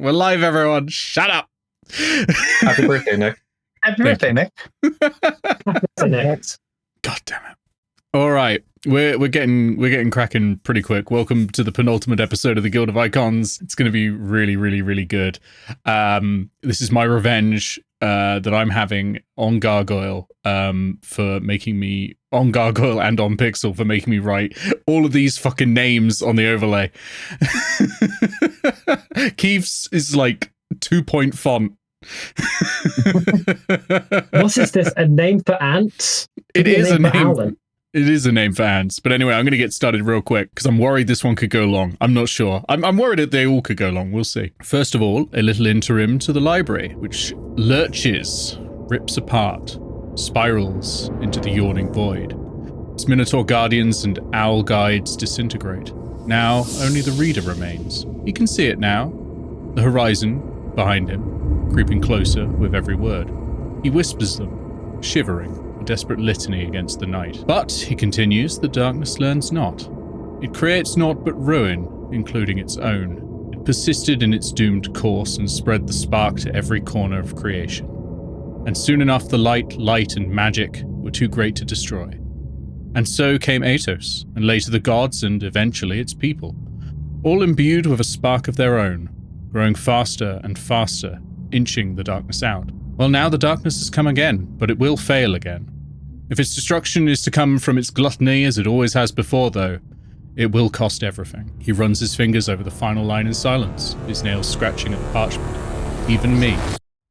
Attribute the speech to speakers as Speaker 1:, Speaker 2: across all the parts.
Speaker 1: We're live, everyone. Shut up.
Speaker 2: Happy birthday, Nick.
Speaker 3: Happy birthday, Nick.
Speaker 1: God damn it. All right. We're getting cracking pretty quick. Welcome to the penultimate episode of the Guild of Icons. It's going to be really, really, really good. This is my revenge that I'm having on Gargoyle for making me on Gargoyle and on Pixel for making me write all of these fucking names on the overlay. Keith's is like 2-point font.
Speaker 4: What is this? A name for ants?
Speaker 1: It is a name.
Speaker 4: Alan?
Speaker 1: It is a name for ants. But anyway, I'm going to get started real quick because I'm worried this one could go long. I'm not sure. I'm worried that they all could go long. We'll see. First of all, a little interim to the library, which lurches, rips apart, spirals into the yawning void. Its Minotaur guardians and owl guides disintegrate. Now, only the reader remains. He can see it now. The horizon, behind him, creeping closer with every word. He whispers them, shivering, a desperate litany against the night. But, he continues, the darkness learns not. It creates naught but ruin, including its own. It persisted in its doomed course and spread the spark to every corner of creation. And soon enough the light, and magic were too great to destroy. And so came Atos, and later the gods, and eventually its people, all imbued with a spark of their own, growing faster and faster, inching the darkness out. Well, now the darkness has come again, but it will fail again. If its destruction is to come from its gluttony, as it always has before, though, it will cost everything. He runs his fingers over the final line in silence, his nails scratching at the parchment. Even me.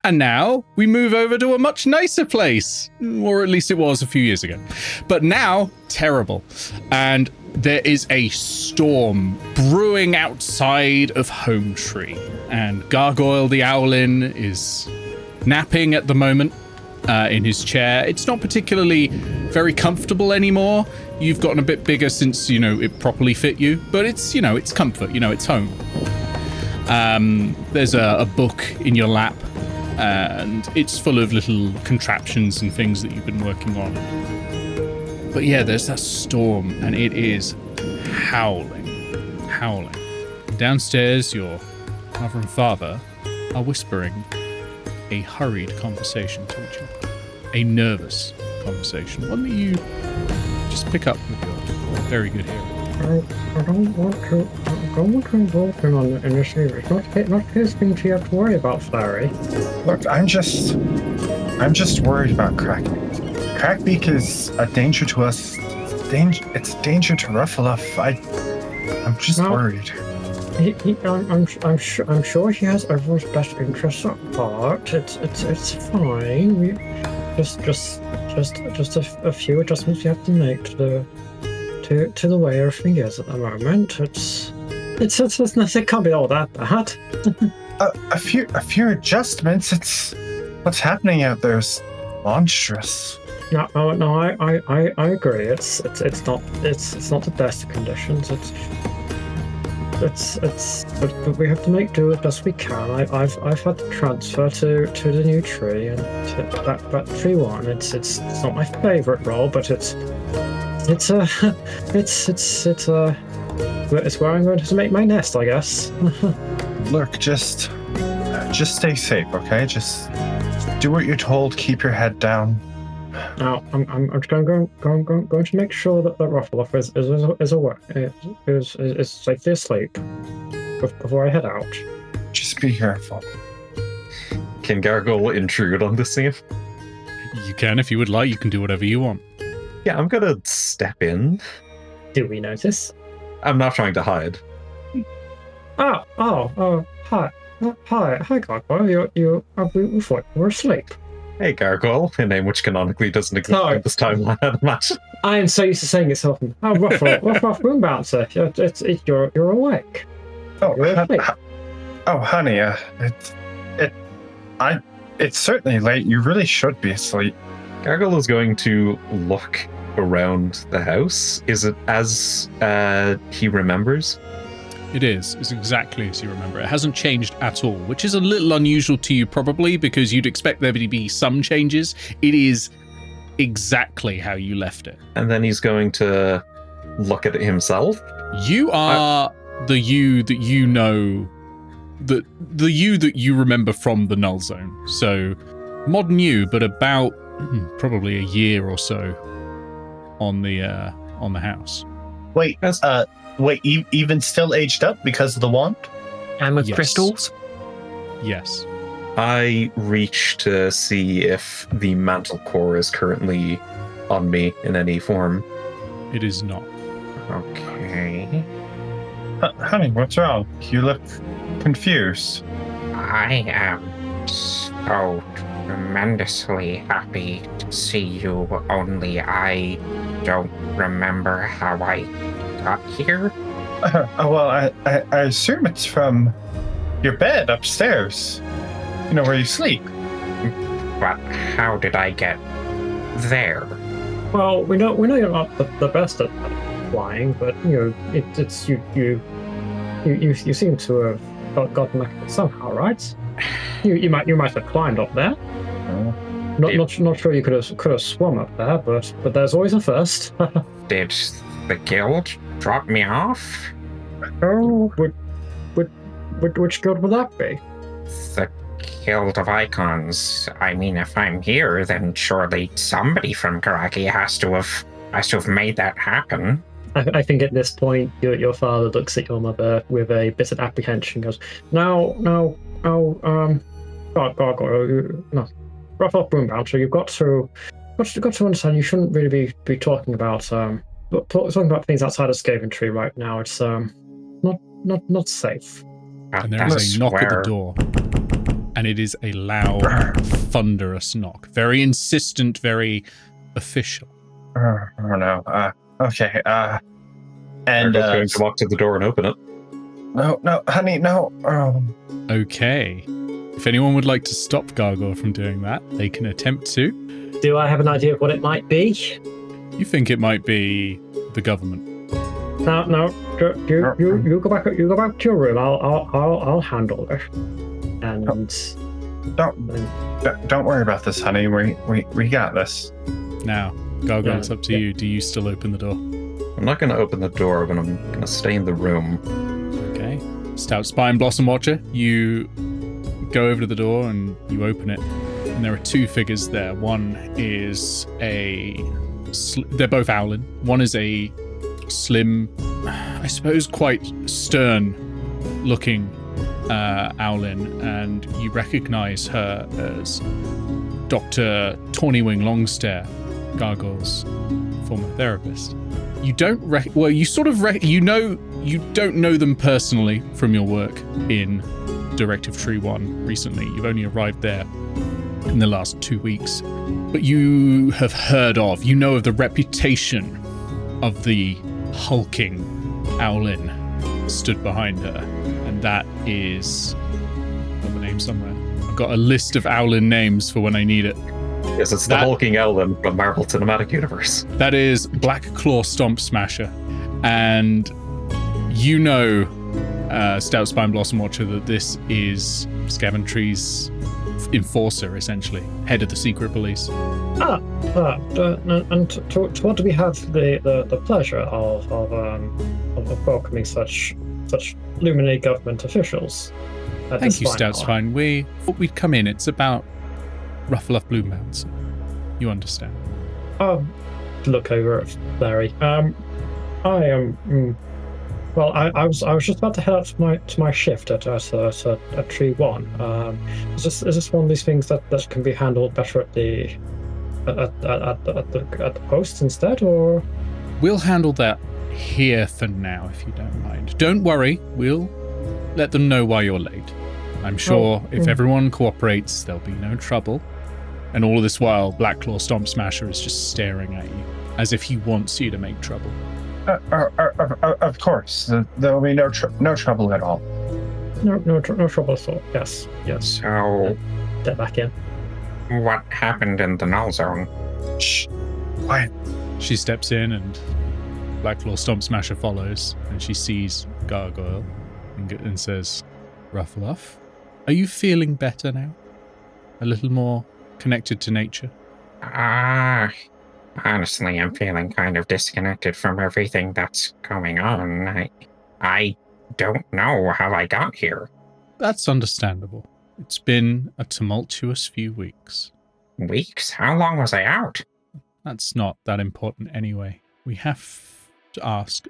Speaker 1: And now, we move over to a much nicer place. Or at least it was a few years ago. But now, terrible. And there is a storm brewing outside of Home Tree. And Gargoyle the Owlin is napping at the moment in his chair. It's not particularly very comfortable anymore. You've gotten a bit bigger since, it properly fit you. But it's, it's comfort, it's home. There's a book in your lap. And it's full of little contraptions and things that you've been working on. But yeah, there's that storm, and it is howling. Downstairs, your mother and father are whispering a hurried conversation to each other. A nervous conversation. One that you just pick up with your very good hearing.
Speaker 4: I don't want to involve him in this area. It's not his thing to have to worry about, Flurry.
Speaker 3: Look, I'm just worried about Crackbeak. Crackbeak is a danger to us. It's a danger to Rufflepuff. I'm just worried. I'm sure he has everyone's best interests at heart. It's fine. We just a few adjustments we have to make to the way everything is at the moment. It can't be all that bad. a few adjustments. What's happening out there is monstrous.
Speaker 4: No, I agree. It's not the best of conditions. But we have to make do as best we can. I've had to transfer to the new tree, and that tree one. It's not my favorite role, but it's where I'm going to make my nest, I guess.
Speaker 3: Look, just stay safe, okay? Just do what you're told. Keep your head down.
Speaker 4: Now, I'm going to make sure that Rufflepuff is awake, is safely asleep before I head out.
Speaker 3: Just be careful.
Speaker 2: Can Gargoyle intrude on the scene?
Speaker 1: You can if you would like. You can do whatever you want.
Speaker 2: Yeah, I'm gonna step in.
Speaker 4: Do we notice?
Speaker 2: I'm not trying to hide.
Speaker 4: Hi, Gargoyle. We thought you were asleep.
Speaker 2: Hey, Gargoyle, a name which canonically doesn't exist at this time, I'd imagine.
Speaker 4: I am so used to saying it so often. Oh, Ruff, room bouncer. You're awake.
Speaker 3: Honey, it's certainly late. You really should be asleep.
Speaker 2: Gargoyle is going to look around the house. Is it as he remembers?
Speaker 1: It is. It's exactly as you remember. It hasn't changed at all, which is a little unusual to you probably because you'd expect there to be some changes. It is exactly how you left it.
Speaker 2: And then he's going to look at it himself.
Speaker 1: You are the you that you know the you that you remember from the Null Zone. So modern you, but about probably a year or so on the house.
Speaker 5: Wait, even still aged up because of the wand?
Speaker 6: And with
Speaker 1: Yes.
Speaker 6: crystals?
Speaker 1: Yes.
Speaker 2: I reach to see if the mantle core is currently on me in any form.
Speaker 1: It is not.
Speaker 7: Okay.
Speaker 5: Honey, what's wrong? You look confused.
Speaker 7: I am so tremendously happy to see you, only I don't remember how I got here.
Speaker 5: Well, I assume it's from your bed upstairs. You know, where you sleep.
Speaker 7: But how did I get there?
Speaker 3: Well, we know you're not the best at flying, but you know it's you seem to have gotten back somehow, right? You might have climbed up there. Not sure you could have swum up there, but there's always a first.
Speaker 7: Did the guild drop me off?
Speaker 3: Oh, which guild would that be?
Speaker 7: The Guild of Icons. I mean, if I'm here, then surely somebody from Karaki has to have made that happen.
Speaker 3: I think at this point, your father looks at your mother with a bit of apprehension. Goes, no, gargoyle, no, rough up broom bouncer. You've got to understand. You shouldn't really be talking about things outside of Skaventree right now. It's not safe.
Speaker 1: And there is a knock at the door. And it is a loud, thunderous knock. Very insistent, very official.
Speaker 5: Oh no. Okay. And
Speaker 2: going to walk to the door and open it.
Speaker 5: No, honey, no.
Speaker 1: Okay. If anyone would like to stop Gargoyle from doing that, they can attempt to.
Speaker 3: Do I have an idea of what it might be?
Speaker 1: You think it might be the government?
Speaker 3: No. You go back to your room. I'll handle it. And
Speaker 5: Don't worry about this, honey. We got this.
Speaker 1: Now, Gargoyle, it's up to you. Do you still open the door?
Speaker 2: I'm not going to open the door, but I'm going to stay in the room.
Speaker 1: Okay. Stout Spine Blossom Watcher, you go over to the door and you open it. And there are two figures there. One is they're both Owlin. One is a slim, I suppose quite stern looking Owlin, and you recognize her as Dr. Tawnywing Longstare, Gargoyle's former therapist. You don't you don't know them personally from your work in Directive Tree 1 recently. You've only arrived there in the last 2 weeks. But you have you know of the reputation of the hulking Owlin stood behind her. And that is... I've got the name somewhere. I've got a list of Owlin names for when I need it.
Speaker 2: Yes, it's the hulking Owlin from Marvel Cinematic Universe.
Speaker 1: That is Black Claw Stomp Smasher. And you know, Stout Spine Blossom Watcher, that this is Scaventree's enforcer, essentially, head of the secret police.
Speaker 3: And to what do we have the pleasure of welcoming such luminary government officials?
Speaker 1: Thank you, Stout Spine. We thought we'd come in. It's about Ruffleoff Bloombound, so you understand.
Speaker 3: Look over at Larry. I am. Well, I was just about to head out to my shift at Tree 1. Is this one of these things that can be handled better at the post instead, or?
Speaker 1: We'll handle that here for now, if you don't mind. Don't worry, we'll let them know why you're late. I'm sure if everyone cooperates, there'll be no trouble. And all of this while, Blackclaw Stomp Smasher is just staring at you, as if he wants you to make trouble.
Speaker 5: Of course, there will be no trouble at all.
Speaker 3: No trouble at all. Yes.
Speaker 7: So,
Speaker 3: Get back in.
Speaker 7: what happened in the null zone?
Speaker 5: Shh, quiet.
Speaker 1: She steps in, and Blackclaw Stomp Smasher follows, and she sees Gargoyle and says, Ruffleoff, are you feeling better now? A little more connected to nature?
Speaker 7: Honestly, I'm feeling kind of disconnected from everything that's going on. I don't know how I got here.
Speaker 1: That's understandable. It's been a tumultuous few weeks.
Speaker 7: Weeks? How long was I out?
Speaker 1: That's not that important anyway. We have to ask,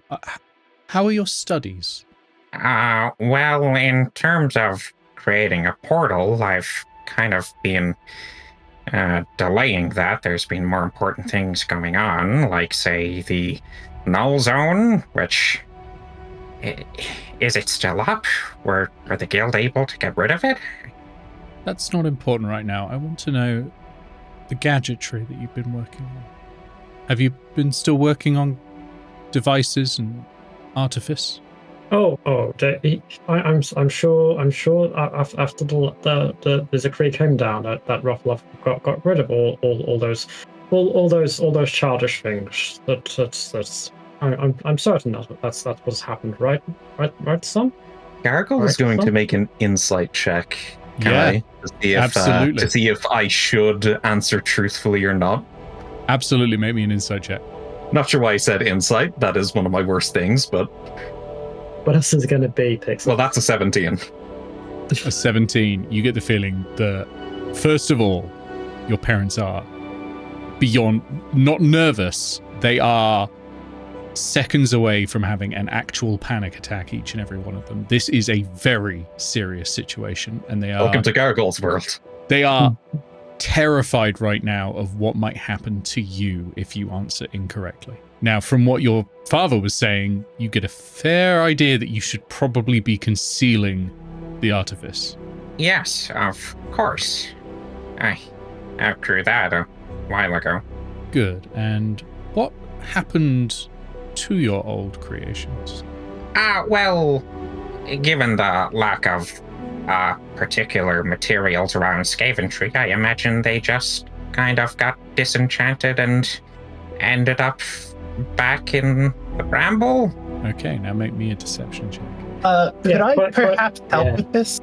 Speaker 1: how are your studies?
Speaker 7: Well, in terms of creating a portal, I've kind of been delaying that. There's been more important things going on, like, say, the null zone, which... Is it still up? Were the guild able to get rid of it?
Speaker 1: That's not important right now. I want to know the gadgetry that you've been working on. Have you been still working on devices and artifice?
Speaker 3: I'm sure after the decree came down that Ruffluff got rid of all those childish things. I'm certain that's what's happened, right, son?
Speaker 2: Gargle is going to make an insight check. Can I?
Speaker 1: Absolutely.
Speaker 2: To see if I should answer truthfully or not.
Speaker 1: Absolutely, make me an insight check.
Speaker 2: Not sure why I said insight. That is one of my worst things, but...
Speaker 3: What else is it going to be, Pixel?
Speaker 2: Well, that's a 17.
Speaker 1: A 17. You get the feeling that, first of all, your parents are beyond... not nervous. They are seconds away from having an actual panic attack, each and every one of them. This is a very serious situation, and they are...
Speaker 2: Welcome to Gargoyle's world.
Speaker 1: They are terrified right now of what might happen to you if you answer incorrectly. Now, from what your father was saying, you get a fair idea that you should probably be concealing the artifice.
Speaker 7: Yes, of course. I outgrew that a while ago.
Speaker 1: Good. And what happened to your old creations?
Speaker 7: Well, given the lack of particular materials around Skaventree, I imagine they just kind of got disenchanted and ended up back in the bramble.
Speaker 1: Okay, now make me a deception check.
Speaker 5: Could I perhaps help with this?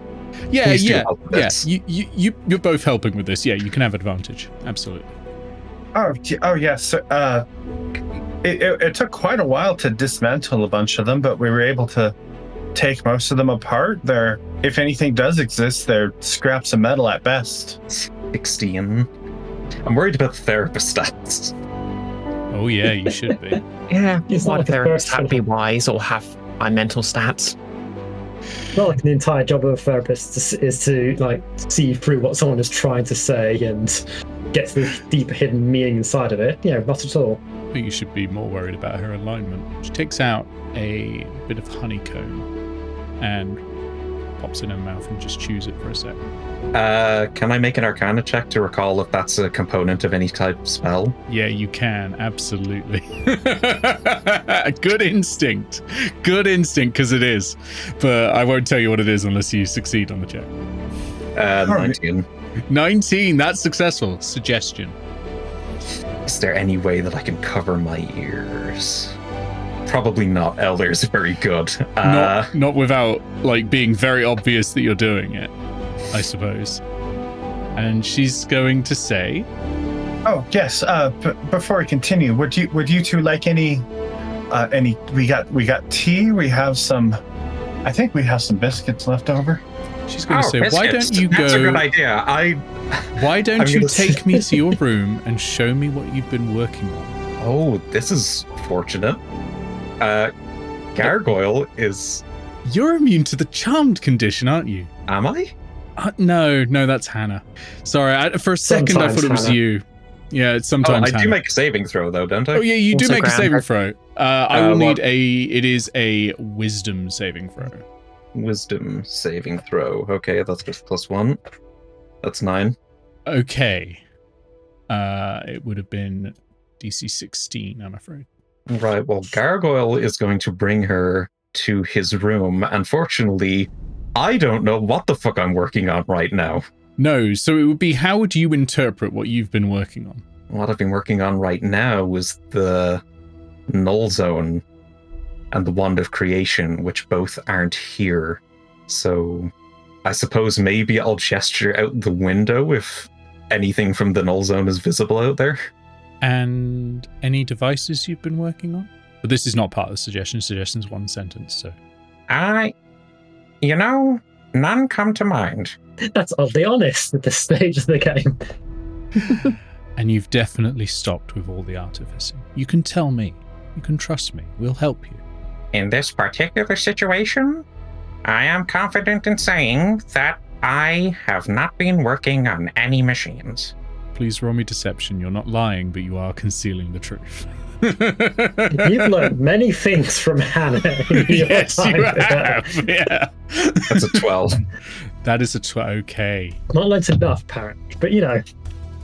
Speaker 1: Yeah. You're both helping with this. Yeah, you can have advantage. Absolutely.
Speaker 5: Oh yes. It took quite a while to dismantle a bunch of them, but we were able to take most of them apart. If anything does exist, they're scraps of metal at best.
Speaker 2: 16. I'm worried about the therapist stats.
Speaker 1: Oh yeah, you should be.
Speaker 4: Yeah,
Speaker 3: It's
Speaker 4: why
Speaker 3: not
Speaker 4: do
Speaker 3: like a
Speaker 4: therapists have to be
Speaker 3: person.
Speaker 4: wise or have my mental stats?
Speaker 3: Not like the entire job of a therapist is to like see through what someone is trying to say and get to the deeper hidden meaning inside of it. Yeah, not at all.
Speaker 1: I think you should be more worried about her alignment. She takes out a bit of honeycomb and pops it in her mouth and just chews it for a sec.
Speaker 2: Can I make an Arcana check to recall if that's a component of any type of spell?
Speaker 1: Yeah, you can, absolutely. Good instinct, because it is. But I won't tell you what it is unless you succeed on the check.
Speaker 2: 19.
Speaker 1: 19, that's successful. Suggestion.
Speaker 2: Is there any way that I can cover my ears? Probably not. Elder's very good.
Speaker 1: Not without like being very obvious that you're doing it, I suppose. And she's going to say,
Speaker 5: Oh yes. Before we continue, would you two like any? We got tea. We have some. I think we have some biscuits left over.
Speaker 1: she's going to say,
Speaker 7: biscuits.
Speaker 1: why don't you
Speaker 7: That's a good
Speaker 1: go?
Speaker 7: idea.
Speaker 1: Why don't
Speaker 2: I'm
Speaker 1: you
Speaker 2: gonna
Speaker 1: take me to your room and show me what you've been working on?
Speaker 2: Oh, this is fortunate. Gargoyle is...
Speaker 1: You're immune to the charmed condition, aren't you?
Speaker 2: Am I?
Speaker 1: No, that's Hannah. Sorry, for a second I
Speaker 3: Sometimes
Speaker 1: thought it was
Speaker 3: Hannah.
Speaker 1: you. Yeah, it's
Speaker 2: Oh,
Speaker 1: sometimes
Speaker 2: I
Speaker 1: Hannah.
Speaker 2: do make a saving throw, though, don't I?
Speaker 1: Oh yeah, you do
Speaker 4: Also
Speaker 1: make a saving
Speaker 4: grounded.
Speaker 1: throw. I will
Speaker 2: what?
Speaker 1: need it is a wisdom saving throw.
Speaker 2: Wisdom saving throw. Okay, that's just +1. That's 9.
Speaker 1: Okay. It would have been DC 16, I'm afraid.
Speaker 2: Right, well, Gargoyle is going to bring her to his room. Unfortunately, I don't know what the fuck I'm working on right now.
Speaker 1: No, so it would be, how would you interpret what you've been working on?
Speaker 2: What I've been working on right now is the Null Zone and the Wand of Creation, which both aren't here. So I suppose maybe I'll gesture out the window if anything from the Null Zone is visible out there.
Speaker 1: And any devices you've been working on? But this is not part of the suggestion. Suggestion's one sentence, so.
Speaker 7: You know, none come to mind.
Speaker 3: That's oddly honest at this stage of the game.
Speaker 1: And you've definitely stopped with all the artificing. You can tell me. You can trust me. We'll help you.
Speaker 7: In this particular situation, I am confident in saying that I have not been working on any machines.
Speaker 1: Please roll me deception. You're not lying, but you are concealing the truth.
Speaker 3: You've learned many things from Hannah.
Speaker 1: Yes, you have. Yeah.
Speaker 2: That's a 12.
Speaker 1: That is a 12. Okay.
Speaker 3: Not learnt enough, apparently, but you know.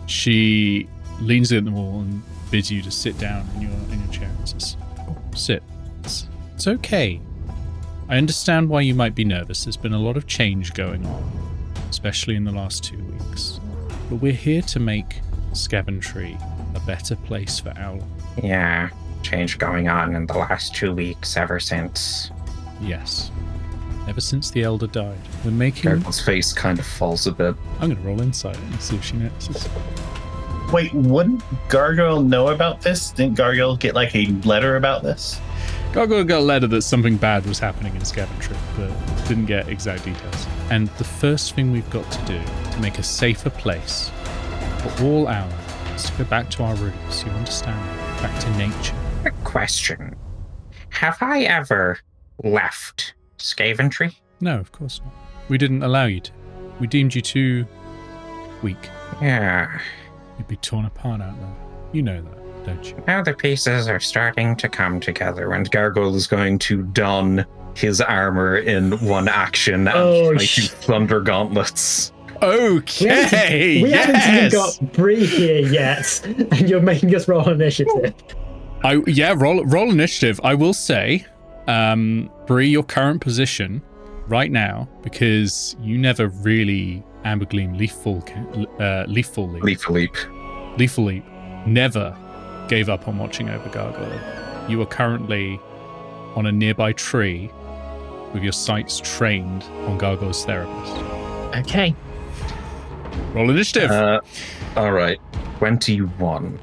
Speaker 1: She leans in the wall and bids you to sit down in your chair and says, oh, sit. It's okay. I understand why you might be nervous. There's been a lot of change going on, especially in the last 2 weeks. But we're here to make Skaventree a better place for Owl.
Speaker 7: Yeah, change going on in the last 2 weeks ever since.
Speaker 1: Yes. Ever since the Elder died. We're making...
Speaker 2: Gargoyle's face kind of falls a bit.
Speaker 1: I'm going to roll insight and see if she notices.
Speaker 5: Wait, wouldn't Gargoyle know about this? Didn't Gargoyle get like a letter about this?
Speaker 1: Gargoyle got a letter that something bad was happening in Skaventree, but didn't get exact details. And the first thing we've got to do to make a safer place for all Owl is to go back to our roots, you understand? Back to nature.
Speaker 7: A question. Have I ever left Skaventree?
Speaker 1: No, of course not. We didn't allow you to. We deemed you too weak.
Speaker 7: Yeah.
Speaker 1: You'd be torn apart out there. You know that, don't you?
Speaker 7: Now the pieces are starting to come together, and
Speaker 2: Gargoyle is going to don his armor in one action
Speaker 3: Oh,
Speaker 2: and two thunder gauntlets.
Speaker 1: Okay,
Speaker 3: We haven't even
Speaker 1: yes!
Speaker 3: got Bree here yet, and you're making us roll initiative.
Speaker 1: Roll initiative. I will say, Bree, your current position right now, because you never really Ambergleam Leaffall Leap never gave up on watching over Gargoyle. You are currently on a nearby tree with your sights trained on Gargoyle's therapist.
Speaker 6: Okay.
Speaker 1: Roll initiative.
Speaker 2: All right. 21.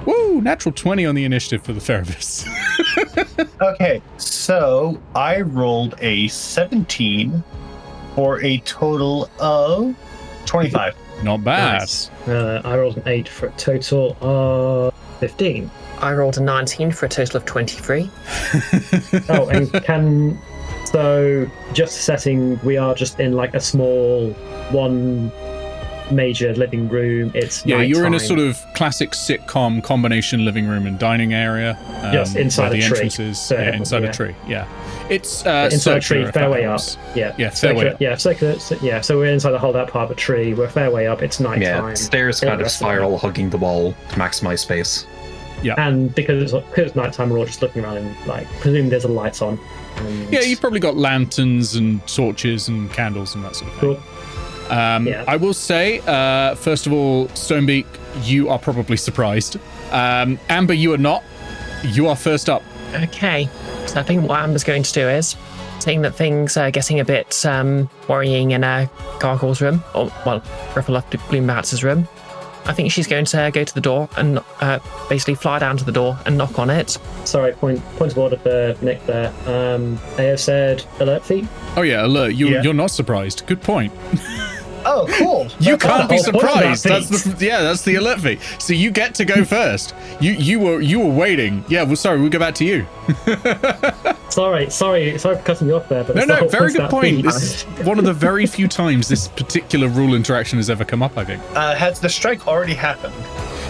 Speaker 1: Woo! Natural 20 on the initiative for the therapist.
Speaker 5: Okay, so I rolled a 17 for a total of 25.
Speaker 1: Not bad.
Speaker 3: Nice. I rolled an 8 for a total of 15.
Speaker 6: I rolled a 19 for a total of 23.
Speaker 3: Oh, and so just setting, we are just in like a small one major living room. It's
Speaker 1: Yeah, you're in a
Speaker 3: nighttime.
Speaker 1: sort of classic sitcom combination living room and dining area.
Speaker 3: Just inside
Speaker 1: where
Speaker 3: a
Speaker 1: the
Speaker 3: tree.
Speaker 1: entrance is.
Speaker 3: So,
Speaker 1: Yeah, inside
Speaker 3: yeah.
Speaker 1: a tree. Yeah, it's
Speaker 3: inside a tree,
Speaker 1: circular, if
Speaker 3: fair
Speaker 1: that
Speaker 3: way up.
Speaker 1: helps.
Speaker 3: Yeah,
Speaker 1: Yeah, fair way up.
Speaker 3: Yeah, circular. Yeah, so we're inside the holdout part of a tree. We're fair way up. It's nighttime.
Speaker 2: Yeah, stairs kind of spiral, hugging the wall to maximize space.
Speaker 3: And because it's nighttime, we're all just looking around and like presume there's a light on. And
Speaker 1: Yeah, you've probably got lanterns and torches and candles and that sort of thing.
Speaker 3: Cool.
Speaker 1: Yeah. I will say, first of all, Stonebeak, you are probably surprised. Amber, you are not. You are first up.
Speaker 6: Okay. So I think what Amber's going to do is, seeing that things are getting a bit worrying in Gargoyle's room, or, well, Gloombat's room, I think she's going to go to the door and basically fly down to the door and knock on it.
Speaker 3: Sorry, point of order for Nick there. Eao said alert feet.
Speaker 1: Oh yeah, alert.
Speaker 5: Yeah.
Speaker 1: You're not surprised. Good point.
Speaker 5: Oh, cool.
Speaker 1: You
Speaker 5: That's
Speaker 1: can't
Speaker 5: the
Speaker 1: be
Speaker 5: whole point of that
Speaker 1: surprised.
Speaker 5: feat.
Speaker 1: That's the alert fee. So you get to go first. You were waiting. Yeah. Well, sorry. We'll go back to you.
Speaker 3: Sorry for cutting you off there. But that's the
Speaker 1: No.
Speaker 3: whole
Speaker 1: Very
Speaker 3: of
Speaker 1: good
Speaker 3: that
Speaker 1: point.
Speaker 3: feat.
Speaker 1: This is one of the very few times this particular rule interaction has ever come up. I think
Speaker 5: Has the strike already happened?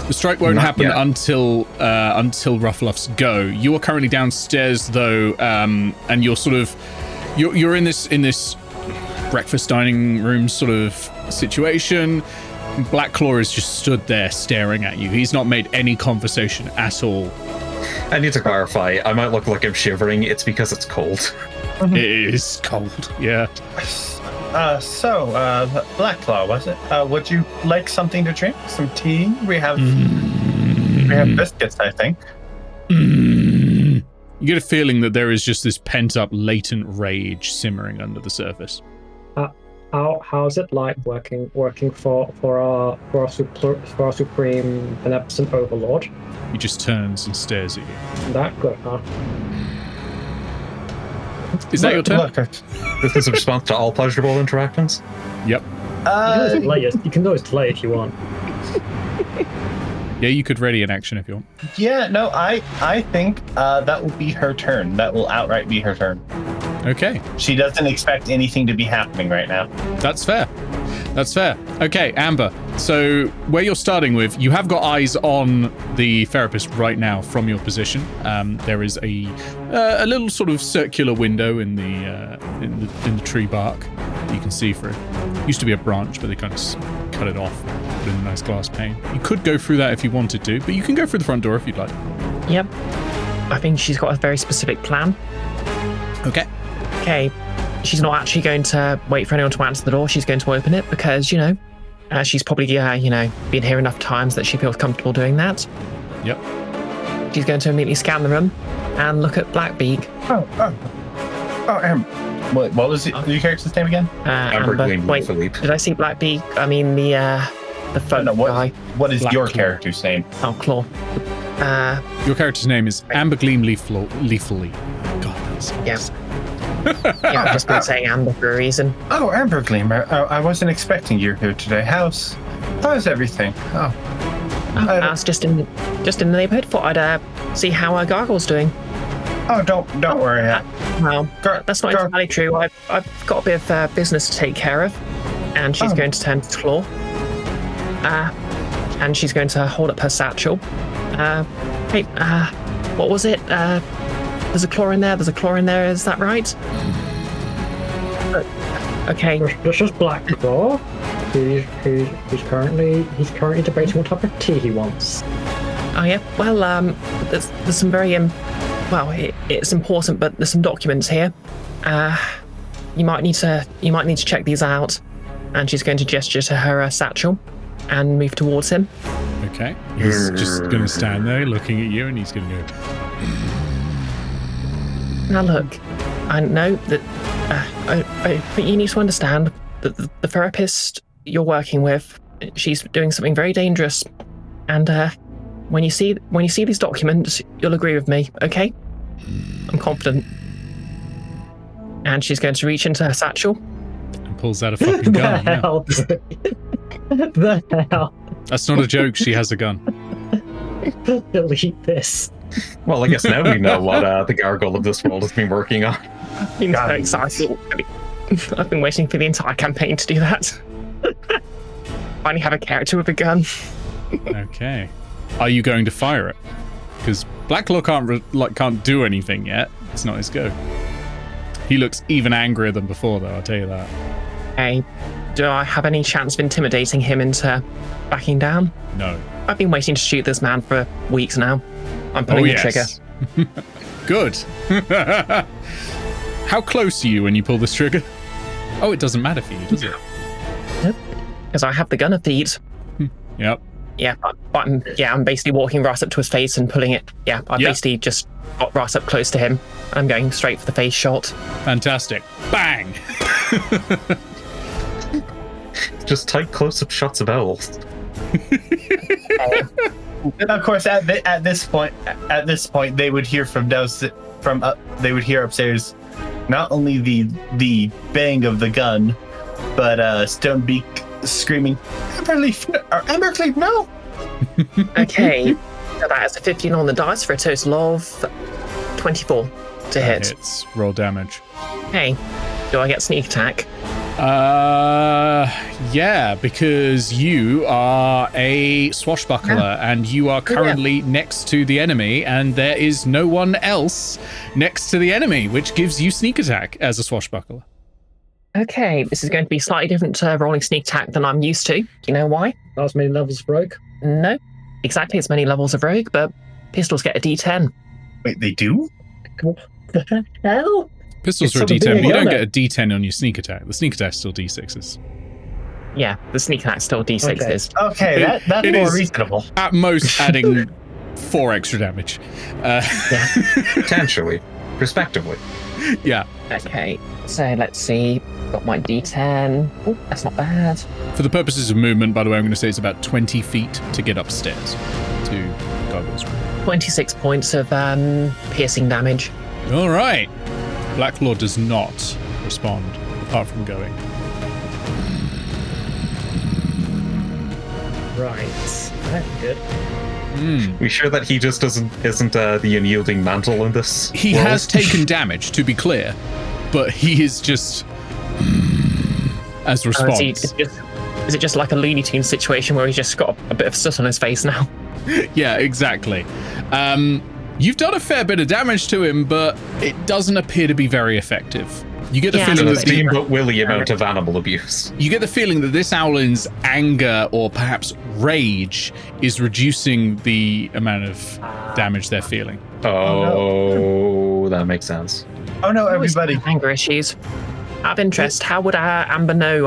Speaker 1: the strike won't
Speaker 2: Not
Speaker 1: happen
Speaker 2: yet.
Speaker 1: until Ruffluff's go. You are currently downstairs though, and you're sort of you're in this breakfast dining room sort of situation. Black Claw is just stood there staring at you. He's not made any conversation at all.
Speaker 2: I need to clarify. I might look like I'm shivering. It's because it's cold.
Speaker 1: It is cold. Yeah.
Speaker 5: Black Claw, was it? Would you like something to drink? Some tea? We have biscuits, I think.
Speaker 1: You get a feeling that there is just this pent-up, latent rage simmering under the surface.
Speaker 3: How's it like working for our supreme beneficent overlord?
Speaker 1: He just turns and stares at you.
Speaker 3: That good, huh?
Speaker 1: Is that your turn?
Speaker 5: Look,
Speaker 2: This is a response to all pleasurable interactions.
Speaker 1: Yep.
Speaker 4: You can always delay if you want.
Speaker 1: Yeah, you could ready an action if you want.
Speaker 5: yeah, no, I think that will be her turn. That will outright be her turn.
Speaker 1: Okay,
Speaker 5: She doesn't expect anything to be happening right now.
Speaker 1: that's fair. That's fair. Okay, Amber. So where you're starting with, you have got eyes on the therapist right now from your position. There is a little sort of circular window in the tree bark that you can see through. Used to be a branch, but they kind of cut it off, put in a nice glass pane. You could go through that if you wanted to, but you can go through the front door if you'd like.
Speaker 6: Yep. I think she's got a very specific plan.
Speaker 1: Okay.
Speaker 6: Okay. She's not actually going to wait for anyone to answer the door. She's going to open it because, she's probably, been here enough times that she feels comfortable doing that.
Speaker 1: Yep.
Speaker 6: She's going to immediately scan the room and look at Blackbeak.
Speaker 5: What was your character's name again?
Speaker 2: Amber Gleam
Speaker 6: Wait,
Speaker 2: Philippe.
Speaker 6: did I see Blackbeak? I mean the folk guy.
Speaker 5: What is
Speaker 1: Black
Speaker 5: your
Speaker 1: Claw.
Speaker 5: character's name?
Speaker 6: Oh, Claw.
Speaker 1: Your character's name is Amber Gleam Leafly. God, that's awesome.
Speaker 6: Yes. Yeah, I've just been saying Amber for a reason.
Speaker 5: Oh, Amber Gleamer. I wasn't expecting you here today. How's everything? Oh,
Speaker 6: I was just in the neighbourhood. Thought I'd see how our Gargle's doing.
Speaker 5: don't worry.
Speaker 6: Well,
Speaker 5: Gar-
Speaker 6: that's not
Speaker 5: Gar-
Speaker 6: entirely true. I've got a bit of business to take care of, and she's going to turn to Claw. And she's going to hold up her satchel. Hey, what was it? There's a claw in there. Is that right? Okay.
Speaker 4: There's just Black Claw. He's currently debating what type of tea he wants.
Speaker 6: Oh yeah. Well, there's some very it's important, but there's some documents here. You might need to check these out. And she's going to gesture to her satchel and move towards him.
Speaker 1: Okay. He's just going to stand there looking at you, and he's going to go.
Speaker 6: Now look, I know that but you need to understand that the therapist you're working with, she's doing something very dangerous, and when you see these documents, you'll agree with me, okay? I'm confident. And she's going to reach into her satchel
Speaker 1: And pulls out a fucking gun. Yeah.
Speaker 4: The hell?
Speaker 1: That's not a joke. She has a gun.
Speaker 4: Delete this.
Speaker 2: Well, I guess now we know what the gargoyle of this world has been working on.
Speaker 6: I've been so excited. I've been waiting for the entire campaign to do that. Finally have a character with a gun.
Speaker 1: Okay. Are you going to fire it? Because Blacklaw can't do anything yet. It's not his go. He looks even angrier than before, though. I'll tell you that.
Speaker 6: Hey, do I have any chance of intimidating him into backing down?
Speaker 1: No.
Speaker 6: I've been waiting to shoot this man for weeks now. I'm pulling the trigger.
Speaker 1: Good. How close are you when you pull this trigger? Oh, it doesn't matter for you, does it?
Speaker 6: Because I have the gun of feet.
Speaker 1: Yep.
Speaker 6: Yeah, but I'm basically walking right up to his face and pulling it. Yeah, I basically just got right up close to him. I'm going straight for the face shot.
Speaker 1: Fantastic. Bang!
Speaker 2: Just tight close-up shots of owls.
Speaker 5: Of course, at this point, they would hear they would hear upstairs, not only the bang of the gun, but Stonebeak screaming, Ambercleave, no!
Speaker 6: Okay, so that is a 15 on the dice for a total of 24 to hit.
Speaker 1: Hits. Roll damage.
Speaker 6: Hey, do I get sneak attack?
Speaker 1: Yeah, because you are a swashbuckler and you are currently next to the enemy, and there is no one else next to the enemy, which gives you sneak attack as a swashbuckler.
Speaker 6: Okay, this is going to be slightly different rolling sneak attack than I'm used to. Do you know why?
Speaker 4: Not as many levels of rogue.
Speaker 6: No, exactly as many levels of rogue, but pistols get a D10.
Speaker 5: Wait, they do?
Speaker 4: What the hell?
Speaker 1: Pistols
Speaker 4: It's
Speaker 1: are a
Speaker 4: sort of
Speaker 1: D10, but
Speaker 4: being
Speaker 1: you don't
Speaker 4: a
Speaker 1: get a D10 on your sneak attack. The sneak attack's still D6s.
Speaker 6: Yeah, the sneak attack's still D6s.
Speaker 5: Okay, that's
Speaker 1: it
Speaker 5: more
Speaker 1: is-
Speaker 5: reasonable.
Speaker 1: At most, adding 4 extra damage.
Speaker 2: Potentially. Respectively.
Speaker 1: Yeah.
Speaker 6: Okay, so let's see. Got my D10. Oh, that's not bad.
Speaker 1: For the purposes of movement, by the way, I'm going to say it's about 20 feet to get upstairs to Gargoyle's room.
Speaker 6: 26 points of piercing damage.
Speaker 1: All right. Blacklaw does not respond, apart from going.
Speaker 3: Right. That's good.
Speaker 2: We sure that he just isn't the unyielding mantle in this?
Speaker 1: He
Speaker 2: world?
Speaker 1: has taken damage, to be clear, but he is just as response.
Speaker 6: Is it just like a Looney Tunes situation where he's just got a bit of soot on his face now?
Speaker 1: Yeah, exactly. You've done a fair bit of damage to him, but it doesn't appear to be very effective. You get the feeling
Speaker 2: the
Speaker 1: that
Speaker 2: Steamboat Willie amount of animal abuse.
Speaker 1: You get the feeling that this owlin's anger or perhaps rage is reducing the amount of damage they're feeling.
Speaker 2: Oh, that makes sense.
Speaker 5: Oh no, everybody.
Speaker 6: Anger issues. Out of interest, how would Amber know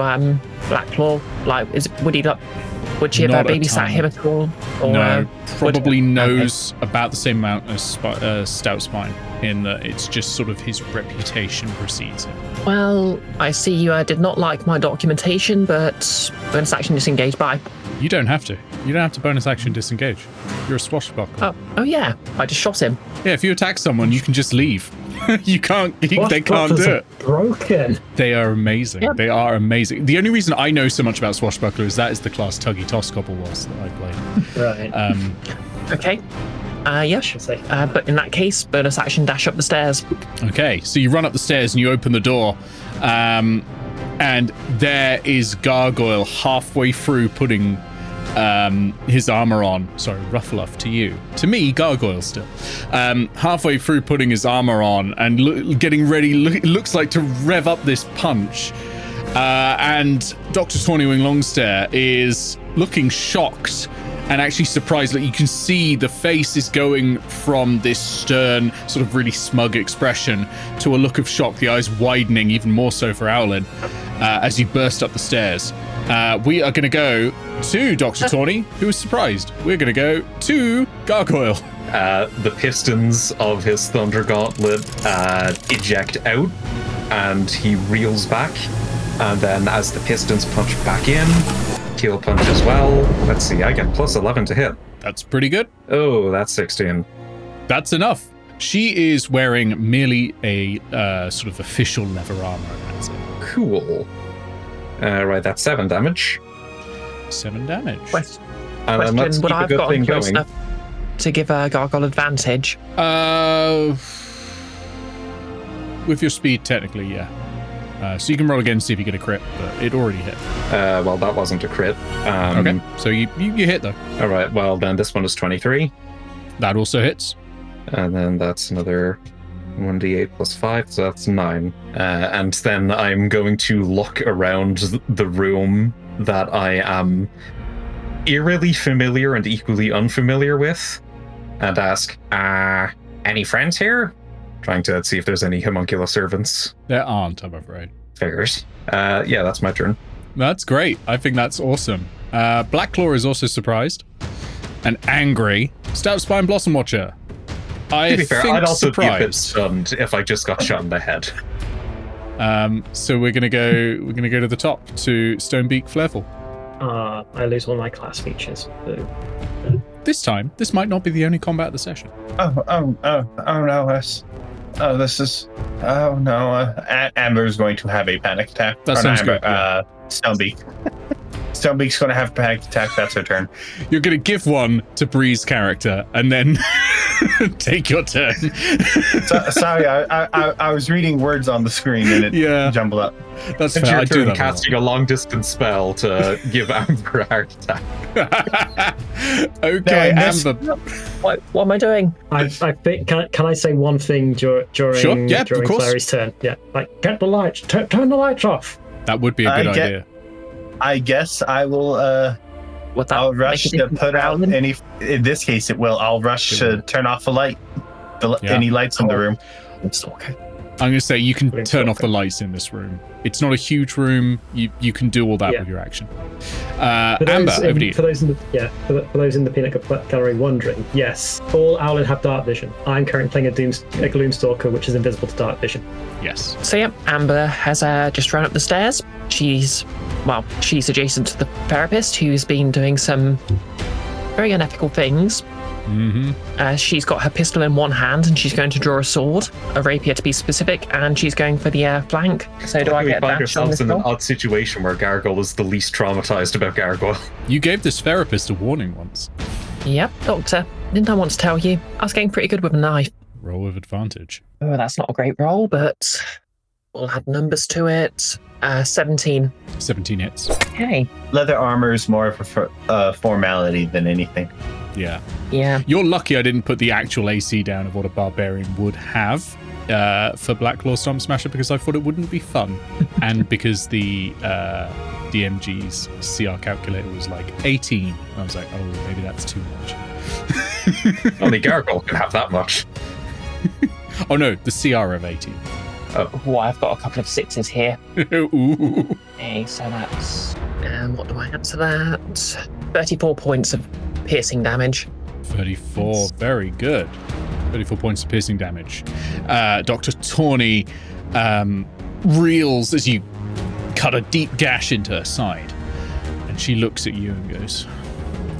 Speaker 6: Blacklaw? Like, would she have
Speaker 1: Not a
Speaker 6: babysat
Speaker 1: ton.
Speaker 6: him at all? Or,
Speaker 1: No, probably
Speaker 6: would-
Speaker 1: knows about the same amount as Stout Spine, in that it's just sort of his reputation precedes him.
Speaker 6: Well, I see you did not like my documentation, but bonus action disengage by.
Speaker 1: You don't have to. You don't have to bonus action disengage. You're a swashbuckler.
Speaker 6: Oh yeah, I just shot him.
Speaker 1: Yeah, if you attack someone, you can just leave. You can't. They can't do it.
Speaker 3: Broken.
Speaker 1: They are amazing.
Speaker 6: Yep.
Speaker 1: They are amazing. The only reason I know so much about Swashbuckler is that is the class Tuggy Tossgobble was that I played.
Speaker 3: Right.
Speaker 6: Okay. Yeah.
Speaker 3: Should say.
Speaker 6: But in that case, bonus action dash up the stairs.
Speaker 1: Okay, so you run up the stairs and you open the door, and there is Gargoyle halfway through putting his armor on. Sorry, Ruffluff to you. To me, Gargoyle still. Halfway through putting his armor on and getting ready, looks like to rev up this punch. And Dr. Tawny-Wing Longstare is looking shocked and actually surprised. Like, you can see the face is going from this stern, sort of really smug expression to a look of shock, the eyes widening even more so for Owlin as you burst up the stairs. We are going to go to Dr. Tawny, who is surprised. We're going to go to Gargoyle.
Speaker 2: The pistons of his Thunder Gauntlet eject out, and he reels back. And then as the pistons punch back in, he'll punch as well. Let's see, I get plus 11 to hit.
Speaker 1: That's pretty good.
Speaker 2: Oh, that's 16.
Speaker 1: That's enough. She is wearing merely a sort of official leather armor, and that's it.
Speaker 2: Cool. Right, that's 7 damage.
Speaker 1: 7 damage.
Speaker 2: And then let's
Speaker 6: Question: Would
Speaker 2: keep
Speaker 6: I
Speaker 2: a
Speaker 6: have
Speaker 2: good
Speaker 6: gotten
Speaker 2: thing
Speaker 6: close
Speaker 2: going.
Speaker 6: enough to give Gargoyle advantage?
Speaker 1: With your speed, technically, yeah. So you can roll again and see if you get a crit, but it already hit.
Speaker 2: Well, that wasn't a crit.
Speaker 1: Okay, so you hit though.
Speaker 2: All right, well, then this one is 23.
Speaker 1: That also hits.
Speaker 2: And then that's another 1d8 plus 5, so that's 9. And then I'm going to look around the room that I am eerily familiar and equally unfamiliar with and ask, any friends here? Trying to see if there's any homunculus servants.
Speaker 1: There aren't, I'm afraid.
Speaker 2: Figures. Yeah, that's my turn.
Speaker 1: That's great. I think that's awesome. Blacklaw is also surprised and angry. Stout Spine Blossom Watcher.
Speaker 2: To be fair, I'd also be a bit
Speaker 1: surprised.
Speaker 2: stunned if I just got shot in the head.
Speaker 1: So we're gonna go to the top to Stonebeak Flairful.
Speaker 3: I lose all my class features. So.
Speaker 1: This time, this might not be the only combat of the session.
Speaker 5: Oh no, this is. Oh no, Amber's going to have a panic attack.
Speaker 1: That
Speaker 5: Or
Speaker 1: sounds
Speaker 5: not Amber,
Speaker 1: good, yeah.
Speaker 5: Stonebeak. Stonebeak's going to have a panic attack. That's her turn.
Speaker 1: You're gonna give one to Bree's character and then take your turn.
Speaker 5: Sorry, I was reading words on the screen and it jumbled up.
Speaker 1: That's
Speaker 2: It's
Speaker 1: fair.
Speaker 2: your
Speaker 1: I do
Speaker 2: turn
Speaker 1: that.
Speaker 2: casting a long distance spell to give Amber a heart attack.
Speaker 1: Okay,
Speaker 5: No, I missed-
Speaker 1: Amber.
Speaker 6: What am I doing?
Speaker 3: I think can I say one thing during
Speaker 1: Sure, yeah, of
Speaker 3: during
Speaker 1: course.
Speaker 3: Clary's turn? Yeah, like get the lights, turn the lights off.
Speaker 1: That would be a good idea.
Speaker 5: I guess I will.
Speaker 6: Would that
Speaker 5: I'll rush
Speaker 6: make a
Speaker 5: to
Speaker 6: difference
Speaker 5: put
Speaker 6: for
Speaker 5: out
Speaker 6: Alan?
Speaker 5: any. In this case, it will. I'll rush
Speaker 1: It
Speaker 5: to
Speaker 1: will.
Speaker 5: turn off the light.
Speaker 1: Yeah.
Speaker 5: Any lights in the room.
Speaker 6: Stalker.
Speaker 1: I'm gonna say you can
Speaker 3: Brilliant
Speaker 1: turn off
Speaker 3: stalker.
Speaker 1: the lights in this room. It's not a huge room. You can do all that
Speaker 3: Yeah.
Speaker 1: with your action.
Speaker 3: For
Speaker 1: Amber,
Speaker 3: those
Speaker 1: over to you.
Speaker 3: for those in the for those in the peanut gallery wondering, yes, all Owlin have dark vision. I'm currently playing a Gloomstalker, which is invisible to dark vision.
Speaker 1: Yes.
Speaker 6: So yeah, Amber has just run up the stairs. She's adjacent to the therapist, who's been doing some very unethical things.
Speaker 1: Mm-hmm.
Speaker 6: She's got her pistol in one hand and she's going to draw a sword, a rapier to be specific, and she's going for the flank. So do I
Speaker 2: We
Speaker 6: get
Speaker 2: find
Speaker 6: dash on
Speaker 2: ourselves
Speaker 6: this
Speaker 2: in an
Speaker 6: roll?
Speaker 2: odd situation where Gargoyle is the least traumatized about Gargoyle.
Speaker 1: You gave this therapist a warning once.
Speaker 6: Yep, doctor. Didn't I want to tell you? I was getting pretty good with a knife.
Speaker 1: Roll with advantage.
Speaker 6: Oh, that's not a great roll, but we'll add numbers to it. 17.
Speaker 1: 17 hits.
Speaker 6: Okay.
Speaker 5: Leather armor is more of a formality than anything.
Speaker 1: Yeah.
Speaker 6: Yeah.
Speaker 1: You're lucky I didn't put the actual AC down of what a barbarian would have for Blacklaw Stomp Smasher because I thought it wouldn't be fun. And because the DMG's CR calculator was like 18. I was like, oh, maybe that's too much.
Speaker 2: Only Gargoyle can have that much.
Speaker 1: Oh no, the CR of 18.
Speaker 6: Oh, I've got a couple of 6s here.
Speaker 1: Ooh.
Speaker 6: Okay, so that's... what do I add to that? 34 points of piercing damage.
Speaker 1: 34, very good. 34 points of piercing damage. Dr. Tawny reels as you cut a deep gash into her side. And she looks at you and goes,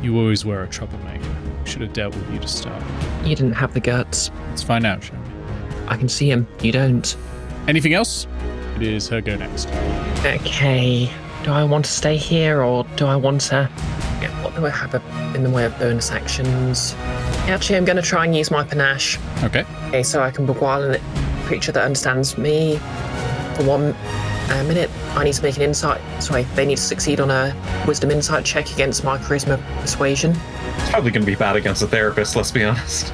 Speaker 1: you always were a troublemaker. Should have dealt with you to start.
Speaker 6: You didn't have the guts.
Speaker 1: Let's find out, shall we?
Speaker 6: I can see him. You don't.
Speaker 1: Anything else? It is her go next.
Speaker 6: Okay. Do I want to stay here or do I want to... Yeah, what do I have in the way of bonus actions? Actually, I'm going to try and use my panache.
Speaker 1: Okay.
Speaker 6: Okay, so I can beguile a creature that understands me for 1 minute. I need to make an insight. Sorry, they need to succeed on a wisdom insight check against my charisma persuasion.
Speaker 2: It's probably going to be bad against a therapist, let's be honest.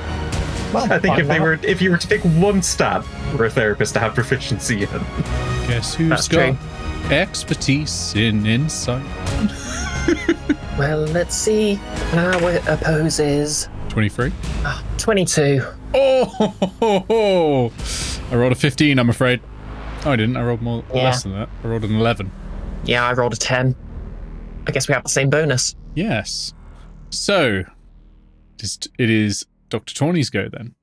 Speaker 6: Well,
Speaker 2: I think
Speaker 6: fine,
Speaker 2: if you were to take one stat for a therapist to have proficiency in.
Speaker 1: Guess who's
Speaker 6: That's
Speaker 1: got
Speaker 6: true.
Speaker 1: expertise in insight?
Speaker 6: Well, let's see how it opposes.
Speaker 1: 23.
Speaker 6: 22.
Speaker 1: Oh! I rolled a 15, I'm afraid. Oh, I didn't. I rolled more
Speaker 6: Yeah.
Speaker 1: less than that. I rolled an 11.
Speaker 6: Yeah, I rolled a 10. I guess we have the same bonus.
Speaker 1: Yes. So, it is Dr. Tawny's go then.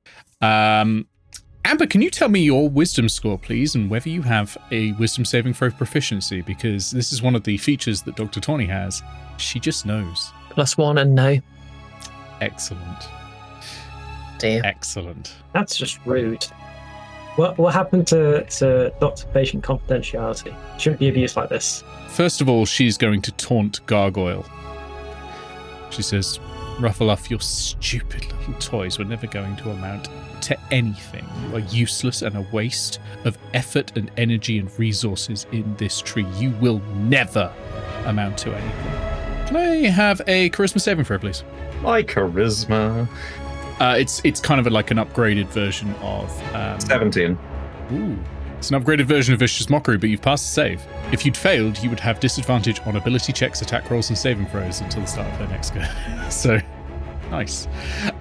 Speaker 1: Amber, can you tell me your wisdom score, please, and whether you have a wisdom saving throw proficiency? Because this is one of the features that Dr. Tawny has. She just knows.
Speaker 6: +1 and no.
Speaker 1: Excellent.
Speaker 6: Dear.
Speaker 1: Excellent.
Speaker 3: That's just rude. What happened to doctor-patient confidentiality? Shouldn't be abused like this.
Speaker 1: First of all, she's going to taunt Gargoyle. She says, ruffle off your stupid little toys. We're never going to amount to anything. You are useless and a waste of effort and energy and resources in this tree. You will never amount to anything. Can I have a charisma saving throw, please?
Speaker 2: My charisma.
Speaker 1: It's kind of like an upgraded version of...
Speaker 2: 17.
Speaker 1: Ooh. It's an upgraded version of Vicious Mockery, but you've passed the save. If you'd failed, you would have disadvantage on ability checks, attack rolls, and saving throws until the start of her next go. So, nice.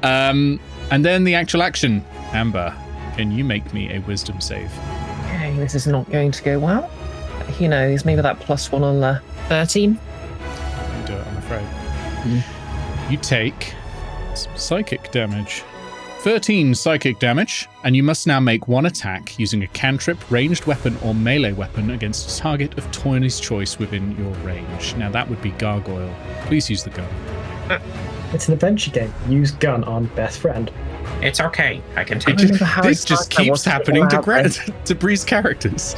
Speaker 1: And then the actual action. Amber, can you make me a wisdom save?
Speaker 6: Okay, this is not going to go well. Who knows, maybe that +1 on the 13.
Speaker 1: Don't do it, I'm afraid. You take some psychic damage. 13 psychic damage, and you must now make one attack using a cantrip, ranged weapon, or melee weapon against a target of Tawny's choice within your range. Now that would be Gargoyle. Please use the gun.
Speaker 3: It's an adventure game. Use gun on best friend.
Speaker 7: It's okay. I can take
Speaker 6: remember how
Speaker 1: This just
Speaker 6: excited I
Speaker 1: keeps
Speaker 6: was to
Speaker 1: happening
Speaker 6: pull
Speaker 1: to
Speaker 6: out
Speaker 1: to Bree's characters.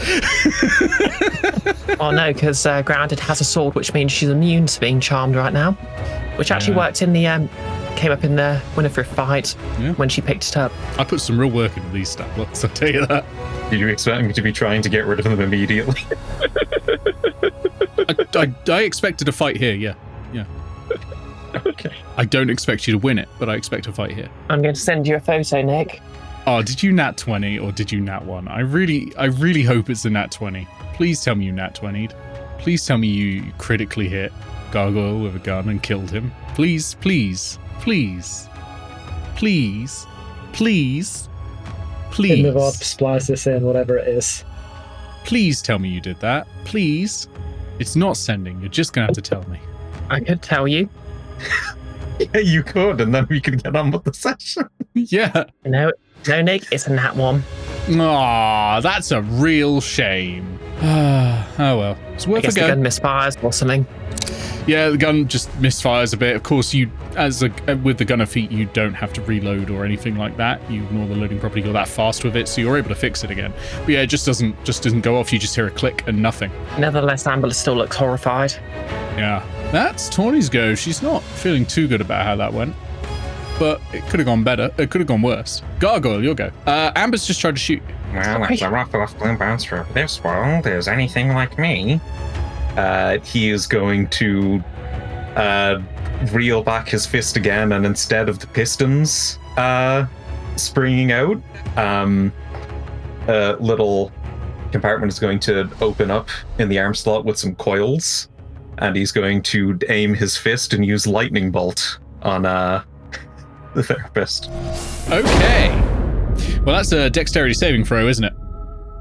Speaker 6: Oh no, because Grounded has a sword, which means she's immune to being charmed right now. Which actually
Speaker 1: Yeah.
Speaker 6: worked in the... came up in the Winifred fight
Speaker 1: Yeah.
Speaker 6: when she picked it up.
Speaker 1: I put some real work into these stat blocks, I'll tell you that.
Speaker 2: Did you expect me to be trying to get rid of them immediately?
Speaker 1: I expected a fight here, yeah.
Speaker 2: Okay.
Speaker 1: I don't expect you to win it, but I expect a fight here.
Speaker 6: I'm going to send you a photo, Nick.
Speaker 1: Oh, did you nat 20 or did you nat 1? I really hope it's a nat 20. Please tell me you nat 20'd. Please tell me you critically hit Gargoyle with a gun and killed him. Please, please, please, please, please,
Speaker 3: In the VOD,
Speaker 1: please,
Speaker 3: splice this in, whatever it is.
Speaker 1: please tell me you did that. Please. It's not sending. You're just going to have to tell me.
Speaker 6: I could tell you.
Speaker 2: Yeah, you could, and then we could get on with the session.
Speaker 1: Yeah.
Speaker 6: No, Nick, it's a nat 1.
Speaker 1: Aw, that's a real shame. Oh well. It's
Speaker 6: I
Speaker 1: worth a
Speaker 6: guess the
Speaker 1: go.
Speaker 6: gun misfires or something.
Speaker 1: Yeah, the gun just misfires a bit. Of course, with the gunner feat, you don't have to reload or anything like that. You ignore the loading property. You're that fast with it, so you're able to fix it again. But yeah, it just doesn't go off. You just hear a click and nothing.
Speaker 6: Nevertheless, Amber still looks horrified.
Speaker 1: Yeah, that's Tawny's go. She's not feeling too good about how that went, but it could have gone better. It could have gone worse. Gargoyle, your go. Amber's just tried to shoot.
Speaker 7: Well, if the rough gloom bouncer of this world is anything like me,
Speaker 2: he is going to reel back his fist again, and instead of the pistons springing out, a little compartment is going to open up in the arm slot with some coils, and he's going to aim his fist and use lightning bolt on the therapist.
Speaker 1: Okay. Well, that's a dexterity saving throw, isn't it?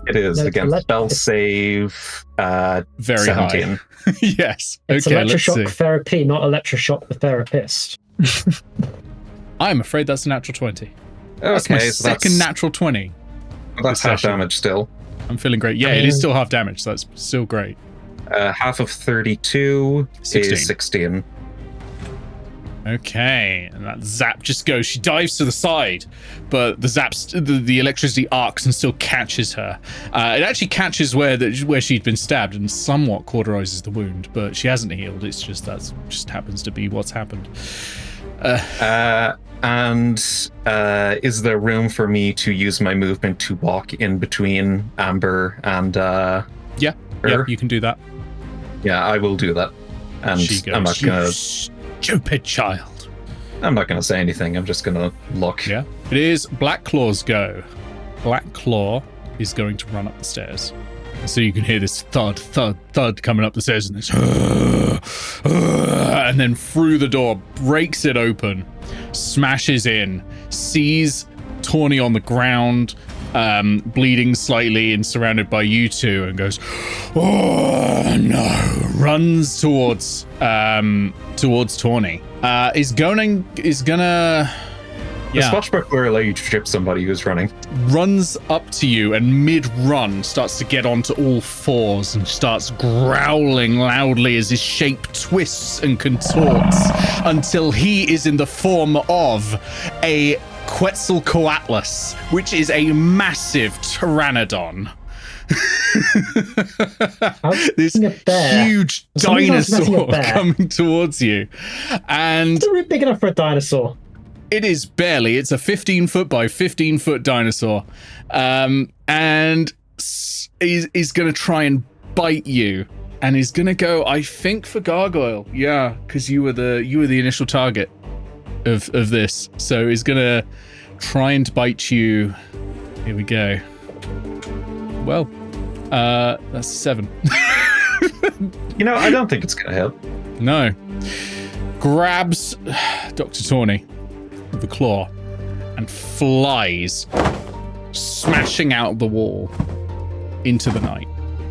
Speaker 2: It is against spell save.
Speaker 1: Very
Speaker 2: 17.
Speaker 1: high. Yes.
Speaker 3: It's
Speaker 1: okay, let's
Speaker 3: electroshock
Speaker 1: see.
Speaker 3: therapy, not electroshock the therapist.
Speaker 1: I'm afraid that's a natural 20. That's my second natural 20.
Speaker 2: That's half damage still.
Speaker 1: I'm feeling great. Yeah, it is still half damage, so that's still great.
Speaker 2: Half of 32 is 16.
Speaker 1: Okay, and that zap just goes. She dives to the side, but the electricity arcs and still catches her. It actually catches where she'd been stabbed and somewhat cauterizes the wound, but she hasn't healed. It's just that just happens to be what's happened.
Speaker 2: And is there room for me to use my movement to walk in between Amber and her?
Speaker 1: Yeah, you can do that.
Speaker 2: Yeah, I will do that. And
Speaker 1: She goes,
Speaker 2: I'm not gonna.
Speaker 1: Stupid child.
Speaker 2: I'm not gonna say anything. I'm just gonna look.
Speaker 1: Yeah. It is Black Claw's go. Black Claw is going to run up the stairs. So you can hear this thud, thud, thud coming up the stairs, and this, and then through the door, breaks it open, smashes in, sees Tawny on the ground, bleeding slightly and surrounded by you two, and goes, "Oh no!" Runs towards Tawny. Is gonna.
Speaker 2: The swashbuckler allow you to trip somebody who's running.
Speaker 1: Runs up to you and mid-run starts to get onto all fours and starts growling loudly as his shape twists and contorts until he is in the form of a Quetzalcoatlus, which is a massive pteranodon. This huge dinosaur coming towards you. And
Speaker 3: It's really big enough for a dinosaur.
Speaker 1: it is barely. It's a 15-foot by 15-foot dinosaur. And he's going to try and bite you. And he's going to go, I think, for Gargoyle. Yeah, because you were the initial target of this. So he's going to try and bite you. Here we go. Well, that's 7.
Speaker 2: I don't think it's going to hit.
Speaker 1: No. Grabs Dr. Tawny with the claw and flies, smashing out the wall into the night.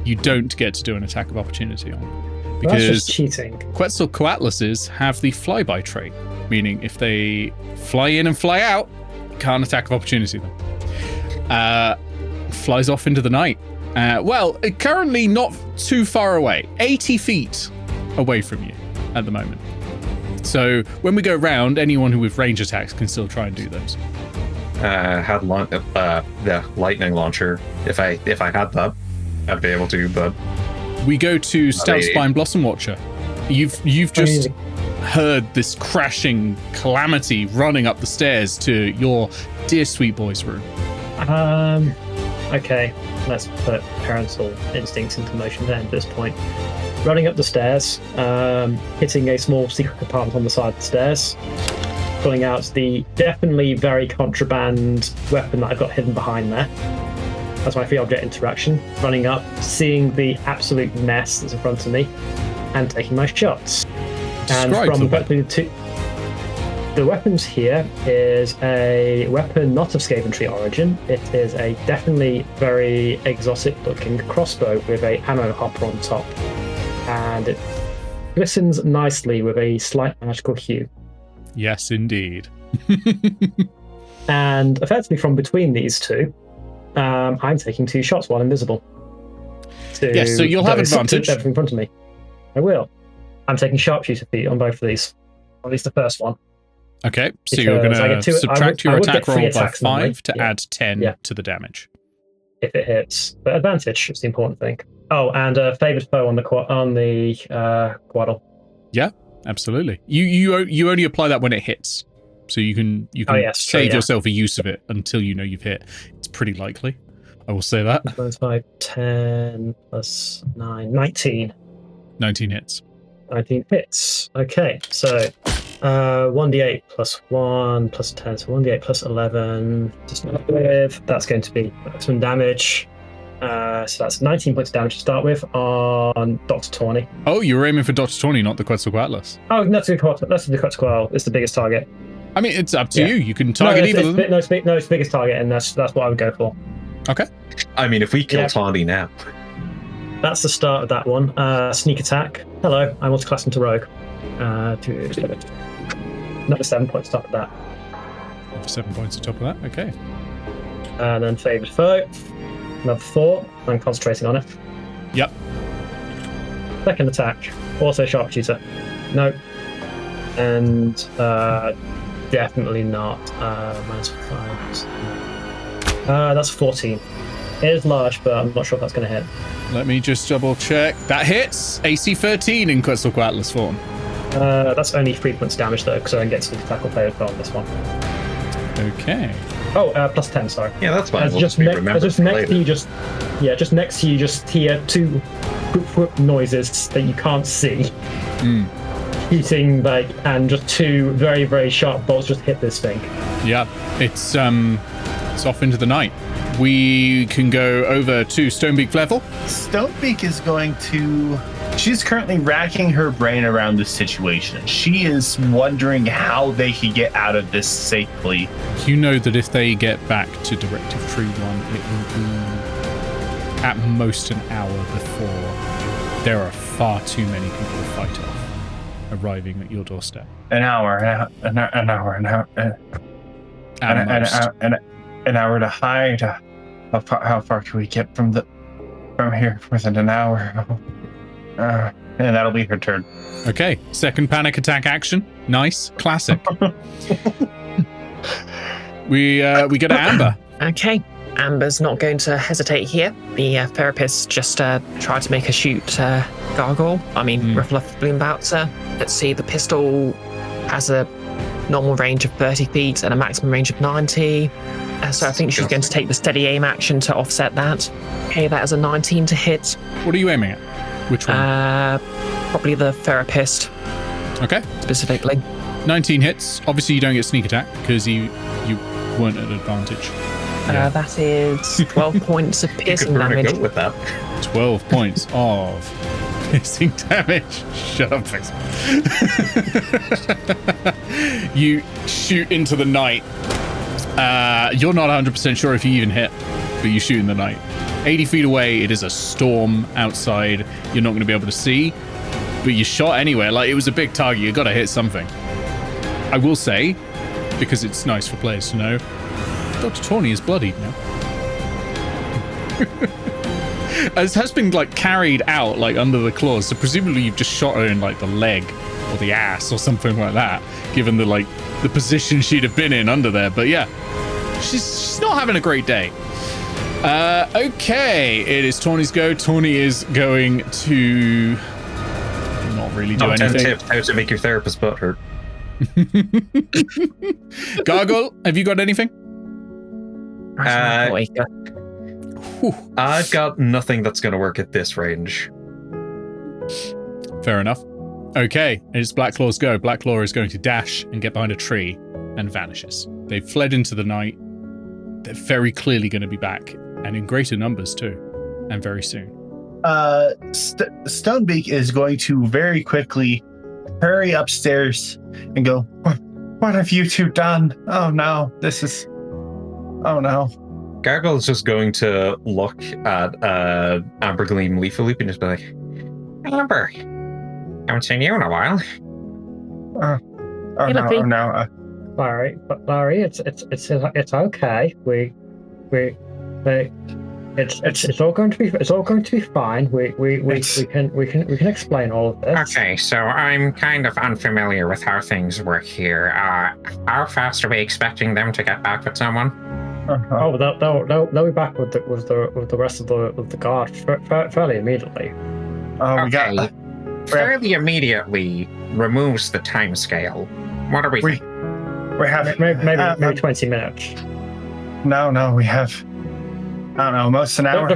Speaker 1: You don't get to do an attack of opportunity on it, because
Speaker 3: That's just cheating.
Speaker 1: Quetzalcoatluses have the flyby trait, meaning if they fly in and fly out, can't attack of opportunity them. Flies off into the night. Currently not too far away, 80 feet away from you at the moment. So when we go round, anyone who with range attacks can still try and do those.
Speaker 2: Had the lightning launcher. If I had that, I'd be able to. But
Speaker 1: we go to Stout Spine Blossom Watcher. You've just heard this crashing calamity running up the stairs to your dear sweet boy's room.
Speaker 3: Okay, let's put parental instincts into motion then at this point. Running up the stairs, hitting a small secret compartment on the side of the stairs, pulling out the definitely very contraband weapon that I've got hidden behind there. That's my free object interaction. Running up, seeing the absolute mess that's in front of me, and taking my shots. And from the weapons here is a weapon not of Skaventree origin. It is a definitely very exotic looking crossbow with a ammo hopper on top. And it glistens nicely with a slight magical hue.
Speaker 1: Yes, indeed.
Speaker 3: And effectively from between these two, I'm taking 2 shots while invisible.
Speaker 1: Yes, so you'll have advantage.
Speaker 3: Everything in front of me. I will.
Speaker 4: I'm taking sharpshooter feet on both of these. At least the first one.
Speaker 1: Okay, so you're going to subtract your attack roll by 5 to add 10 to the damage.
Speaker 4: If it hits. But advantage is the important thing. Oh, and favored foe on the Quaddle.
Speaker 1: Yeah, absolutely. You only apply that when it hits. So you can save yourself a use of it until you know you've hit. It's pretty likely. I will say that.
Speaker 4: 5, 10 plus 9, 19.
Speaker 1: 19 hits.
Speaker 4: 19 hits. Okay, so 1d8 plus 1 plus 10, so 1d8 plus 11 to start with. That's going to be maximum damage. So that's 19 points of damage to start with on Dr. Tawny.
Speaker 1: Oh, you were aiming for Dr. Tawny, not the Quetzalcoatlus.
Speaker 4: Oh, that's the Quetzalcoatl. It's the biggest target.
Speaker 1: I mean, it's up to you. You can target either of them.
Speaker 4: No, it's the biggest target, and that's what I would go for.
Speaker 1: Okay.
Speaker 2: I mean, if we kill Tawny now.
Speaker 4: That's the start of that one. Sneak attack. Hello, I want to class into rogue. Another 7 points top of that.
Speaker 1: 7 points on top of that. Okay.
Speaker 4: And then favored foe. Another 4. I'm concentrating on it.
Speaker 1: Yep.
Speaker 4: Second attack. Also sharpshooter. No. And definitely not. -5. That's 14. It is large, but I'm not sure if that's going to hit.
Speaker 1: Let me just double check. That hits. AC 13 in Quetzalcoatlus form.
Speaker 4: That's only 3 points damage though, because I can get to the tackle failed on this one.
Speaker 1: Okay.
Speaker 4: Oh, plus 10. Sorry.
Speaker 2: Yeah, that's fine.
Speaker 4: Just next to you, just hear 2 whoop noises that you can't see. Hitting and just 2 very, very sharp bolts just hit this thing.
Speaker 1: Yeah, it's off into the night. We can go over to Stonebeak Featherfall.
Speaker 5: Stonebeak is going to... She's currently racking her brain around this situation. She is wondering how they could get out of this safely.
Speaker 1: You know that if they get back to Directive Tree 1, it will be at most an hour before there are far too many people to fight off arriving at your doorstep.
Speaker 5: An hour to hide. How far can we get from here within an hour? And that'll be her turn.
Speaker 1: Okay, second panic attack action. Nice, classic. We go to Amber.
Speaker 6: Okay, Amber's not going to hesitate here. The therapist just tried to make her shoot Gargoyle. Ruffle off the Bloom Bouncer. Let's see, the pistol has a normal range of 30 feet and a maximum range of 90. So I think she's going to take the steady aim action to offset that. Okay, that is a 19 to hit.
Speaker 1: What are you aiming at? Which one?
Speaker 6: Probably the therapist.
Speaker 1: Okay.
Speaker 6: Specifically.
Speaker 1: 19 hits. Obviously, you don't get sneak attack because you weren't at advantage.
Speaker 6: Yeah. That is 12 points of piercing damage.
Speaker 2: With that.
Speaker 1: 12 points of piercing damage. Shut up, Fix. You shoot into the night. You're not 100% sure if you even hit, but you shoot in the night. 80 feet away, it is a storm outside. You're not going to be able to see, but you shot anyway. Like, it was a big target. You got to hit something. I will say, because it's nice for players to know, Dr. Tawny is bloodied now. It has been carried out under the claws, so presumably you've just shot her in the leg or the ass or something like that, given the position she'd have been in under there. But yeah, she's not having a great day. Okay, it is Tawny's go. Tawny is going to not really do anything.
Speaker 2: 10 tips how to make your therapist butt hurt.
Speaker 1: Gargoyle, have you got anything?
Speaker 2: I've got nothing that's going to work at this range.
Speaker 1: Fair enough. Okay, it's Blacklaw's go. Blacklaw is going to dash and get behind a tree and vanishes. They've fled into the night. They're very clearly going to be back, and in greater numbers too, and very soon.
Speaker 5: Stonebeak is going to very quickly hurry upstairs and go, what have you two done? Oh no, oh no.
Speaker 2: Gargoyle's just going to look at Ambergleam Leafaloop and just be like, Amber, haven't seen you in a while.
Speaker 5: No.
Speaker 4: Larry, it's okay.
Speaker 3: It's all going to be fine. We can explain all of this.
Speaker 7: Okay, so I'm kind of unfamiliar with how things work here. How fast are we expecting them to get back with someone?
Speaker 3: Oh, they'll be back with the rest of the guard fairly immediately.
Speaker 5: Oh, we got
Speaker 7: fairly immediately removes the time scale. What are we?
Speaker 5: We have
Speaker 3: maybe 20 minutes.
Speaker 5: No, we have. I don't know, almost an hour.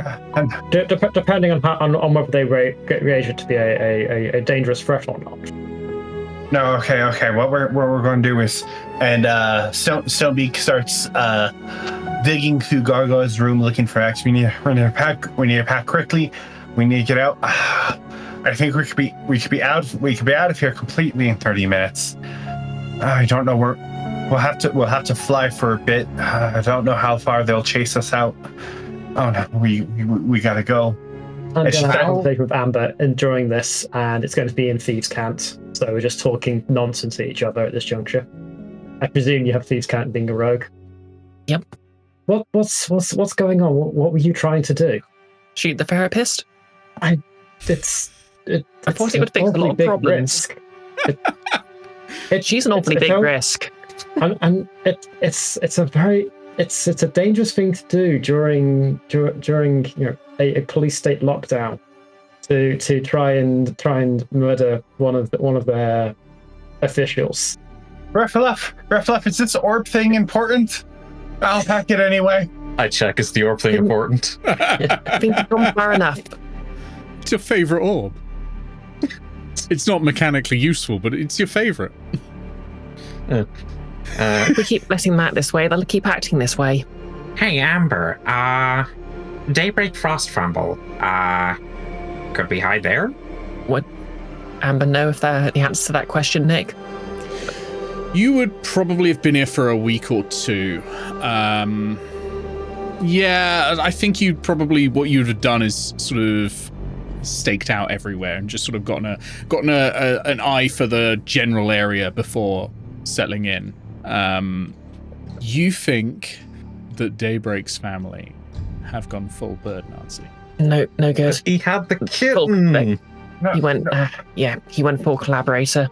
Speaker 3: Depending on whether they raise it to be a dangerous threat or not.
Speaker 5: No, okay. What we're going to do is, and Stonebeak starts digging through Gargoyle's room looking for X. We need to pack quickly. We need to get out. I think we could be out of here completely in 30 minutes. I don't know where. We'll have to fly for a bit. I don't know how far they'll chase us out. Oh no, we gotta go.
Speaker 3: I'm going to have a conversation with Amber enduring this, and it's going to be in Thieves' Cant. So we're just talking nonsense to each other at this juncture. I presume you have Thieves' Cant being a rogue.
Speaker 6: Yep.
Speaker 3: What's going on? What were you trying to do?
Speaker 6: Shoot the therapist?
Speaker 3: I thought
Speaker 6: it would fix a lot of problems. She's an awfully big risk.
Speaker 3: And it's a dangerous thing to do during a police state lockdown to try and murder one of their officials.
Speaker 5: Refluff, is this orb thing important? I'll pack it anyway.
Speaker 2: I check, is the orb thing important?
Speaker 6: I think you've gone far enough.
Speaker 1: It's your favourite orb. It's not mechanically useful, but it's your favourite.
Speaker 6: If we keep letting them act this way, they'll keep acting this way.
Speaker 7: Hey, Amber, Daybreak Frost Fumble, could we hide there?
Speaker 6: Would Amber know if the answer to that question, Nick?
Speaker 1: You would probably have been here for a week or two. Yeah, I think what you'd have done is sort of staked out everywhere and just sort of gotten an eye for the general area before settling in. You think that Daybreak's family have gone full bird Nazi?
Speaker 6: No good.
Speaker 2: He had the kitten.
Speaker 6: He went full collaborator.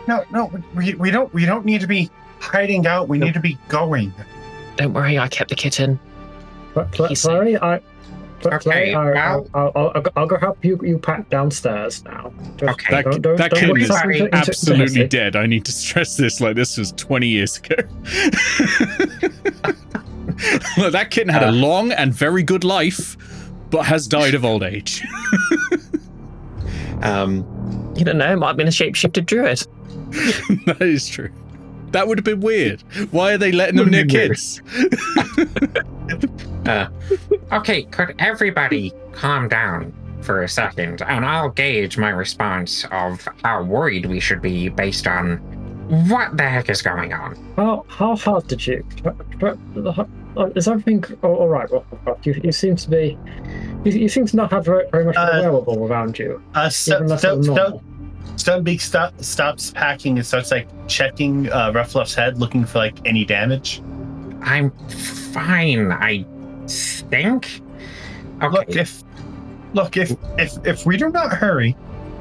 Speaker 5: No, we don't need to be hiding out. We need to be going.
Speaker 6: Don't worry, I kept the kitten.
Speaker 3: Sorry, I'll go help you pack downstairs now.
Speaker 7: Okay.
Speaker 1: That kitten is absolutely dead. I need to stress this. Like, this was 20 years ago. Look, that kitten had a long and very good life, but has died of old age.
Speaker 6: You don't know. It might have been a shapeshifted druid.
Speaker 1: That is true. That would have been weird. Why are they letting them near kids?
Speaker 7: Okay, could everybody calm down for a second, and I'll gauge my response of how worried we should be based on what the heck is going on.
Speaker 3: How hard did you? Is everything all right? You seem to be. You seem to not have very much of a wherewithal around you.
Speaker 5: Stonebeak stops packing and starts like checking Ruffluff's head, looking for like any damage.
Speaker 7: I'm fine, I think. Okay.
Speaker 5: Look, if we do not hurry,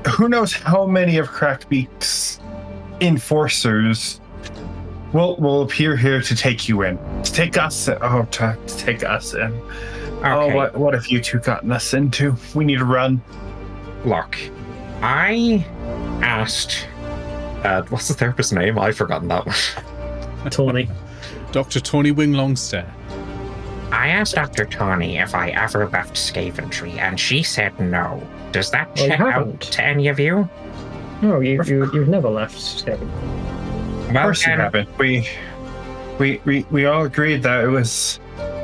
Speaker 5: who knows how many of Crackbeak's enforcers will appear here to take you in, to take us in.
Speaker 7: Okay.
Speaker 5: Oh, what have you two gotten us into? We need to run.
Speaker 7: Look, I asked, what's the therapist's name? I've forgotten that one.
Speaker 3: Tawny.
Speaker 1: Dr. Tawny Wing Longstare.
Speaker 7: I asked Dr. Tawny if I ever left Skaventree, and she said no. Does that check out to any of you?
Speaker 3: No, you've never left Skaventree.
Speaker 5: Of course you haven't. We all agreed that it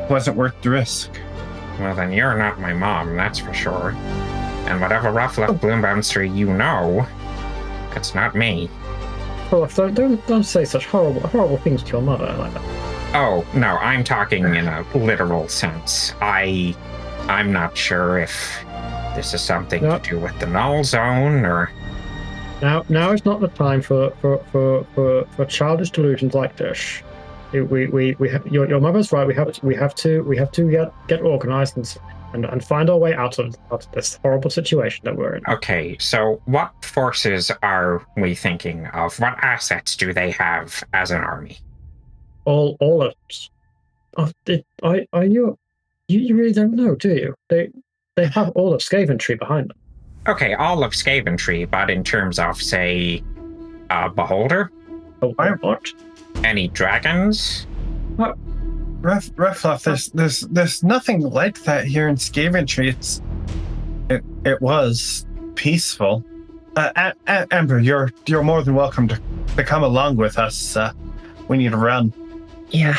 Speaker 5: wasn't worth the risk.
Speaker 7: Well, then you're not my mom, that's for sure. And whatever Ruffluff Bloombouncer you know, it's not me.
Speaker 3: Oh, don't say such horrible things to your mother like that.
Speaker 7: Oh, no, I'm talking in a literal sense. I'm not sure if this is something to do with the null zone or...
Speaker 3: Now is not the time for childish delusions like this. Your mother's right. We have to get organized and find our way out of this horrible situation that we're in.
Speaker 7: Okay, so what forces are we thinking of? What assets do they have as an army?
Speaker 3: All of us. You really don't know, do you? They have all of Skaventree behind them.
Speaker 7: Okay, all of Skaventree, but in terms of, say, Beholder?
Speaker 3: What?
Speaker 7: Any dragons?
Speaker 5: Refluff, there's nothing like that here in Skaventree. It was peaceful. Amber, you're more than welcome to come along with us. We need to run.
Speaker 6: Yeah.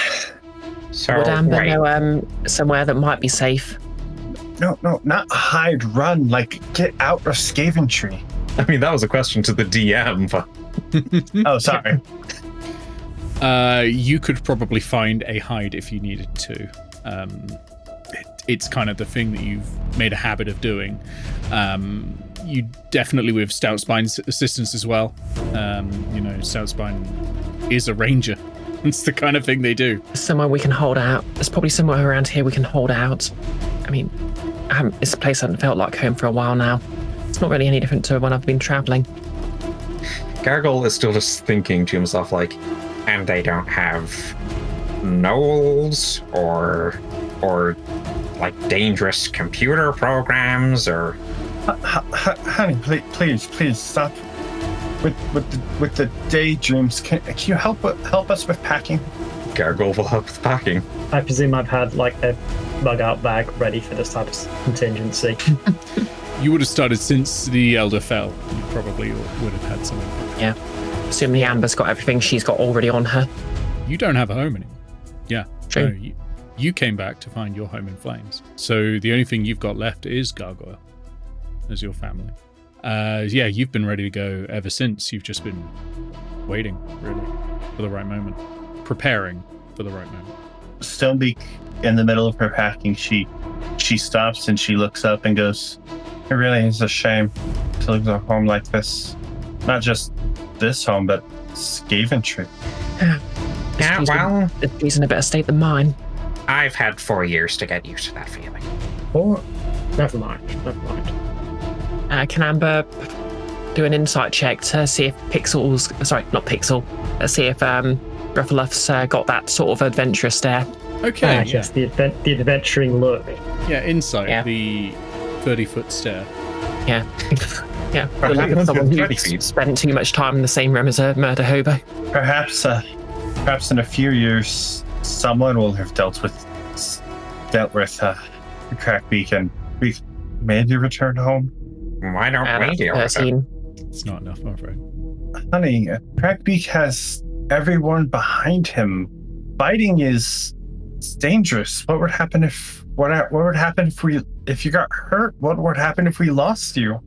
Speaker 7: So,
Speaker 6: Would Amber know somewhere that might be safe?
Speaker 5: No, not hide, run. Like, get out of Skaventree.
Speaker 2: I mean, that was a question to the DM, but...
Speaker 5: Oh, sorry.
Speaker 1: You could probably find a hide if you needed to. It's kind of the thing that you've made a habit of doing. You definitely, with Stout Spine's assistance as well. Stout Spine is a ranger. It's the kind of thing they do.
Speaker 6: Somewhere we can hold out. There's probably somewhere around here we can hold out. I mean, it's a place I haven't felt like home for a while now. It's not really any different to when I've been traveling.
Speaker 2: Gargle is still just thinking to himself, like,
Speaker 7: And they don't have knolls or like dangerous computer programs or...
Speaker 5: Honey, please stop with the daydreams. Can you help us with packing?
Speaker 2: Gargle will help with packing.
Speaker 3: I presume I've had like a bug-out bag ready for this type of contingency.
Speaker 1: You would have started since the Elder fell. You probably would have had something.
Speaker 6: Yeah. Assuming Amber's got everything she's got already on her.
Speaker 1: You don't have a home anymore. Yeah.
Speaker 6: True.
Speaker 1: No, you came back to find your home in flames. So the only thing you've got left is Gargoyle as your family. Yeah, you've been ready to go ever since. You've just been waiting, really, for the right moment. Preparing for the right moment.
Speaker 5: Stonebeak, in the middle of her packing, she stops and she looks up and goes, "It really is a shame to lose a home like this. Not just this home, but Skaventree."
Speaker 7: Yeah, well...
Speaker 6: She's in a better state than mine.
Speaker 7: I've had 4 years to get used to that feeling.
Speaker 3: Or, never mind.
Speaker 6: Can Amber do an insight check to see if see if Ruffleluff's got that sort of adventurous stare?
Speaker 1: Okay.
Speaker 3: Yes, the adventuring look.
Speaker 1: Yeah, insight,
Speaker 6: Yeah.
Speaker 1: the 30-foot stare.
Speaker 6: Yeah. Yeah. The look of someone who's spent too much time in the same room as a murder hobo.
Speaker 5: Perhaps in a few years, someone will have dealt with Crackbeak and we maybe return home.
Speaker 7: Why don't we deal with it?
Speaker 1: It's not enough, I'm afraid.
Speaker 5: Honey, Crackbeak has everyone behind him. Fighting is dangerous. What would happen if you got hurt? What would happen if we lost you?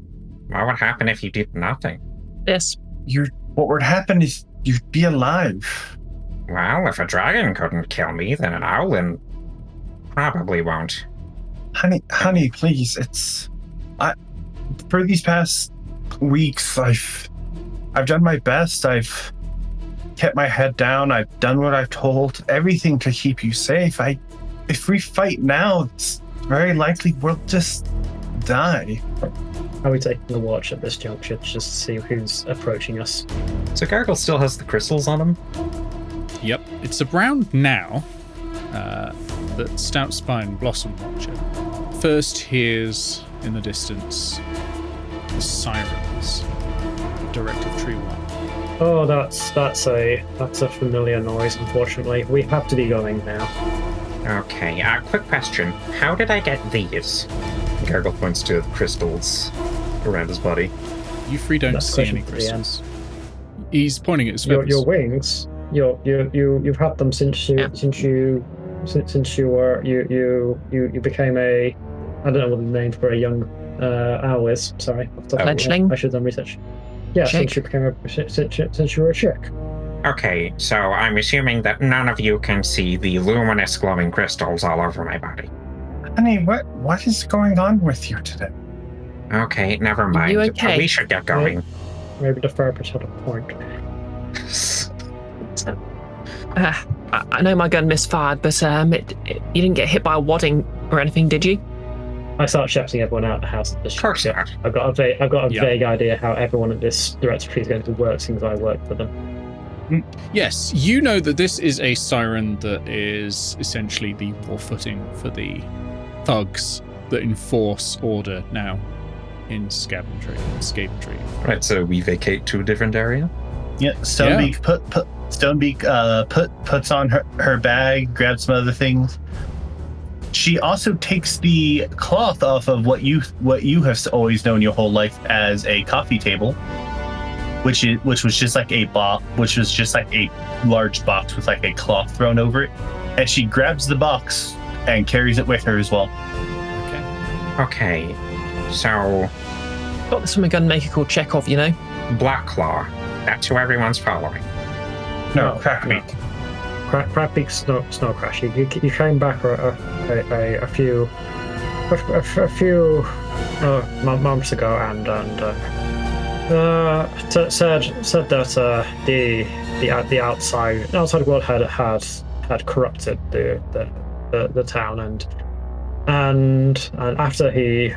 Speaker 7: What would happen if you did nothing?
Speaker 6: This.
Speaker 5: What would happen is you'd be alive.
Speaker 7: Well, if a dragon couldn't kill me, then an owlin probably won't.
Speaker 5: Honey, please. For these past weeks, I've done my best. I've kept my head down. I've done what I've told. Everything to keep you safe. If we fight now, it's very likely we'll just die.
Speaker 3: Are we taking a watch at this juncture just to see who's approaching us?
Speaker 2: So Gargle still has the crystals on him?
Speaker 1: Yep. It's around now that Stout Spine Blossom Watcher first hears in the distance the sirens of Directive Tree One.
Speaker 3: Oh, that's a familiar noise, unfortunately. We have to be going now.
Speaker 7: Okay, quick question. How did I get these?
Speaker 2: Gargle points to the crystals around his body.
Speaker 1: You three don't
Speaker 3: That's
Speaker 1: see any
Speaker 3: question for the end.
Speaker 1: crystals. He's pointing at his feathers.
Speaker 3: Your wings. You've had them since you became a, I don't know what the name for a young owl is. Sorry,
Speaker 6: Fledgling?
Speaker 3: I should have done research. Yeah,
Speaker 6: Chick?
Speaker 3: since you were a chick.
Speaker 7: Okay, so I'm assuming that none of you can see the luminous glowing crystals all over my body.
Speaker 5: Honey, what is going on with you today?
Speaker 7: Okay, never mind.
Speaker 6: You okay?
Speaker 7: We should get going.
Speaker 3: Maybe the therapist had a point.
Speaker 6: I know my gun misfired, but you didn't get hit by a wadding or anything, did you?
Speaker 4: I start shouting everyone out of the house.
Speaker 7: Of course not.
Speaker 4: I've got a vague idea how everyone at this directory is going to work since I work for them.
Speaker 1: Yes, you know that this is a siren that is essentially the war footing for the thugs that enforce order now in Skaventree.
Speaker 2: Right, so we vacate to a different area?
Speaker 5: Yeah, Stonebeak puts on her bag, grabs some other things. She also takes the cloth off of what you have always known your whole life as a coffee table, which was just like a large box with like a cloth thrown over it, and she grabs the box and carries it with her as well.
Speaker 7: Okay, so
Speaker 6: Got this from a gun maker called Chekhov, you know?
Speaker 7: Black Claw. That's who everyone's following.
Speaker 5: No, Crackbeak.
Speaker 3: Crackbeak's Snow Crash. You came back a few months ago and said that the outside world had corrupted the town and after he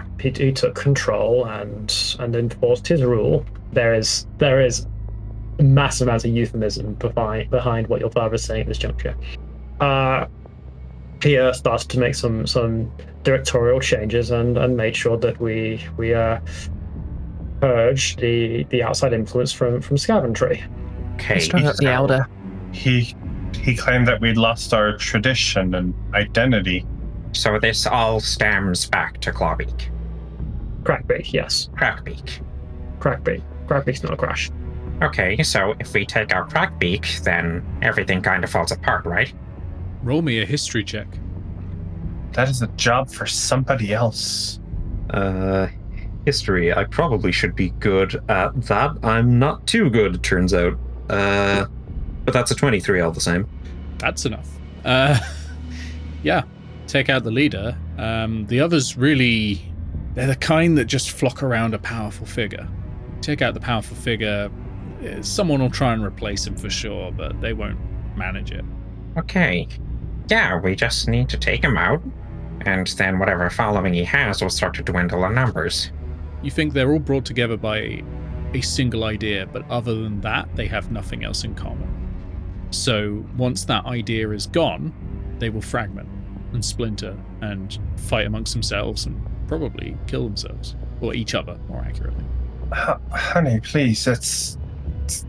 Speaker 3: took control and enforced his rule, there is massive amounts of euphemism behind what your father is saying at this juncture. He started to make some directorial changes and made sure that we purge the outside influence from Skaventree.
Speaker 7: Okay.
Speaker 6: Strung up the elder.
Speaker 5: He claimed that we'd lost our tradition and identity.
Speaker 7: So this all stems back to Clawbeak.
Speaker 3: Crackbeak, yes.
Speaker 7: Crackbeak.
Speaker 3: Crackbeak's not a crash.
Speaker 7: Okay, so if we take out Crackbeak, then everything kind of falls apart, right?
Speaker 1: Roll me a history check.
Speaker 5: That is a job for somebody else.
Speaker 2: History. I probably should be good at that. I'm not too good, it turns out. But that's a 23 all the same.
Speaker 1: That's enough. Yeah, take out the leader. The others really, they're the kind that just flock around a powerful figure. Take out the powerful figure, someone will try and replace him for sure, but they won't manage it.
Speaker 7: Okay. Yeah, we just need to take him out, and then whatever following he has will start to dwindle in numbers.
Speaker 1: You think they're all brought together by a single idea, but other than that, they have nothing else in common. So once that idea is gone, they will fragment and splinter and fight amongst themselves and probably kill themselves, or each other, more accurately.
Speaker 5: Honey, please, it's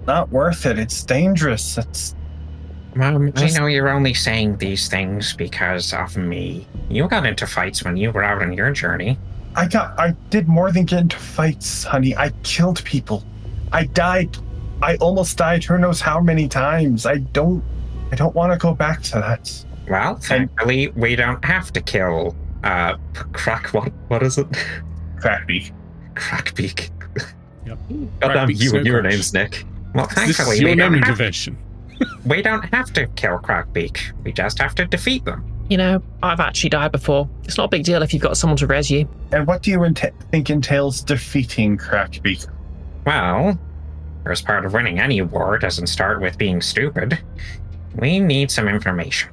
Speaker 5: not worth it. It's dangerous.
Speaker 7: Mom, I know you're only saying these things because of me. You got into fights when you were out on your journey.
Speaker 5: I did more than get into fights, honey. I killed people. I died. I almost died who knows how many times. I don't want to go back to that.
Speaker 7: Well, thankfully, we don't have to kill, what is it?
Speaker 5: Crackbeak.
Speaker 7: Crackbeak.
Speaker 1: Yep.
Speaker 2: Goddamn you and your
Speaker 1: Crash.
Speaker 2: names, Nick.
Speaker 7: Well,
Speaker 1: This
Speaker 7: thankfully,
Speaker 1: is your
Speaker 7: we don't
Speaker 1: naming
Speaker 7: have
Speaker 1: convention.
Speaker 7: We don't have to kill Crackbeak. We just have to defeat them.
Speaker 6: You know, I've actually died before. It's not a big deal if you've got someone to res you.
Speaker 5: And what do you think entails defeating Crackbeak?
Speaker 7: Well, first part of winning any war doesn't start with being stupid. We need some information.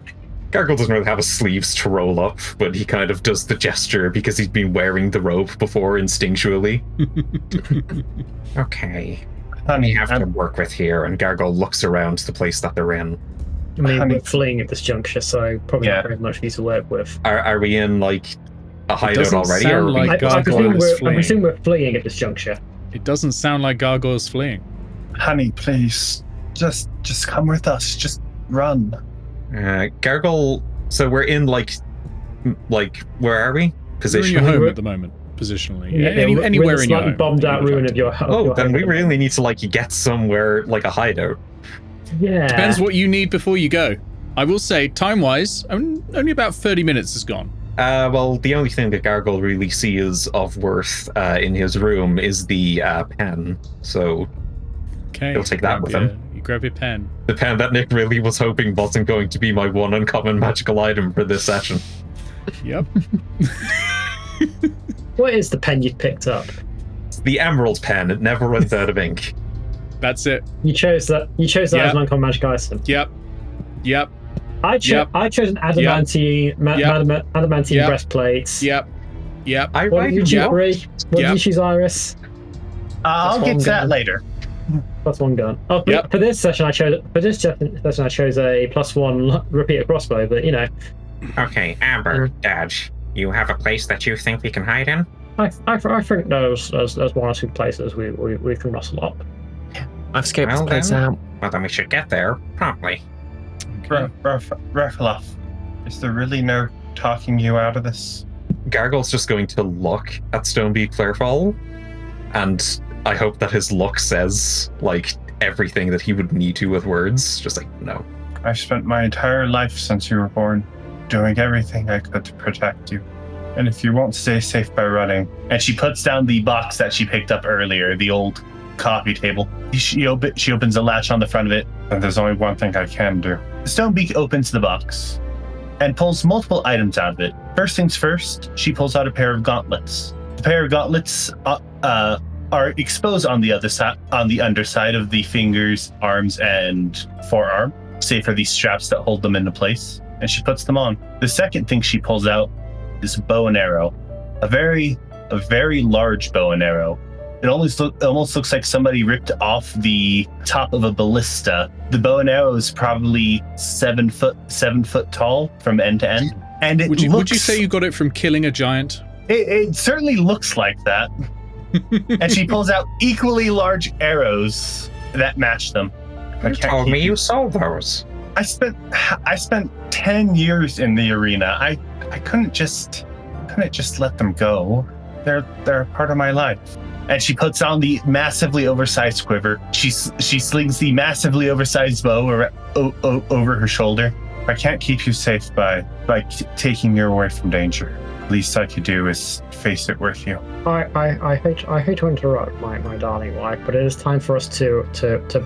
Speaker 2: Gargle doesn't really have his sleeves to roll up, but he kind of does the gesture because he's been wearing the robe before instinctually.
Speaker 7: Okay.
Speaker 5: Honey,
Speaker 7: We have to work with here, and
Speaker 2: Gargle looks around the place that they're in.
Speaker 3: I mean,
Speaker 5: Honey.
Speaker 3: we're fleeing at this juncture, so probably
Speaker 5: Yeah.
Speaker 3: not very much for you to work with.
Speaker 2: Are we in, like, a hideout
Speaker 1: doesn't
Speaker 2: already? Or
Speaker 1: sound
Speaker 2: are we...
Speaker 1: like
Speaker 3: I
Speaker 1: Gargoyle is fleeing.
Speaker 3: presume we're fleeing at this juncture.
Speaker 1: It doesn't sound like Gargoyle's fleeing.
Speaker 5: honey, please, just come with us. Just run.
Speaker 2: Gargle... So we're in, like, where are we?
Speaker 1: You're in
Speaker 2: Position?
Speaker 1: your home
Speaker 3: We're-
Speaker 1: at the moment, positionally.
Speaker 3: Yeah,
Speaker 1: Anywhere
Speaker 3: we're
Speaker 1: in your
Speaker 3: slightly
Speaker 1: home.
Speaker 3: bombed out
Speaker 1: you would
Speaker 3: ruin
Speaker 1: like
Speaker 3: of
Speaker 1: to.
Speaker 3: your
Speaker 2: Oh,
Speaker 3: your
Speaker 2: then
Speaker 3: home.
Speaker 2: we really need to, like, get somewhere, like, a hideout.
Speaker 3: Yeah.
Speaker 1: Depends what you need before you go. I will say, time-wise, only about 30 minutes is gone.
Speaker 2: Well, the only thing that Gargle really sees of worth in his room is the pen. So
Speaker 1: Okay.
Speaker 2: He'll take that with him.
Speaker 1: You grab your pen.
Speaker 2: the pen that Nick really was hoping wasn't going to be my one uncommon magical item for this session.
Speaker 1: Yep.
Speaker 3: What is the pen you picked up?
Speaker 2: It's the emerald pen. It never runs out of ink.
Speaker 1: That's it.
Speaker 3: You chose that
Speaker 1: Yeah.
Speaker 3: as an uncommon magic item.
Speaker 1: Yep.
Speaker 3: I chose an adamantine, adamantine
Speaker 1: Yep.
Speaker 3: breastplates.
Speaker 1: Yep.
Speaker 3: What did you choose, Bree? What did you choose, Iris?
Speaker 5: I'll get to that later.
Speaker 3: Plus one gun. Oh,
Speaker 1: Yep.
Speaker 3: for this session I chose a +1 repeater crossbow, but you know.
Speaker 7: Okay, Amber, Dodge, you have a place that you think we can hide in?
Speaker 3: I think there's one or two places we can rustle up.
Speaker 6: I've scoped this place
Speaker 7: then.
Speaker 6: out.
Speaker 7: Well, then we should get there promptly.
Speaker 5: Raffaloff, is there really no talking you out of this?
Speaker 2: Gargle's just going to look at Stonebeak Featherfall, and I hope that his look says, like, everything that he would need to with words. Just like, no.
Speaker 5: I've spent my entire life since you were born doing everything I could to protect you. And if you won't stay safe by running... And she puts down the box that she picked up earlier, the old coffee table. She opens the latch on the front of it, and there's only one thing I can do. Stonebeak opens the box and pulls multiple items out of it. First things first, she pulls out a pair of gauntlets. The pair of gauntlets are exposed on the underside of the fingers, arms, and forearm, save for these straps that hold them into place, and she puts them on. The second thing she pulls out is a bow and arrow, a very large bow and arrow. It almost looks like somebody ripped off the top of a ballista. The bow and arrow is probably 7 foot tall from end to end, and it
Speaker 1: would you say you got it from killing a giant?
Speaker 5: It certainly looks like that. And she pulls out equally large arrows that match them.
Speaker 7: You told me you sold those.
Speaker 5: I spent 10 years in the arena. I couldn't just let them go. They're a part of my life. And she puts on the massively oversized quiver. She slings the massively oversized bow over her shoulder. I can't keep you safe by taking you away from danger. The least I could do is face it with you.
Speaker 3: I hate to interrupt, my darling wife, but it is time for us to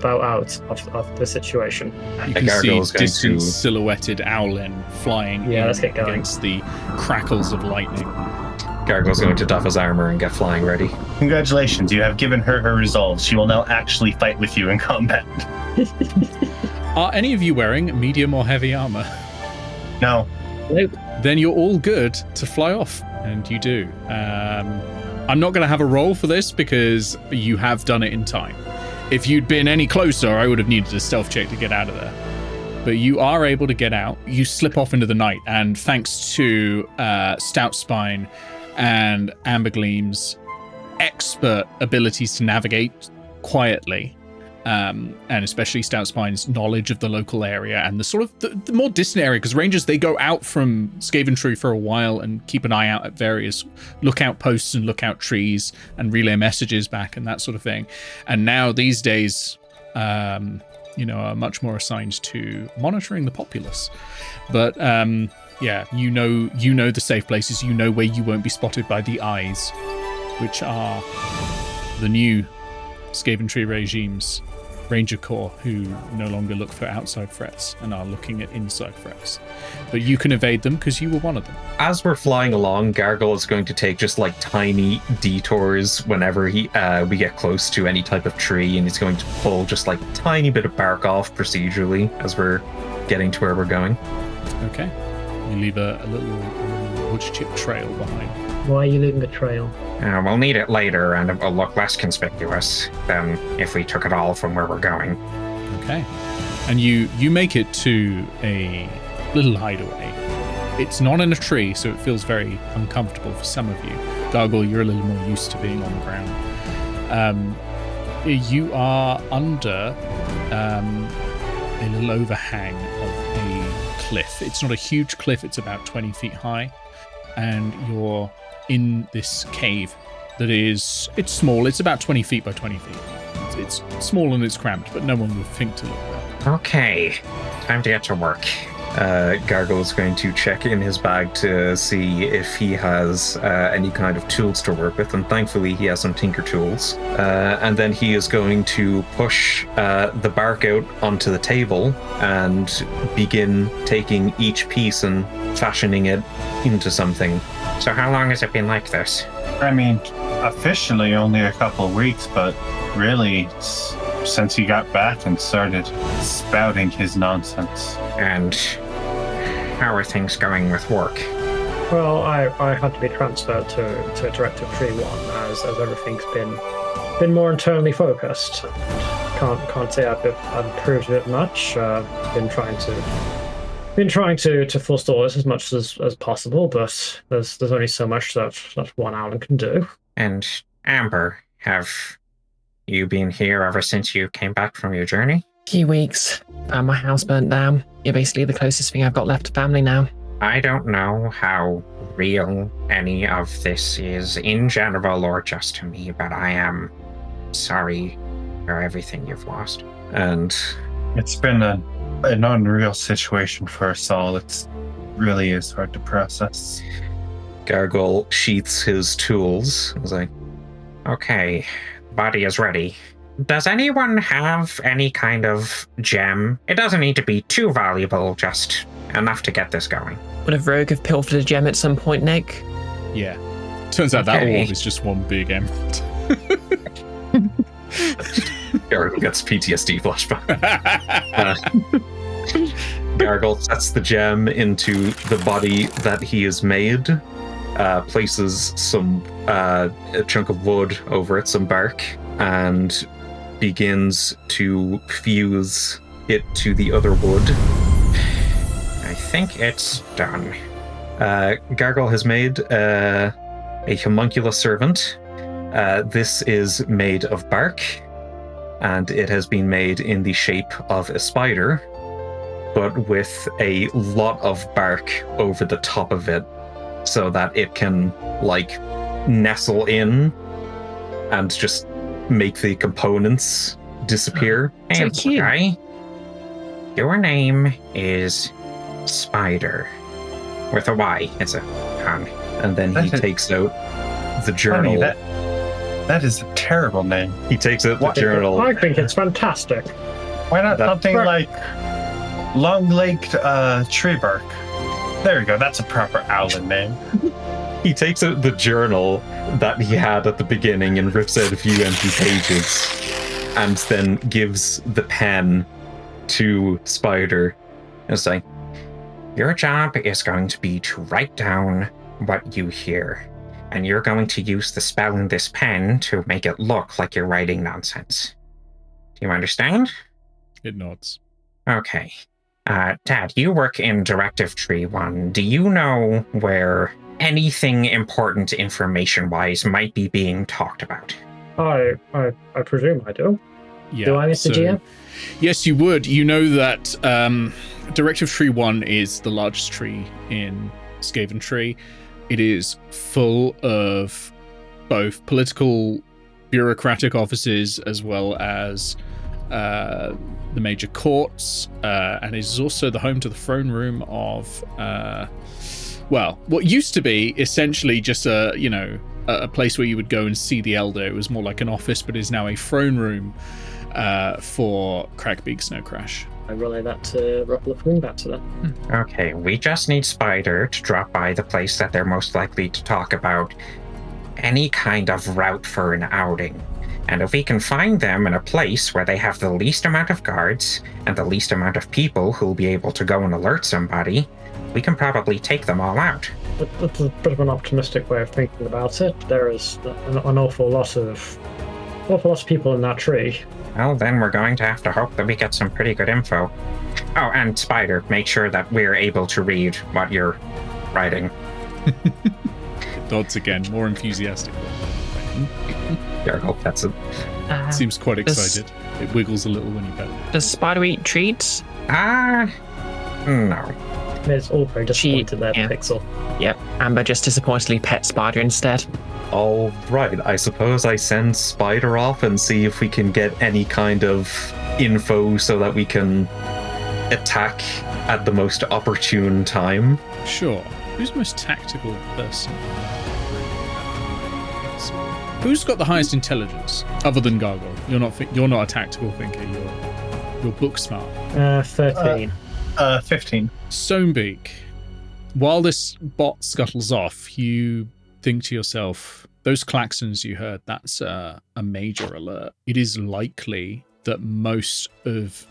Speaker 3: bow out of the situation.
Speaker 1: You can see distant silhouetted Owlin flying
Speaker 3: let's get going.
Speaker 1: against the crackles of lightning.
Speaker 2: Gargle's going to doff his armor and get flying ready.
Speaker 5: Congratulations, you have given her resolve. She will now actually fight with you in combat.
Speaker 1: Are any of you wearing medium or heavy armor?
Speaker 5: No.
Speaker 3: Nope.
Speaker 1: Then you're all good to fly off, and you do. I'm not going to have a roll for this because you have done it in time. If you'd been any closer, I would have needed a stealth check to get out of there. But you are able to get out. You slip off into the night, and thanks to Stout Spine and Ambergleam's expert abilities to navigate quietly, and especially Stout Spine's knowledge of the local area and the sort of the more distant area, because rangers, they go out from Skaventree for a while and keep an eye out at various lookout posts and lookout trees and relay messages back and that sort of thing. And now these days, are much more assigned to monitoring the populace. But you know the safe places. You know where you won't be spotted by the eyes, which are the new Skaventree regime's Ranger Corps, who no longer look for outside threats and are looking at inside threats. But you can evade them because you were one of them.
Speaker 2: As we're flying along, Gargle is going to take just like tiny detours whenever we get close to any type of tree, and he's going to pull just like a tiny bit of bark off procedurally as we're getting to where we're going.
Speaker 1: Okay. You leave a little wood chip trail behind.
Speaker 3: Why are you leaving a trail?
Speaker 7: We'll need it later, and it will look less conspicuous than if we took it all from where we're going.
Speaker 1: Okay. And you make it to a little hideaway. It's not in a tree, so it feels very uncomfortable for some of you. Gargle, you're a little more used to being on the ground. You are under a little overhang of a cliff. It's not a huge cliff, it's about 20 feet high. And you're in this cave that is, it's small, it's about 20 feet by 20 feet. It's small and it's cramped, but no one would think to look there.
Speaker 7: Okay, time to get to work.
Speaker 2: Gargle is going to check in his bag to see if he has any kind of tools to work with, and thankfully he has some tinker tools. And then he is going to push the bark out onto the table and begin taking each piece and fashioning it into something.
Speaker 7: So how long has it been like this?
Speaker 5: I mean, officially only a couple of weeks, but really since he got back and started spouting his nonsense.
Speaker 7: And how are things going with Wark?
Speaker 3: Well, I had to be transferred to Directive Tree 1 as everything's been more internally focused. Can't say I've improved it much. Been trying to forestall this as much as possible, but there's only so much that one Alan can do.
Speaker 7: And Amber, have you been here ever since you came back from your journey?
Speaker 6: Few weeks. My house burnt down. You're basically the closest thing I've got left to family now.
Speaker 7: I don't know how real any of this is in general or just to me, but I am sorry for everything you've lost.
Speaker 2: And
Speaker 5: It's been an unreal situation for us all. It really is hard to process.
Speaker 2: Gargle sheaths his tools. I was like,
Speaker 7: Okay, body is ready. Does anyone have any kind of gem? It doesn't need to be too valuable, just enough to get this going.
Speaker 6: Would a rogue have pilfered a gem at some point, Nick?
Speaker 1: Yeah. Turns out that
Speaker 7: Okay.
Speaker 1: orb is just one big emerald.
Speaker 2: Gargle gets PTSD flashback. Gargle sets the gem into the body that he has made, places a chunk of wood over it, some bark, and begins to fuse it to the other wood.
Speaker 7: I think it's done.
Speaker 2: Gargle has made a homunculus servant. This is made of bark, and it has been made in the shape of a spider, but with a lot of bark over the top of it, so that it can, nestle in and just make the components disappear.
Speaker 6: So
Speaker 7: Hey,
Speaker 6: cute.
Speaker 7: guy. Your name is Spider. With a Y. It's a pun.
Speaker 2: And then he takes out the journal.
Speaker 5: Funny, that is a terrible name.
Speaker 2: He takes out the
Speaker 5: What?
Speaker 2: journal.
Speaker 3: I think it's fantastic.
Speaker 5: Why not
Speaker 2: That-
Speaker 5: something like long-legged tree bark? There you go. That's a proper Alan name.
Speaker 2: He takes out the journal that he had at the beginning and rips out a few empty pages, and then gives the pen to Spider. And it's like,
Speaker 7: Your job is going to be to write down what you hear. And you're going to use the spell in this pen to make it look like you're writing nonsense. Do you understand?
Speaker 1: It nods.
Speaker 7: Okay. Dad, you work in Directive Tree 1. Do you know where anything important information-wise might be being talked about?
Speaker 3: I presume I do.
Speaker 1: Yeah.
Speaker 3: Do I, Mr. GM?
Speaker 1: Yes, you would. You know that Directive Tree 1 is the largest tree in Skaventree. It is full of both political, bureaucratic offices as well as the major courts, and is also the home to the throne room of, what used to be essentially just a place where you would go and see the elder. It was more like an office, but is now a throne room for Crackbeak Snow Crash.
Speaker 3: I relay that to Ruffle of Wingbat to them.
Speaker 7: Okay, we just need Spider to drop by the place that they're most likely to talk about any kind of route for an outing. And if we can find them in a place where they have the least amount of guards and the least amount of people who'll be able to go and alert somebody, we can probably take them all out.
Speaker 3: That's a bit of an optimistic way of thinking about it. There is an awful lot of people in that tree.
Speaker 7: Well, then we're going to have to hope that we get some pretty good info. Oh, and Spider, make sure that we're able to read what you're writing.
Speaker 1: Dods again, more enthusiastic.
Speaker 2: Gargle pets it.
Speaker 1: Seems quite
Speaker 6: does-
Speaker 1: excited. It wiggles a little when you pet it.
Speaker 6: Does Spider eat treats?
Speaker 7: No.
Speaker 3: It's all very disappointed there,
Speaker 6: yeah.
Speaker 3: Pixel.
Speaker 6: Yep. Amber just disappointedly pet Spider instead.
Speaker 2: All right, I suppose I send Spider off and see if we can get any kind of info so that we can attack at the most opportune time.
Speaker 1: Sure. Who's the most tactical person? Who's got the highest intelligence, other than Gargoyle? You're not a tactical thinker. You're book smart.
Speaker 3: 13.
Speaker 5: 15.
Speaker 1: Stonebeak. While this bot scuttles off, you think to yourself, those klaxons you heard, that's a major alert. It is likely that most of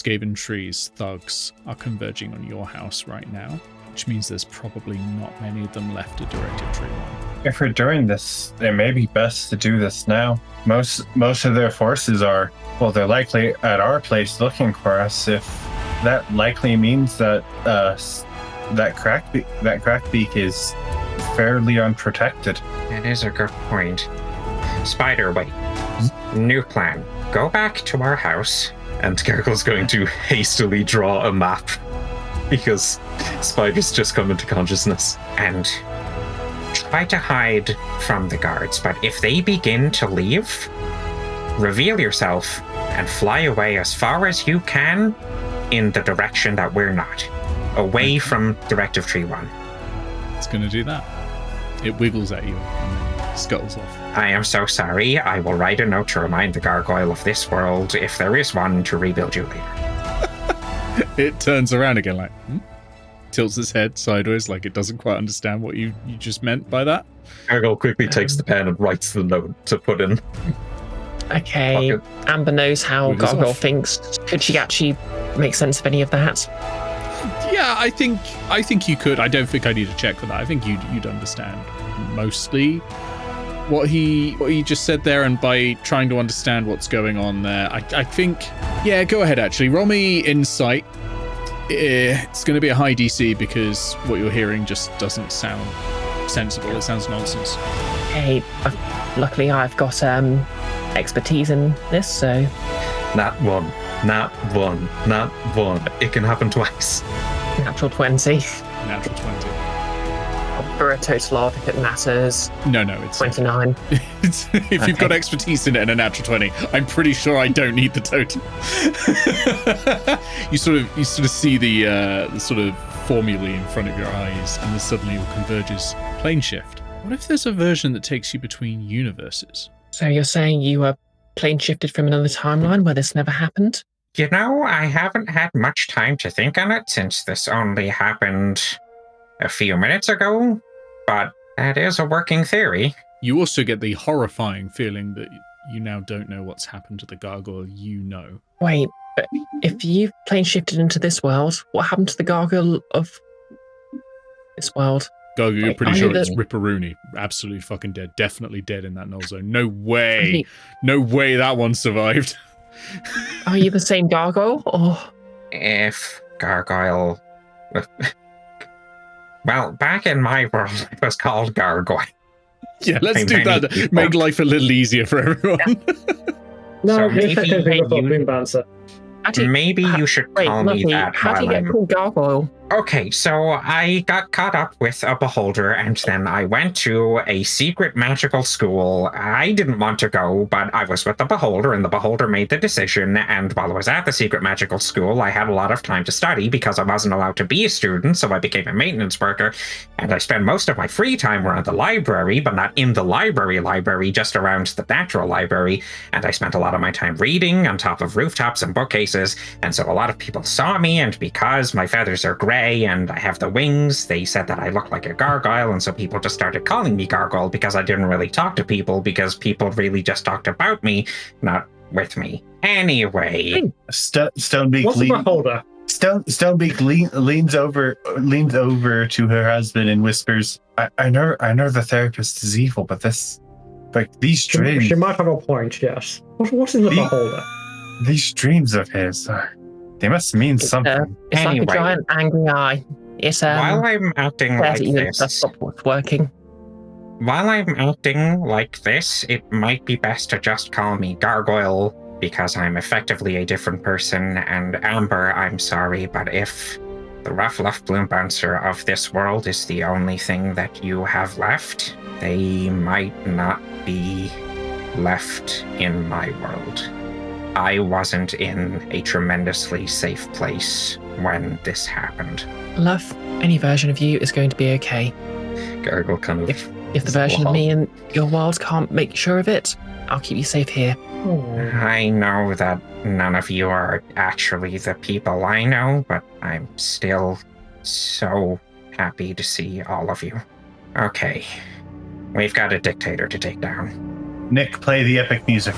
Speaker 1: Skaventree's thugs are converging on your house right now, which means there's probably not many of them left at Directive Tree 1.
Speaker 5: If we're doing this, it may be best to do this now. Most of their forces are, well, they're likely at our place looking for us. If that likely means that that crackbeak is fairly unprotected.
Speaker 7: That is a good point. Spider, wait. New plan. Go back to our house.
Speaker 2: And Gargle's going to hastily draw a map because Spider's just come into consciousness.
Speaker 7: And try to hide from the guards. But if they begin to leave, reveal yourself and fly away as far as you can in the direction that we're not. Away from Directive Tree 1.
Speaker 1: It's going to do that. It wiggles at you and then scuttles off.
Speaker 7: I am so sorry. I will write a note to remind the gargoyle of this world, if there is one, to rebuild you later.
Speaker 1: It turns around again like, tilts its head sideways like it doesn't quite understand what you just meant by that.
Speaker 2: Gargle quickly takes the pen and writes the note to put in.
Speaker 6: Okay,
Speaker 2: Pocket.
Speaker 6: Amber knows how
Speaker 1: Wiggles
Speaker 6: Gargoyle
Speaker 1: off.
Speaker 6: thinks. Could she actually make sense of any of that?
Speaker 1: Yeah, I think you could. I don't think I need a check for that. I think you'd understand mostly what he just said there, and by trying to understand what's going on there, I think, yeah, go ahead actually. Roll me insight. It's going to be a high DC because what you're hearing just doesn't sound sensible. It sounds nonsense.
Speaker 6: Hey, luckily I've got expertise in this, so
Speaker 2: Nat 1. It can happen twice.
Speaker 6: natural 20
Speaker 1: Natural 20.
Speaker 6: for a total of, if it matters,
Speaker 1: No, it's
Speaker 6: 29.
Speaker 1: if you've got expertise in it and a natural 20, I'm pretty sure I don't need the total. you sort of see the sort of formulae in front of your eyes, and then suddenly all converges. Plane shift. What if there's a version that takes you between universes?
Speaker 6: So you're saying you were plane shifted from another timeline where this never happened?
Speaker 7: You know, I haven't had much time to think on it since this only happened a few minutes ago, but that is a working theory.
Speaker 1: You also get the horrifying feeling that you now don't know what's happened to the gargoyle you know.
Speaker 6: Wait, but if you plane shifted into this world, what happened to the gargoyle of this world?
Speaker 1: Gargoyle, you're
Speaker 6: Wait,
Speaker 1: pretty
Speaker 6: are
Speaker 1: sure
Speaker 6: you
Speaker 1: it's
Speaker 6: the-
Speaker 1: Ripperoonie. Absolutely fucking dead. Definitely dead in that null zone. No way. No way that one survived.
Speaker 6: Are you the same gargoyle, or
Speaker 7: If Gargoyle... Well, back in my world, it was called Gargoyle.
Speaker 1: Yeah, let's
Speaker 7: Same
Speaker 1: do
Speaker 7: many
Speaker 1: that.
Speaker 7: people.
Speaker 1: Make life a little easier for everyone.
Speaker 3: No,
Speaker 7: So
Speaker 3: you're
Speaker 7: maybe
Speaker 3: technically
Speaker 7: you-
Speaker 3: a boom bouncer.
Speaker 6: actually,
Speaker 7: Maybe you should
Speaker 6: wait,
Speaker 7: call me
Speaker 6: Lucky,
Speaker 7: that
Speaker 6: how do you
Speaker 7: while
Speaker 6: get
Speaker 7: I'm...
Speaker 6: called gargoyle?
Speaker 7: Okay, so I got caught up with a beholder, and then I went to a secret magical school. I didn't want to go, but I was with the beholder, and the beholder made the decision, and while I was at the secret magical school, I had a lot of time to study because I wasn't allowed to be a student, so I became a maintenance worker, and I spent most of my free time around the library, but not in the library, just around the natural library, and I spent a lot of my time reading on top of rooftops and bookcases, and so a lot of people saw me, and because my feathers are gray and I have the wings, they said that I look like a gargoyle, and so people just started calling me Gargoyle because I didn't really talk to people, because people really just talked about me, not with me. Anyway,
Speaker 5: Stonebeak
Speaker 3: What's a beholder?
Speaker 5: Stonebeak leans over to her husband and whispers, I know the therapist is evil, but these dreams,
Speaker 3: She might have a point, yes. What is a beholder?
Speaker 5: these dreams of his, they must mean something.
Speaker 6: It's
Speaker 7: Anyway.
Speaker 6: like a giant angry eye. It's
Speaker 7: while I'm acting like
Speaker 6: that's
Speaker 7: this,
Speaker 6: not what's working.
Speaker 7: while I'm acting like this, it might be best to just call me Gargoyle, because I'm effectively a different person, and Amber, I'm sorry, but if the rough left bloom bouncer of this world is the only thing that you have left, they might not be left in my world. I wasn't in a tremendously safe place when this happened.
Speaker 6: Love, any version of you is going to be okay.
Speaker 2: Gargle kind of...
Speaker 6: If the version of me in your world can't make sure of it, I'll keep you safe here.
Speaker 7: I know that none of you are actually the people I know, but I'm still so happy to see all of you. Okay, we've got a dictator to take down.
Speaker 5: Nick, play the epic music.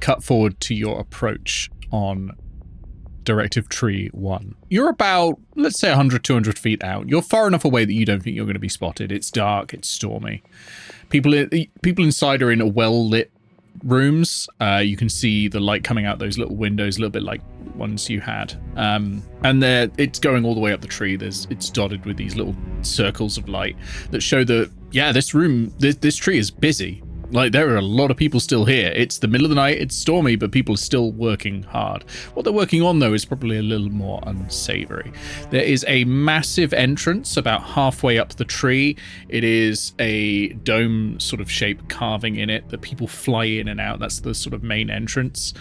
Speaker 1: cut forward to your approach on Directive Tree 1. You're about, let's say, 100, 200 feet out. You're far enough away that you don't think you're going to be spotted. It's dark, it's stormy. People inside are in well-lit rooms. You can see the light coming out those little windows, a little bit like ones you had. And it's going all the way up the tree. It's dotted with these little circles of light that show that, yeah, this tree is busy. Like, there are a lot of people still here. It's the middle of the night, it's stormy, but people are still working hard. What they're working on, though, is probably a little more unsavory. There is a massive entrance about halfway up the tree. It is a dome sort of shape carving in it that people fly in and out. That's the sort of main entrance.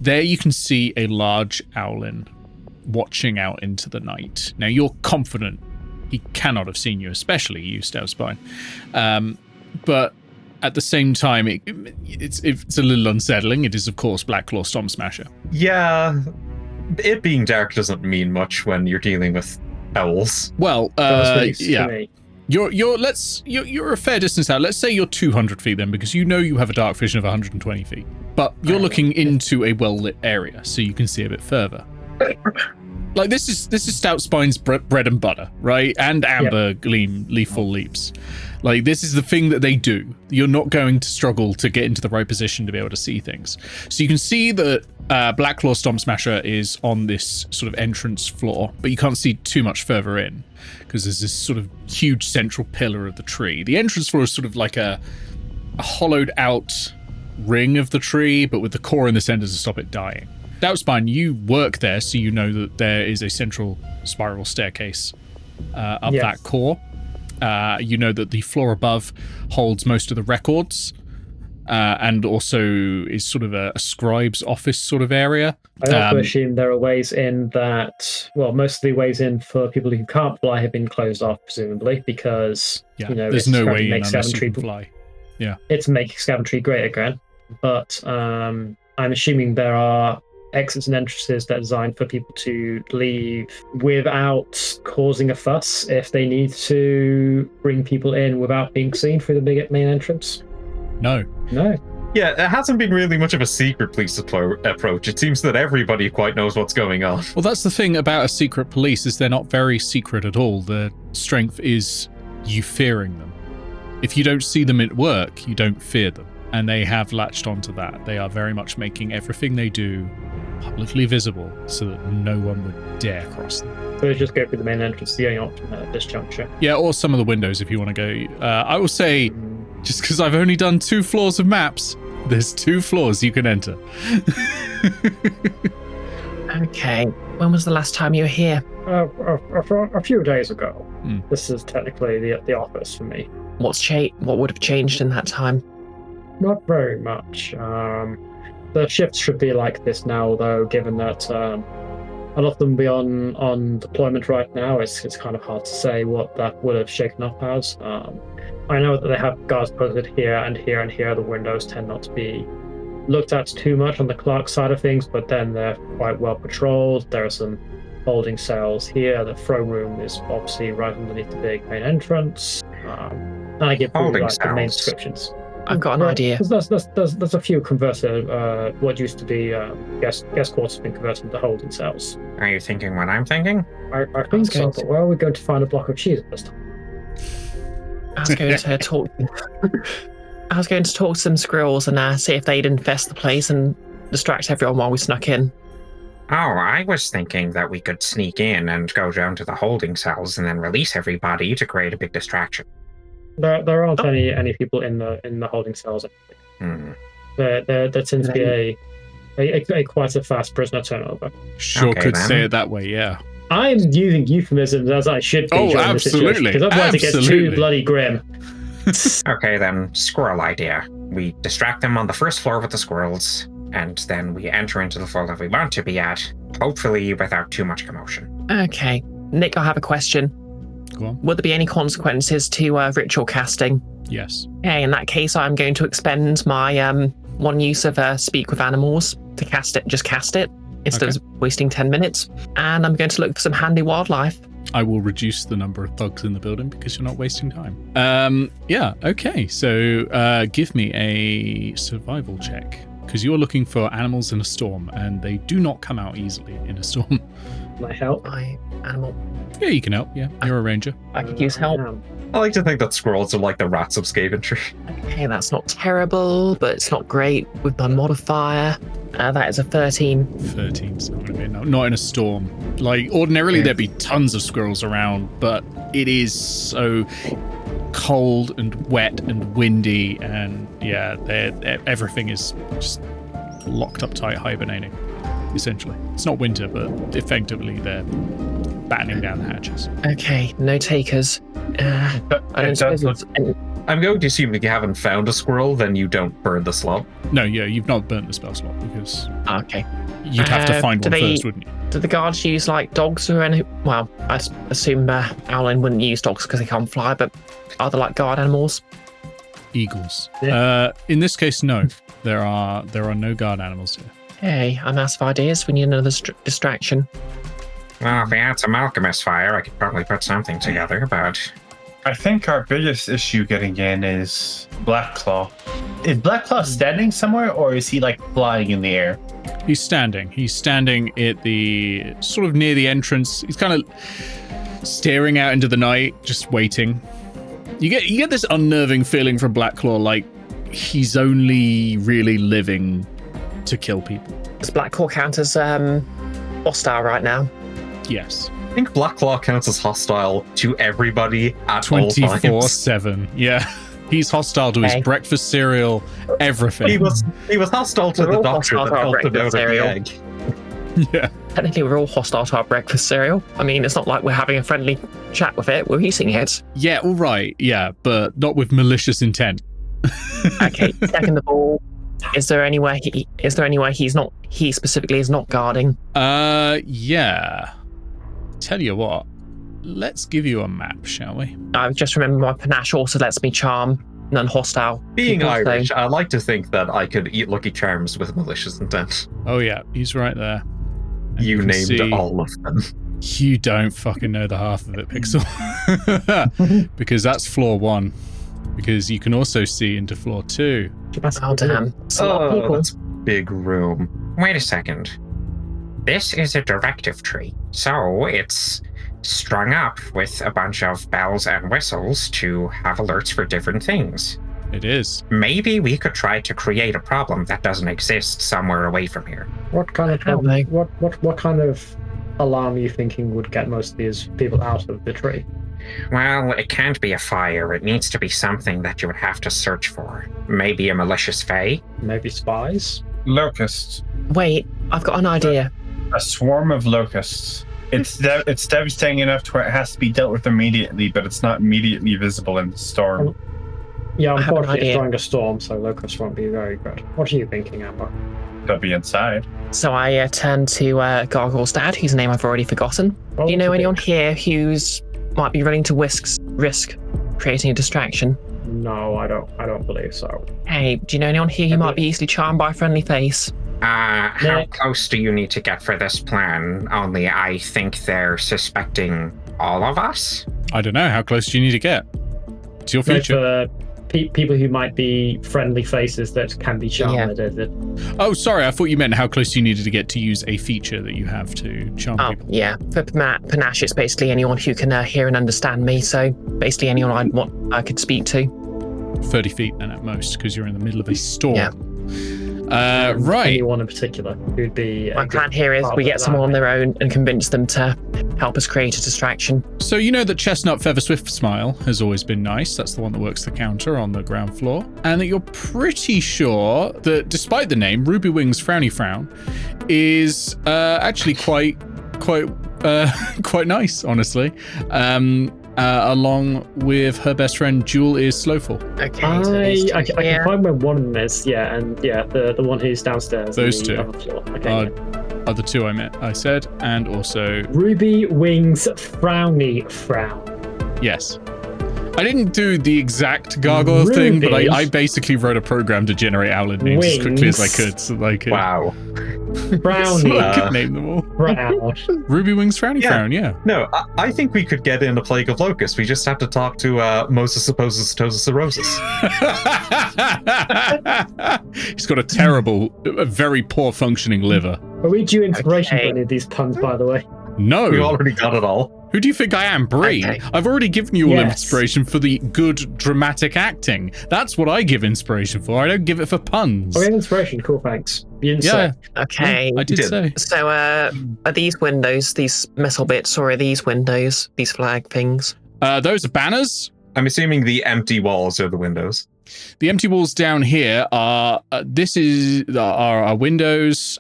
Speaker 1: There you can see a large owlin watching out into the night. Now, you're confident he cannot have seen you, especially you, Stout Spine. But at the same time, it's a little unsettling. It is, of course, Blacklaw Storm Smasher.
Speaker 2: Yeah, it being dark doesn't mean much when you're dealing with owls.
Speaker 1: Well, yeah. You're a fair distance out. Let's say you're 200 feet then, because you know you have a dark vision of 120 feet. But you're looking into a well-lit area, so you can see a bit further. Like, this is Stout Spine's bread and butter, right? And Amber Gleam Lethal Leaps. Like, this is the thing that they do. You're not going to struggle to get into the right position to be able to see things. So you can see that Blacklaw Storm Smasher is on this sort of entrance floor, but you can't see too much further in because there's this sort of huge central pillar of the tree. The entrance floor is sort of like a hollowed out ring of the tree, but with the core in the center to stop it dying. Doubtspine, you work there, so you know that there is a central spiral staircase up that core. You know that the floor above holds most of the records and also is sort of a scribe's office sort of area.
Speaker 4: I also assume there are ways in that, well, most of the ways in for people who can't fly have been closed off, presumably, because,
Speaker 1: there's no way in unless you can fly. Yeah.
Speaker 4: It's making Skaventree great again, but I'm assuming there are exits and entrances that are designed for people to leave without causing a fuss if they need to bring people in without being seen through the big main entrance.
Speaker 1: No.
Speaker 2: Yeah, it hasn't been really much of a secret police approach. It seems that everybody quite knows what's going on.
Speaker 1: Well, that's the thing about a secret police, is they're not very secret at all. Their strength is you fearing them. If you don't see them at work, you don't fear them. And they have latched onto that. They are very much making everything they do publicly visible so that no one would dare cross them.
Speaker 4: So just go through the main entrance, the only option at this juncture.
Speaker 1: Yeah, or some of the windows if you want to go. I will say, just because I've only done 2 floors of maps, there's 2 floors you can enter.
Speaker 6: Okay. When was the last time you were here?
Speaker 4: A few days ago. This is technically the office for me.
Speaker 6: What would have changed in that time?
Speaker 4: Not very much. The shifts should be like this now, though, given that a lot of them be on deployment right now. It's kind of hard to say what that would have shaken up as. I know that they have guards posted here and here and here. The windows tend not to be looked at too much on the clerk side of things, but then they're quite well patrolled. There are some holding cells here. The throne room is obviously right underneath the big main entrance. And I give people the main descriptions.
Speaker 6: I've got an idea.
Speaker 4: There's a few converted, what used to be guest quarters have been converted into holding cells.
Speaker 7: Are you thinking what I'm thinking?
Speaker 4: I think so, but where are we going to find a block of cheese this time?
Speaker 6: I was going to talk. I was going to talk to some squirrels and see if they'd infest the place and distract everyone while we snuck in.
Speaker 7: Oh, I was thinking that we could sneak in and go down to the holding cells and then release everybody to create a big distraction.
Speaker 4: There aren't any people in the holding cells. There tends to be a quite a fast prisoner turnover.
Speaker 1: Sure, could say it that way, yeah.
Speaker 4: I'm using euphemisms as I should be during this situation, because otherwise it gets too bloody grim.
Speaker 7: Okay, then, squirrel idea. We distract them on the first floor with the squirrels, and then we enter into the floor that we want to be at, hopefully without too much commotion.
Speaker 6: Okay. Nick, I have a question.
Speaker 1: Go on.
Speaker 6: Would there be any consequences to ritual casting?
Speaker 1: Yes.
Speaker 6: Okay, in that case, I'm going to expend my one use of speak with animals to cast it. Just cast it instead of wasting 10 minutes. And I'm going to look for some handy wildlife.
Speaker 1: I will reduce the number of thugs in the building because you're not wasting time. Yeah, okay. So give me a survival check. because you're looking for animals in a storm, and they do not come out easily in a storm.
Speaker 3: Can I help?
Speaker 6: My animal.
Speaker 1: Yeah, you can help. Yeah, you're a ranger.
Speaker 6: I could use help.
Speaker 2: I like to think that squirrels are like the rats of Skaventree.
Speaker 6: Okay, that's not terrible, but it's not great with my modifier. That is a 13.
Speaker 1: 13's not going to be enough. Not in a storm. Like, ordinarily there'd be tons of squirrels around, but it is so cold and wet and windy, and yeah, everything is just locked up tight, hibernating, essentially. It's not winter, but effectively they're battening down the hatches.
Speaker 6: Okay, no takers. I don't suppose it's...
Speaker 2: I'm going to assume if you haven't found a squirrel, then you don't burn the slot.
Speaker 1: No, yeah, you've not burnt the spell slot because
Speaker 6: Okay.
Speaker 1: you'd have to find one first, wouldn't you?
Speaker 6: Do the guards use like dogs or anything? Well, I assume Owlin wouldn't use dogs because they can't fly, but are there like guard animals?
Speaker 1: Eagles.
Speaker 3: Yeah.
Speaker 1: In this case, no. There are no guard animals here.
Speaker 6: Hey, I'm out of ideas. We need another distraction.
Speaker 7: Well, if we had some alchemist fire, I could probably put something together, but
Speaker 5: I think our biggest issue getting in is Blackclaw. Is Blackclaw standing somewhere, or is he like flying in the air?
Speaker 1: He's standing. He's standing at the sort of near the entrance. He's kind of staring out into the night, just waiting. You get this unnerving feeling from Blackclaw, like he's only really living to kill people.
Speaker 6: Does Blackclaw count as hostile right now?
Speaker 1: Yes.
Speaker 2: I think Blackclaw counts as hostile to everybody at all times.
Speaker 1: 24/7. Yeah. He's hostile to his breakfast cereal, everything.
Speaker 2: He was hostile to the doctor that helped him out of the egg.
Speaker 1: Yeah.
Speaker 6: Technically, we're all hostile to our breakfast cereal. I mean, it's not like we're having a friendly chat with it. We're eating it.
Speaker 1: Yeah, all right. Yeah, but not with malicious intent.
Speaker 6: Okay, second of all, is there any way he specifically is not guarding?
Speaker 1: Yeah. Tell you what, let's give you a map, shall we?
Speaker 6: I just remember my panache also lets me charm non-hostile.
Speaker 2: Being
Speaker 6: people,
Speaker 2: Irish,
Speaker 6: so-
Speaker 2: I like to think that I could eat Lucky Charms with malicious intent.
Speaker 1: Oh yeah, he's right there. And
Speaker 2: You
Speaker 1: can
Speaker 2: named
Speaker 1: see-
Speaker 2: all of them.
Speaker 1: You don't fucking know the half of it, Pixel. Because that's floor 1. Because you can also see into floor 2.
Speaker 6: Oh damn! It's a lot of people.
Speaker 2: That's big room.
Speaker 7: wait a second. This is a directive tree, so it's strung up with a bunch of bells and whistles to have alerts for different things.
Speaker 1: It is.
Speaker 7: Maybe we could try to create a problem that doesn't exist somewhere away from here.
Speaker 3: What kind of
Speaker 6: Have they?
Speaker 3: what kind of alarm are you thinking would get most of these people out of the tree?
Speaker 7: Well, it can't be a fire. It needs to be something that you would have to search for. Maybe a malicious fae?
Speaker 3: Maybe spies?
Speaker 5: Locusts.
Speaker 6: Wait, I've got an idea.
Speaker 5: A swarm of locusts. It's devastating enough to where it has to be dealt with immediately, but it's not immediately visible in the storm.
Speaker 3: Yeah,
Speaker 6: I have an
Speaker 3: unfortunately it's
Speaker 6: idea.
Speaker 3: during a storm, so locusts won't be very good. What are you thinking, Amber?
Speaker 5: They'll be inside.
Speaker 6: So I turn to Gargoyle's dad, whose name I've already forgotten.
Speaker 3: Well,
Speaker 6: Do you know
Speaker 3: it's a
Speaker 6: anyone
Speaker 3: bit-
Speaker 6: here who's might be willing to risk creating a distraction?
Speaker 3: No, I don't believe so.
Speaker 6: Hey, do you know anyone here who might be easily charmed by a friendly face?
Speaker 7: How
Speaker 3: Nick.
Speaker 7: close do you need to get for this plan? Only I think they're suspecting all of us?
Speaker 1: I don't know. How close do you need to get? It's your
Speaker 3: Like
Speaker 1: future.
Speaker 3: people who might be friendly faces that can be charmed.
Speaker 1: Oh, sorry. I thought you meant how close you needed to get to use a feature that you have to charm
Speaker 6: Oh,
Speaker 1: people.
Speaker 6: yeah. For Panache, it's basically anyone who can hear and understand me. So basically anyone I could speak to.
Speaker 1: 30 feet then at most, because you're in the middle of a storm.
Speaker 6: Yeah.
Speaker 1: Right.
Speaker 3: Anyone in particular who'd be. a
Speaker 6: My
Speaker 3: good
Speaker 6: plan here is
Speaker 3: part
Speaker 6: we
Speaker 3: of
Speaker 6: get
Speaker 3: that.
Speaker 6: someone on their own and convince them to help us create a distraction.
Speaker 1: So you know that Chestnut Feather Swift Smile has always been nice. That's the one that works the counter on the ground floor. And that you're pretty sure that despite the name, Ruby Wings Frowny Frown is actually quite nice, honestly. Along with her best friend Jewel is Slowfall.
Speaker 6: Okay. so these two
Speaker 3: I can
Speaker 6: here.
Speaker 3: find where one of them is, yeah, and yeah, the one who's downstairs.
Speaker 1: Those
Speaker 3: on the
Speaker 1: two.
Speaker 3: Other floor. Okay.
Speaker 1: Are the two I said, and also
Speaker 3: Ruby Wings Frowny Frown.
Speaker 1: yes. I didn't do the exact gargoyle thing, but
Speaker 3: Ruby.
Speaker 1: I basically wrote a program to generate outlet names as quickly as I
Speaker 3: Wings.
Speaker 1: could, so like
Speaker 2: Wow.
Speaker 3: Brownie.
Speaker 1: So I could name them all.
Speaker 3: Brown.
Speaker 1: Ruby Wings Frowny
Speaker 2: Yeah.
Speaker 1: Frown, yeah.
Speaker 2: No, I think we could get in a Plague of Locusts. We just have to talk to Moses Supposes Tosis Erosis.
Speaker 1: He's got a terrible, a very poor functioning liver.
Speaker 3: Are we due inspiration
Speaker 6: Okay.
Speaker 3: for any of these puns, by the way?
Speaker 1: No.
Speaker 2: We already got it all.
Speaker 1: Who do you think I am, Bree?
Speaker 6: Okay.
Speaker 1: I've already given you all
Speaker 3: Yes.
Speaker 1: inspiration for the good dramatic acting. That's what I give inspiration for. I don't give it for puns.
Speaker 3: Oh, we have inspiration. Cool, thanks. You didn't say.
Speaker 6: Okay.
Speaker 1: I did
Speaker 2: did.
Speaker 1: say.
Speaker 6: So, are these windows, these metal bits, or are these windows, these flag things?
Speaker 1: Those are banners.
Speaker 2: I'm assuming the empty walls are the windows.
Speaker 1: The empty walls down here are. Are our windows.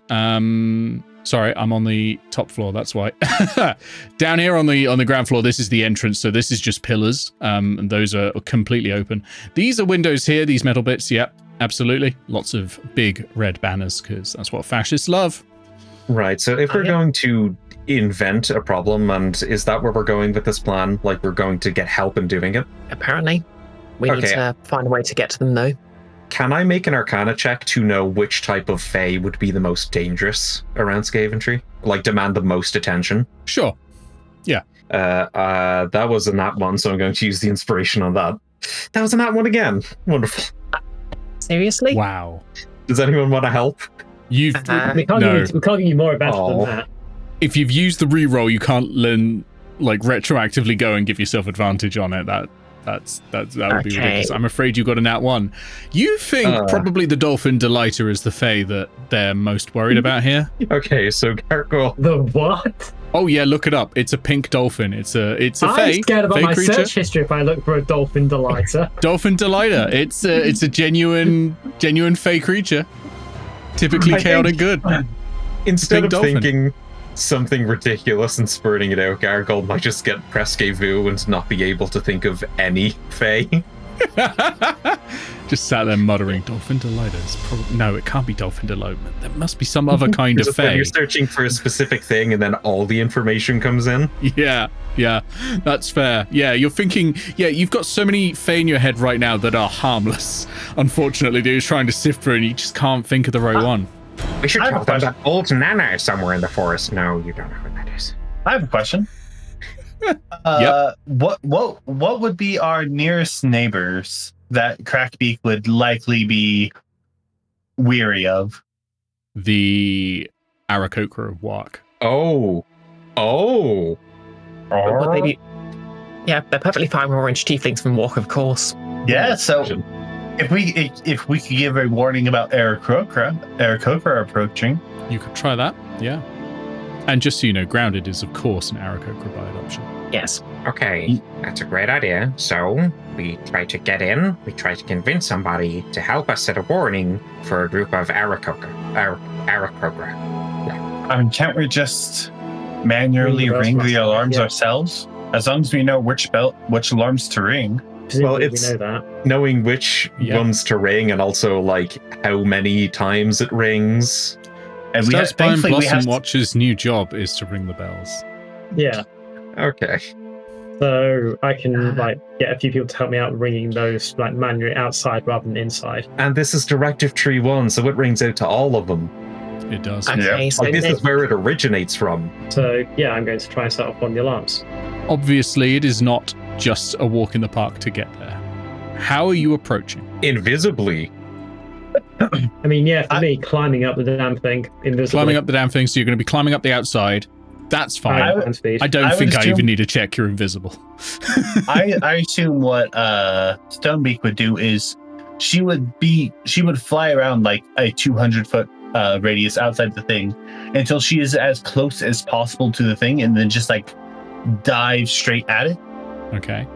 Speaker 1: Sorry, I'm on the top floor. That's why. Down here on the ground floor, this is the entrance. So this is just pillars, and those are completely open. These are windows here. These metal bits. Yep, absolutely. Lots of big red banners because that's what fascists love.
Speaker 2: Right, so if we're
Speaker 6: yeah.
Speaker 2: going to invent a problem, and is that where we're going with this plan? Like, we're going to get help in doing it?
Speaker 6: Apparently. We need
Speaker 2: Okay.
Speaker 6: to find a way to get to them, though.
Speaker 2: Can I make an Arcana check to know which type of Fae would be the most dangerous around Skaventree? Like, demand the most attention?
Speaker 1: Sure.
Speaker 2: That was a nat 1, so I'm going to use the inspiration on that. That was a nat 1 again. Wonderful.
Speaker 6: Seriously?
Speaker 1: Wow.
Speaker 2: Does anyone want to help?
Speaker 1: You've
Speaker 3: We can't,
Speaker 1: no.
Speaker 3: we can't give you more advantage
Speaker 2: Oh.
Speaker 3: than that.
Speaker 1: If you've used the reroll, you can't then like retroactively go and give yourself advantage on it. That would be
Speaker 6: Okay.
Speaker 1: ridiculous. I'm afraid you got a nat 1. You think probably the Dolphin Delighter is the Fae that they're most worried about here?
Speaker 2: Okay, so Gargoyle.
Speaker 3: The what?
Speaker 1: Oh yeah, look it up. It's a pink dolphin. It's a
Speaker 3: I'm
Speaker 1: Fae.
Speaker 3: scared about
Speaker 1: Fae
Speaker 3: my
Speaker 1: creature.
Speaker 3: search history if I look for a dolphin delighter.
Speaker 1: Dolphin Delighter. It's a genuine Fae creature. Typically
Speaker 2: I
Speaker 1: chaotic
Speaker 2: think-
Speaker 1: good.
Speaker 2: Instead
Speaker 1: Big
Speaker 2: of
Speaker 1: dolphin.
Speaker 2: thinking something ridiculous and spurting it out, Gargoyle might just get presque vu and not be able to think of any Fae.
Speaker 1: Just sat there muttering, Dolphin Delighter. No, it can't be Dolphin Delighter. There must be some other kind of
Speaker 2: Just when
Speaker 1: Fae.
Speaker 2: you're searching for a specific thing and then all the information comes in.
Speaker 1: Yeah, that's fair. Yeah, you're thinking, you've got so many Fae in your head right now that are harmless. Unfortunately, that you're trying to sift through and you just can't think of the right one.
Speaker 7: We should
Speaker 5: I have
Speaker 7: tell
Speaker 5: a
Speaker 7: them
Speaker 5: question.
Speaker 7: that old Nana is somewhere in the forest. No, you don't know who that is.
Speaker 5: I have a question. What would be our nearest neighbors that Crackbeak would likely be weary of?
Speaker 1: The Aaracokra of Wark.
Speaker 2: Oh.
Speaker 6: Would they be... Yeah, they're perfectly fine with orange tieflings from Wark, of course.
Speaker 5: Yeah, so if we could give a warning about Aaracokra approaching.
Speaker 1: You could try that, yeah. And just so you know, Grounded is, of course, an Aaracokra by adoption.
Speaker 6: Yes.
Speaker 7: Okay, that's a great idea. So, we try to get in, we try to convince somebody to help us set a warning for a group of Aaracokra.
Speaker 5: I mean, can't we just manually ring the alarms ourselves? As long as we know which alarms to ring.
Speaker 3: Presumably
Speaker 2: it's-
Speaker 3: we know that.
Speaker 2: Knowing which
Speaker 1: Yeah.
Speaker 2: ones to ring and also like how many times it rings.
Speaker 5: And
Speaker 1: Stars Spine
Speaker 5: thankfully we
Speaker 1: Blossom
Speaker 5: have
Speaker 1: Watch's new job is to ring the bells.
Speaker 3: Yeah.
Speaker 2: Okay.
Speaker 3: So I can get a few people to help me out ringing those manually outside rather than inside.
Speaker 2: And this is Directive Tree 1, so it rings out to all of them.
Speaker 1: It does.
Speaker 6: Okay, so
Speaker 2: Like, this is where it originates from.
Speaker 3: So yeah, I'm going to try and set off one of the alarms.
Speaker 1: Obviously, it is not just a walk in the park to get there. How are you approaching?
Speaker 2: Invisibly.
Speaker 3: I mean, yeah, for me, climbing up the damn thing invisibly.
Speaker 1: Climbing up the damn thing, so you're going to be climbing up the outside. That's fine.
Speaker 3: Hand speed.
Speaker 1: I don't
Speaker 5: I would
Speaker 1: think I
Speaker 5: assume-
Speaker 1: even need to check you're invisible.
Speaker 5: I assume what Stonebeak would do is she would fly around like a 200-foot radius outside the thing until she is as close as possible to the thing, and then just like dive straight at it.
Speaker 1: Okay.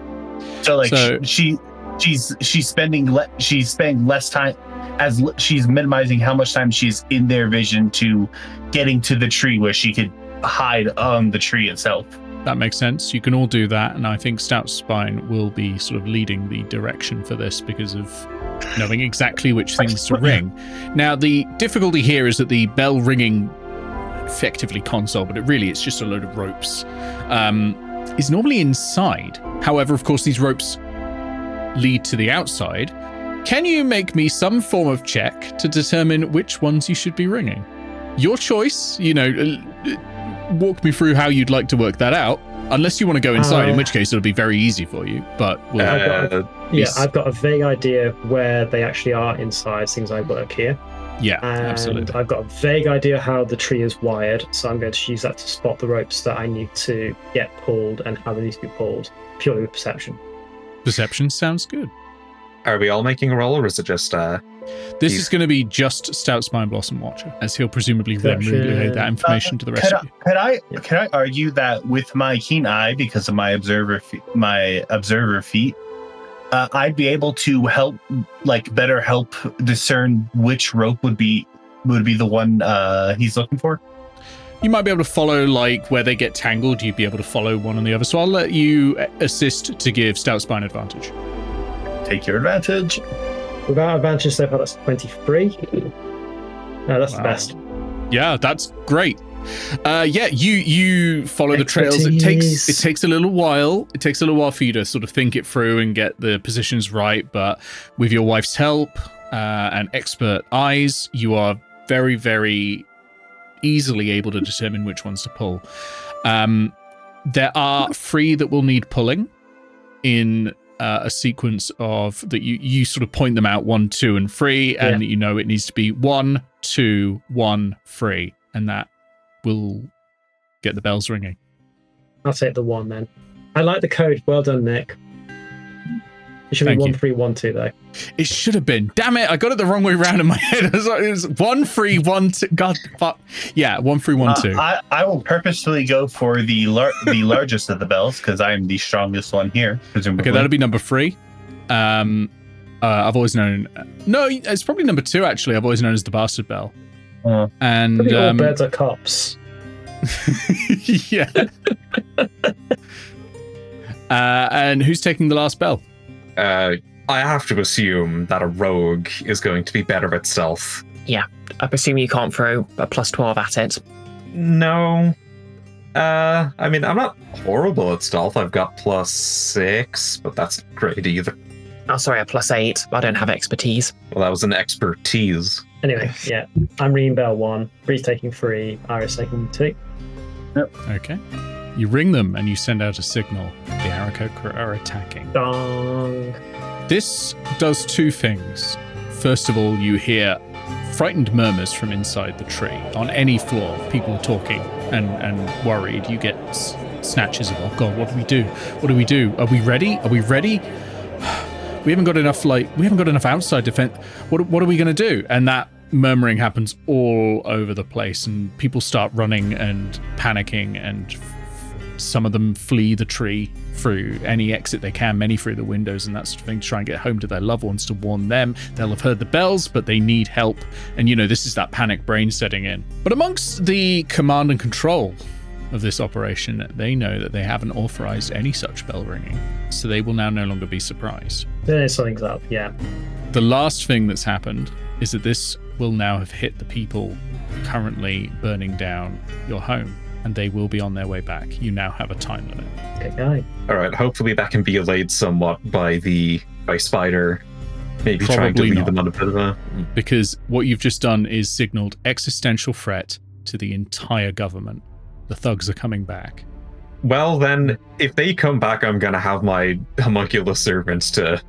Speaker 5: So like
Speaker 1: So-
Speaker 5: she's spending less time as she's minimizing how much time she's in their vision to getting to the tree where she could hide on the tree itself.
Speaker 1: That makes sense. You can all do that, and I think Stout Spine will be sort of leading the direction for this because of knowing exactly which things to ring. Now, the difficulty here is that the bell ringing, effectively console, but it's just a load of ropes, is normally inside. However, of course, these ropes lead to the outside. Can you make me some form of check to determine which ones you should be ringing? Your choice. Walk me through how you'd like to work that out. Unless you want to go inside, in which case it'll be very easy for you. But
Speaker 3: I've got a vague idea where they actually are inside, since I work here.
Speaker 1: Yeah,
Speaker 3: And
Speaker 1: absolutely.
Speaker 3: I've got a vague idea how the tree is wired, so I'm going to use that to spot the ropes that I need to get pulled and how they need to be pulled, purely with perception.
Speaker 1: Perception sounds good.
Speaker 2: Are we all making a roll, or is it just
Speaker 1: This is going to be just Stout Spine Blossom Watcher, as he'll presumably then relay that information to the rest of you.
Speaker 5: Could I argue that with my keen eye, because of my observer feat, I'd be able to better help discern which rope would be the one he's looking for?
Speaker 1: You might be able to follow where they get tangled. You'd be able to follow one on the other. So I'll let you assist to give Stout Spine advantage.
Speaker 5: Take your advantage.
Speaker 3: Without advantage so far, that's 23. No, that's the best.
Speaker 1: Yeah, that's great. You follow the trails. It takes a little while. It takes a little while for you to sort of think it through and get the positions right. But with your wife's help and expert eyes, you are very, very easily able to determine which ones to pull. There are 3 that will need pulling in a sequence of that you sort of point them out 1, 2, and 3, and it needs to be 1, 2, 1, 3, and that will get the bells ringing.
Speaker 3: I'll take the 1 then. I like the code. Well done, Nick. It should be 1, 3, 1, 2 though.
Speaker 1: It should have been. Damn it! I got it the wrong way around in my head. It was 1, 3, 1, 2. God, fuck. Yeah, 1, 3, 1, 2.
Speaker 5: I will purposefully go for the largest of the bells because I am the strongest one here. Presumably.
Speaker 1: Okay, that'll be number 3. I've always known. No, it's probably number 2 actually. I've always known as the bastard bell. And
Speaker 3: probably all birds are cops.
Speaker 1: Yeah. And who's taking the last bell?
Speaker 2: I have to assume that a rogue is going to be better at stealth.
Speaker 6: Yeah, I presume you can't throw a plus 12 at it.
Speaker 2: No. I mean, I'm not horrible at stealth. I've got plus 6, but that's not great either.
Speaker 6: Oh, sorry, a plus 8. I don't have expertise.
Speaker 2: Well, that was an expertise.
Speaker 3: Anyway, yeah. I'm ringing bell 1. Bree's taking 3. Iris taking 2.
Speaker 5: Yep.
Speaker 1: Okay. You ring them and you send out a signal. The Aaracokra are attacking.
Speaker 3: Dong.
Speaker 1: This does 2 things. First of all, you hear frightened murmurs from inside the tree. On any floor, people are talking and worried. You get snatches of, oh God, what do we do? What do we do? Are we ready? Are we ready? We haven't got enough outside defense. What are we going to do? And that murmuring happens all over the place, and people start running and panicking, and some of them flee the tree through any exit they can, many through the windows and that sort of thing, to try and get home to their loved ones, to warn them. They'll have heard the bells, but they need help. And this is that panic brain setting in. But amongst the command and control of this operation, they know that they haven't authorized any such bell ringing, so they will now no longer be surprised.
Speaker 3: Then something's up, yeah.
Speaker 1: The last thing that's happened is that this will now have hit the people currently burning down your home, and they will be on their way back. You now have a time limit.
Speaker 3: Okay, guy.
Speaker 2: All right, hopefully that can be allayed somewhat by Spider. Maybe trying to
Speaker 1: Probably
Speaker 2: lead
Speaker 1: not.
Speaker 2: them on a bit of a...
Speaker 1: Because what you've just done is signaled existential threat to the entire government. The thugs are coming back.
Speaker 2: Well, then, if they come back, I'm going to have my homunculus servants to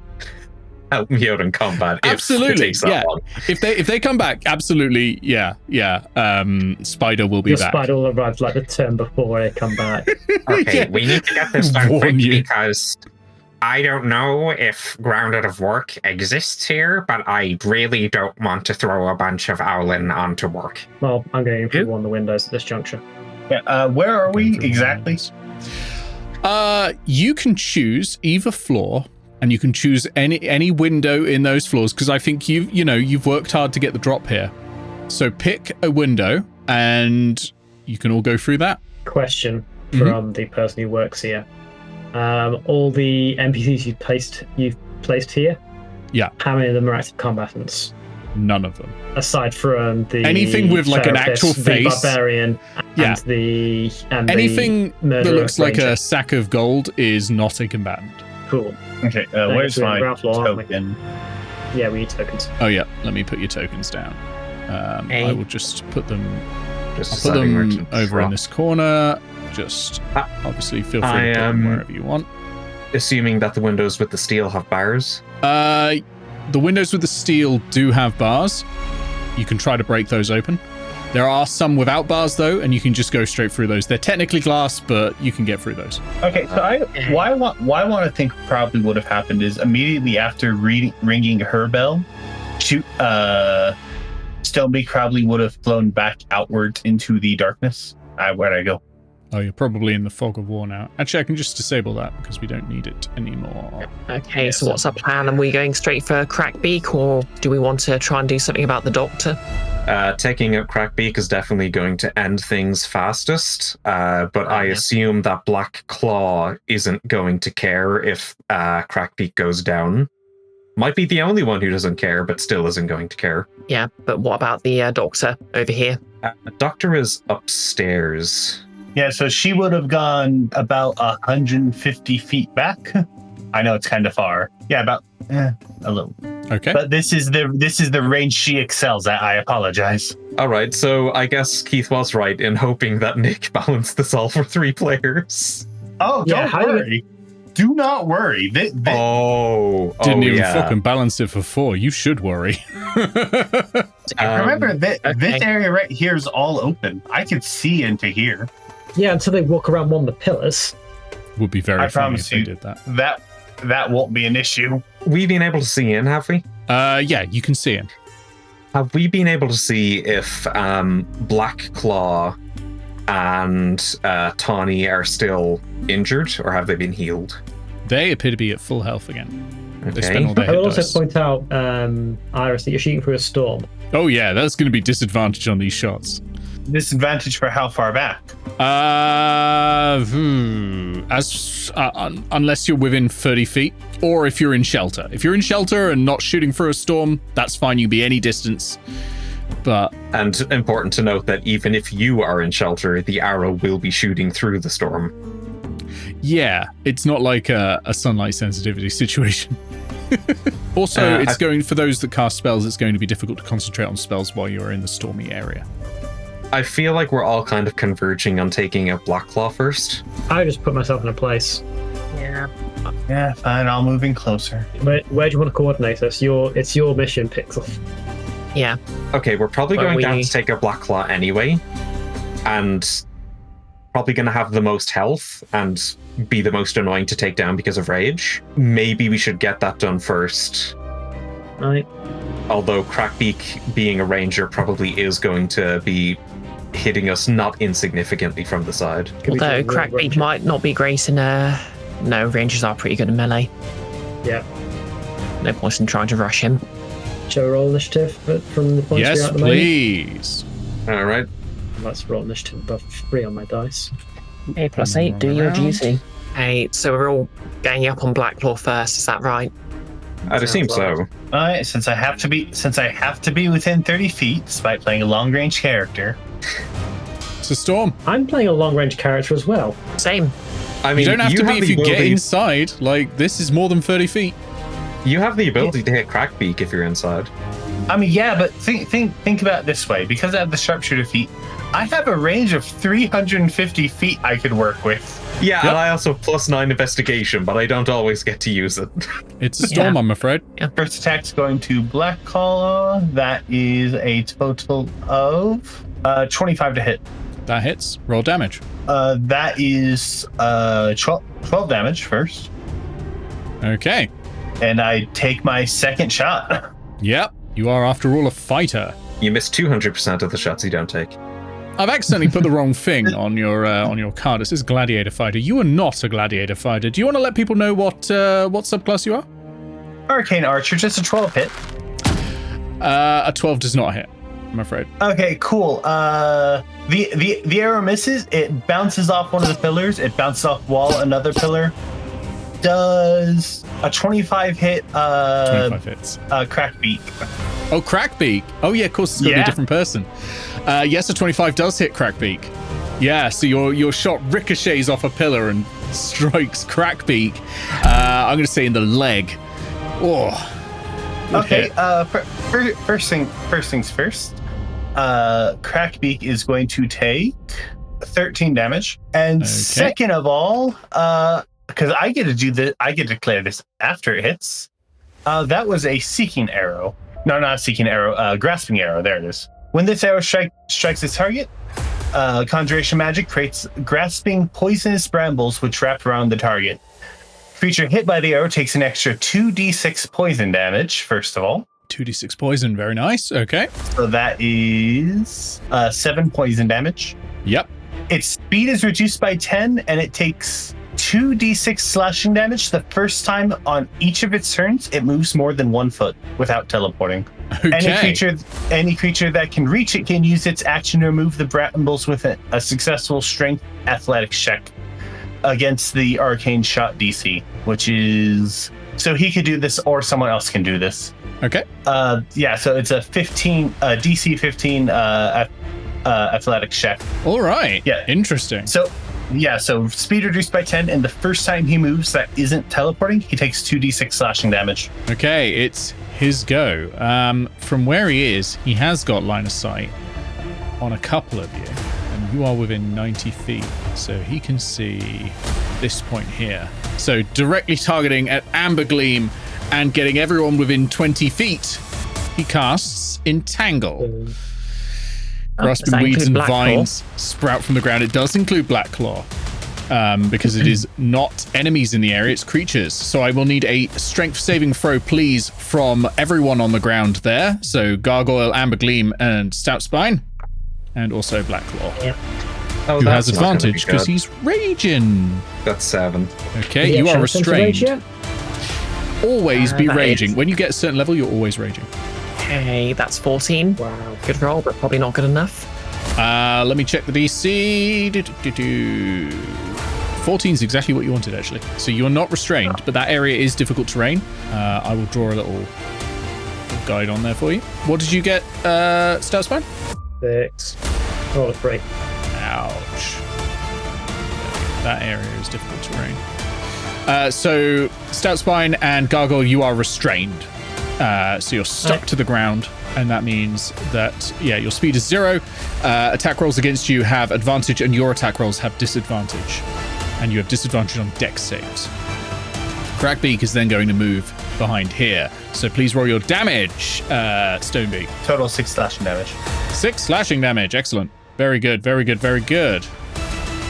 Speaker 2: help me out in combat.
Speaker 1: Absolutely,
Speaker 2: if it takes that long.
Speaker 1: If they come back, absolutely, yeah. Spider will be
Speaker 3: Your
Speaker 1: back.
Speaker 3: spider will arrive like the turn before they come back.
Speaker 7: Okay,
Speaker 1: Yeah.
Speaker 7: we need to get this done
Speaker 1: Warn
Speaker 7: quick
Speaker 1: you.
Speaker 7: because I don't know if Grounded of Wark exists here, but I really don't want to throw a bunch of Owlin onto Wark.
Speaker 3: Well, I'm going to warn the windows at this juncture.
Speaker 5: Yeah, where are we exactly?
Speaker 1: You can choose either floor, and you can choose any window in those floors, because I think you've worked hard to get the drop here. So pick a window, and you can all go through that.
Speaker 3: Question from the person who works here. All the NPCs you've placed here,
Speaker 1: Yeah.
Speaker 3: how many of them are active combatants?
Speaker 1: None of them.
Speaker 3: Aside from the
Speaker 1: Anything with, like, an
Speaker 3: therapist,
Speaker 1: actual
Speaker 3: the
Speaker 1: face.
Speaker 3: barbarian,
Speaker 1: Yeah.
Speaker 3: and the
Speaker 1: Anything that
Speaker 3: murderer
Speaker 1: looks like
Speaker 3: ranger.
Speaker 1: a sack of gold is not a combatant.
Speaker 3: Cool.
Speaker 5: Okay, where's
Speaker 3: we're on
Speaker 5: my
Speaker 3: ground floor, aren't we?
Speaker 5: token?
Speaker 3: Yeah, we need tokens.
Speaker 1: Oh yeah, let me put your tokens down. I will just put them.
Speaker 2: Just
Speaker 1: I'll put
Speaker 2: deciding where
Speaker 1: them
Speaker 2: to
Speaker 1: over in
Speaker 2: drop.
Speaker 1: this corner. Just obviously feel free to put them wherever you want.
Speaker 2: Assuming that the windows with the steel have bars.
Speaker 1: The windows with the steel do have bars. You can try to break those open. There are some without bars though, and you can just go straight through those. They're technically glass, but you can get through those.
Speaker 5: Okay, so why I want to think probably would have happened is immediately after ringing her bell, Stonebeak probably would have flown back outwards into the darkness. Where'd I go?
Speaker 1: Oh, you're probably in the fog of war now. Actually, I can just disable that because we don't need it anymore.
Speaker 6: Okay, so what's our plan? Are we going straight for Crackbeak, or do we want to try and do something about the doctor?
Speaker 2: Taking out Crackbeak is definitely going to end things fastest, but I assume that Black Claw isn't going to care if Crackbeak goes down. Might be the only one who doesn't care, but still isn't going to care.
Speaker 6: Yeah, but what about the doctor over here?
Speaker 2: The doctor is upstairs.
Speaker 5: Yeah, so she would have gone about 150 feet back. I know it's kind of far. Yeah, about a little.
Speaker 1: Okay.
Speaker 5: But this is the range she excels at. I apologize.
Speaker 2: All right, so I guess Keith was right in hoping that Nick balanced this all for 3 players.
Speaker 5: Oh, don't worry. Do not worry.
Speaker 1: Didn't even fucking balance it for 4. You should worry.
Speaker 5: Remember, this area right here is all open. I can see into here.
Speaker 3: Yeah, until they walk around one of the pillars.
Speaker 1: Would be very
Speaker 5: I
Speaker 1: funny
Speaker 5: promise
Speaker 1: if they did that.
Speaker 5: That won't be an issue.
Speaker 2: We've been able to see in, have we?
Speaker 1: Yeah, you can see him.
Speaker 2: Have we been able to see if Black Claw and Tawny are still injured, or have they been healed?
Speaker 1: They appear to be at full health again.
Speaker 2: Okay.
Speaker 1: They spent all their
Speaker 3: I
Speaker 1: hit
Speaker 3: will also
Speaker 1: dice.
Speaker 3: point out, Iris, that you're shooting through a storm.
Speaker 1: Oh yeah, that's going to be disadvantage on these shots.
Speaker 5: Disadvantage for how far back?
Speaker 1: Unless you're within 30 feet, or if you're in shelter. If you're in shelter and not shooting through a storm, that's fine. You can be any distance.
Speaker 2: And important to note that even if you are in shelter, the arrow will be shooting through the storm.
Speaker 1: Yeah, it's not like a sunlight sensitivity situation. Also, it's going for those that cast spells, it's going to be difficult to concentrate on spells while you're in the stormy area.
Speaker 2: I feel like we're all kind of converging on taking a Black Claw first.
Speaker 3: I just put myself in a place.
Speaker 6: Yeah.
Speaker 5: Yeah, fine. I'll move in closer.
Speaker 3: Where do you want to coordinate us? It's your mission, Pixel.
Speaker 6: Yeah.
Speaker 2: Okay, we're probably going down to take a Black Claw anyway, and probably going to have the most health and be the most annoying to take down because of rage. Maybe we should get that done first.
Speaker 3: Right.
Speaker 2: Although Crackbeak, being a ranger, probably is going to be hitting us not insignificantly from the side.
Speaker 6: Although Crackbeak might not be great in no, rangers are pretty good in melee.
Speaker 3: Yeah.
Speaker 6: No point in trying to rush him.
Speaker 3: Shall we roll initiative from the points
Speaker 1: Yes,
Speaker 3: we are at the
Speaker 1: please.
Speaker 2: All right.
Speaker 3: moment? Let's roll initiative above 3 on my dice.
Speaker 6: A plus 8, do your duty. Hey, so we're all ganging up on Blacklaw first, is that right?
Speaker 2: I'd assume so.
Speaker 5: All right, since I have to be within 30 feet, despite playing a long range character.
Speaker 1: It's a storm.
Speaker 3: I'm playing a long range character as well.
Speaker 6: Same.
Speaker 2: I mean,
Speaker 1: You don't have to be if
Speaker 2: the
Speaker 1: you get
Speaker 2: ability-
Speaker 1: inside. Like, this is more than 30 feet.
Speaker 2: You have the ability to hit Crackbeak if you're inside.
Speaker 5: I mean, yeah, but think about it this way. Because I have the sharpshooter feat, I have a range of 350 feet I could work with.
Speaker 2: Yeah,
Speaker 1: Yep.
Speaker 2: and I also have +9 investigation, but I don't always get to use it.
Speaker 1: It's a storm,
Speaker 6: Yeah.
Speaker 1: I'm afraid.
Speaker 5: First attack's going to Black Claw. That is a total of 25 to hit.
Speaker 1: That hits. Roll damage.
Speaker 5: That is 12 damage first.
Speaker 1: Okay.
Speaker 5: And I take my second shot.
Speaker 1: Yep. You are, after all, a fighter.
Speaker 2: You miss 200% of the shots you don't take.
Speaker 1: I've accidentally put the wrong thing on your card. It says gladiator fighter. You are not a gladiator fighter. Do you want to let people know what subclass you are?
Speaker 5: Arcane Archer, just a 12 hit.
Speaker 1: A 12 does not hit, I'm afraid.
Speaker 5: Okay, cool. The arrow misses. It bounces off one of the pillars. It bounces off wall, another pillar. Does a 25 hit
Speaker 1: 25 hits.
Speaker 5: Crackbeak.
Speaker 1: Oh, Crackbeak. Oh, yeah, of course, it's going to be a
Speaker 5: Yeah.
Speaker 1: different person. Yes, a 25 does hit Crackbeak. Yeah, so your shot ricochets off a pillar and strikes Crackbeak. I'm going to say in the leg. Oh.
Speaker 5: Okay, first things first. Crackbeak is going to take 13 damage. And
Speaker 1: Okay.
Speaker 5: second of all, because I get to declare this after it hits. That was a seeking arrow. No, not a seeking arrow. Grasping arrow. There it is. When this arrow strikes its target, conjuration magic creates grasping poisonous brambles which wrap around the target. Creature hit by the arrow takes an extra 2d6 poison damage. First of all,
Speaker 1: 2d6 poison. Very nice. Okay.
Speaker 5: so that is 7 poison damage.
Speaker 1: Yep.
Speaker 5: Its speed is reduced by 10, and it takes 2d6 slashing damage the first time on each of its turns it moves more than 1 foot without teleporting.
Speaker 1: Okay.
Speaker 5: Any creature that can reach it can use its action to remove the brambles with a successful strength athletics check against the arcane shot DC, which is... So he could do this or someone else can do this.
Speaker 1: Okay.
Speaker 5: So it's a DC 15 athletics check.
Speaker 1: All right.
Speaker 5: Yeah.
Speaker 1: Interesting.
Speaker 5: So speed reduced by 10, and the first time he moves that isn't teleporting, he takes 2d6 slashing damage.
Speaker 1: Okay, it's his go. From where he is, he has got line of sight on a couple of you, and you are within 90 feet, so he can see this point here. So directly targeting at Amber Gleam and getting everyone within 20 feet, he casts Entangle. Grasping weeds and vines sprout from the ground. It does include Black Claw, because it is not enemies in the area, it's creatures. So I will need a strength saving throw, please, from everyone on the ground there. So Gargoyle, Amber Gleam, and Stout Spine, and also Black Claw.
Speaker 6: Yep.
Speaker 2: Oh,
Speaker 1: Who has
Speaker 2: that's not gonna be
Speaker 1: advantage because
Speaker 2: good.
Speaker 1: he's raging.
Speaker 2: That's 7.
Speaker 1: Okay, you are restrained. Always be
Speaker 6: That
Speaker 1: raging.
Speaker 6: is-
Speaker 1: When you get a certain level, you're always raging.
Speaker 6: Okay, that's 14.
Speaker 3: Wow.
Speaker 6: Good roll, but probably not good enough.
Speaker 1: Let me check the DC. 14 is exactly what you wanted, actually. So you're not restrained, but that area is difficult terrain. I will draw a little guide on there for you. What did you get, Stout Spine?
Speaker 3: 6. Roll a 3.
Speaker 1: Ouch. That area is difficult terrain. So Stout Spine and Gargoyle, you are restrained. So you're stuck to the ground, and that means that, your speed is 0. Attack rolls against you have advantage, and your attack rolls have disadvantage. And you have disadvantage on dex saves. Crackbeak is then going to move behind here. So please roll your damage, Stonebeak.
Speaker 5: Total 6 slashing damage.
Speaker 1: 6 slashing damage. Excellent. Very good, very good, very good.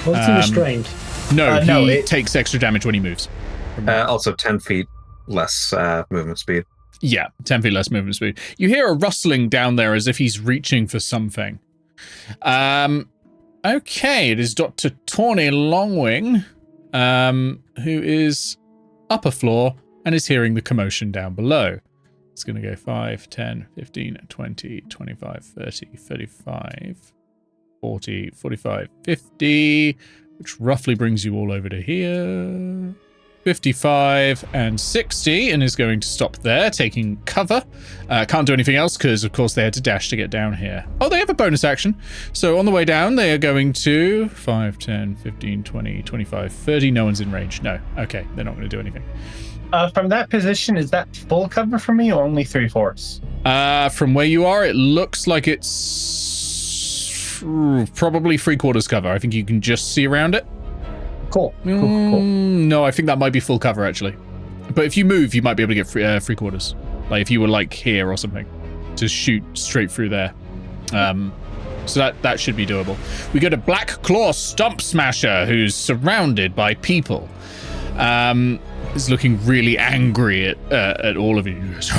Speaker 3: Wasn't he restrained?
Speaker 1: No,
Speaker 5: no,
Speaker 1: he
Speaker 5: it-
Speaker 1: takes extra damage when he moves.
Speaker 2: Also 10 feet less movement speed.
Speaker 1: Yeah, 10 feet less movement speed. You hear a rustling down there as if he's reaching for something. Okay, it is Dr. Tawny Longwing, who is upper floor and is hearing the commotion down below. It's going to go 5, 10, 15, 20, 25, 30, 35, 40, 45, 50, which roughly brings you all over to here. 55 and 60, and is going to stop there, taking cover. Can't do anything else because, of course, they had to dash to get down here. Oh, they have a bonus action. So on the way down, they are going to 5, 10, 15, 20, 25, 30. No one's in range. No. Okay, they're not going to do anything.
Speaker 5: From that position, is that full cover for me or only 3/4?
Speaker 1: From where you are, it looks like it's probably 3/4 cover. I think you can just see around it.
Speaker 5: Cool.
Speaker 1: No, I think that might be full cover, actually. But if you move, you might be able to get 3/4. Like if you were like here or something, to shoot straight through there. So that should be doable. We go to Black Claw Stump Smasher, who's surrounded by people. Is looking really angry at all of you. He goes,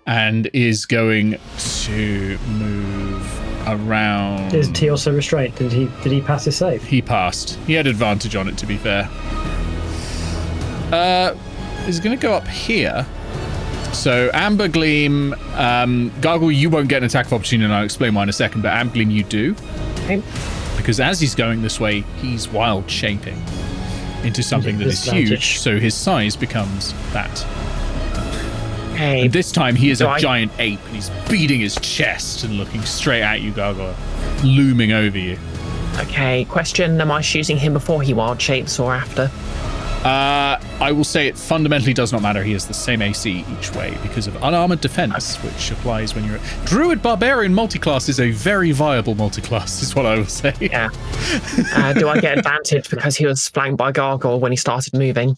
Speaker 1: and is going to move around.
Speaker 3: Is he also restrained? Did he pass his save?
Speaker 1: He passed. He had advantage on it, to be fair. He's going to go up here. So Amber Gleam, Gargoyle, you won't get an attack of opportunity, and I'll explain why in a second, but Amber Gleam, you do.
Speaker 6: Okay.
Speaker 1: Because as he's going this way, he's wild shaping into something that is
Speaker 3: Disadvantage.
Speaker 1: huge, so his size becomes that.
Speaker 6: Okay.
Speaker 1: And this time he is
Speaker 6: So
Speaker 1: a giant ape, and he's beating his chest and looking straight at you, Gargoyle, looming over you.
Speaker 6: Okay, question, am I shooting him before he wild shapes or after?
Speaker 1: I will say it fundamentally does not matter. He has the same AC each way because of unarmored defense, which applies when you're... Druid Barbarian multiclass is a very viable multiclass, is what I will say.
Speaker 6: Yeah. Do I get advantage because he was flanked by Gargoyle when he started moving?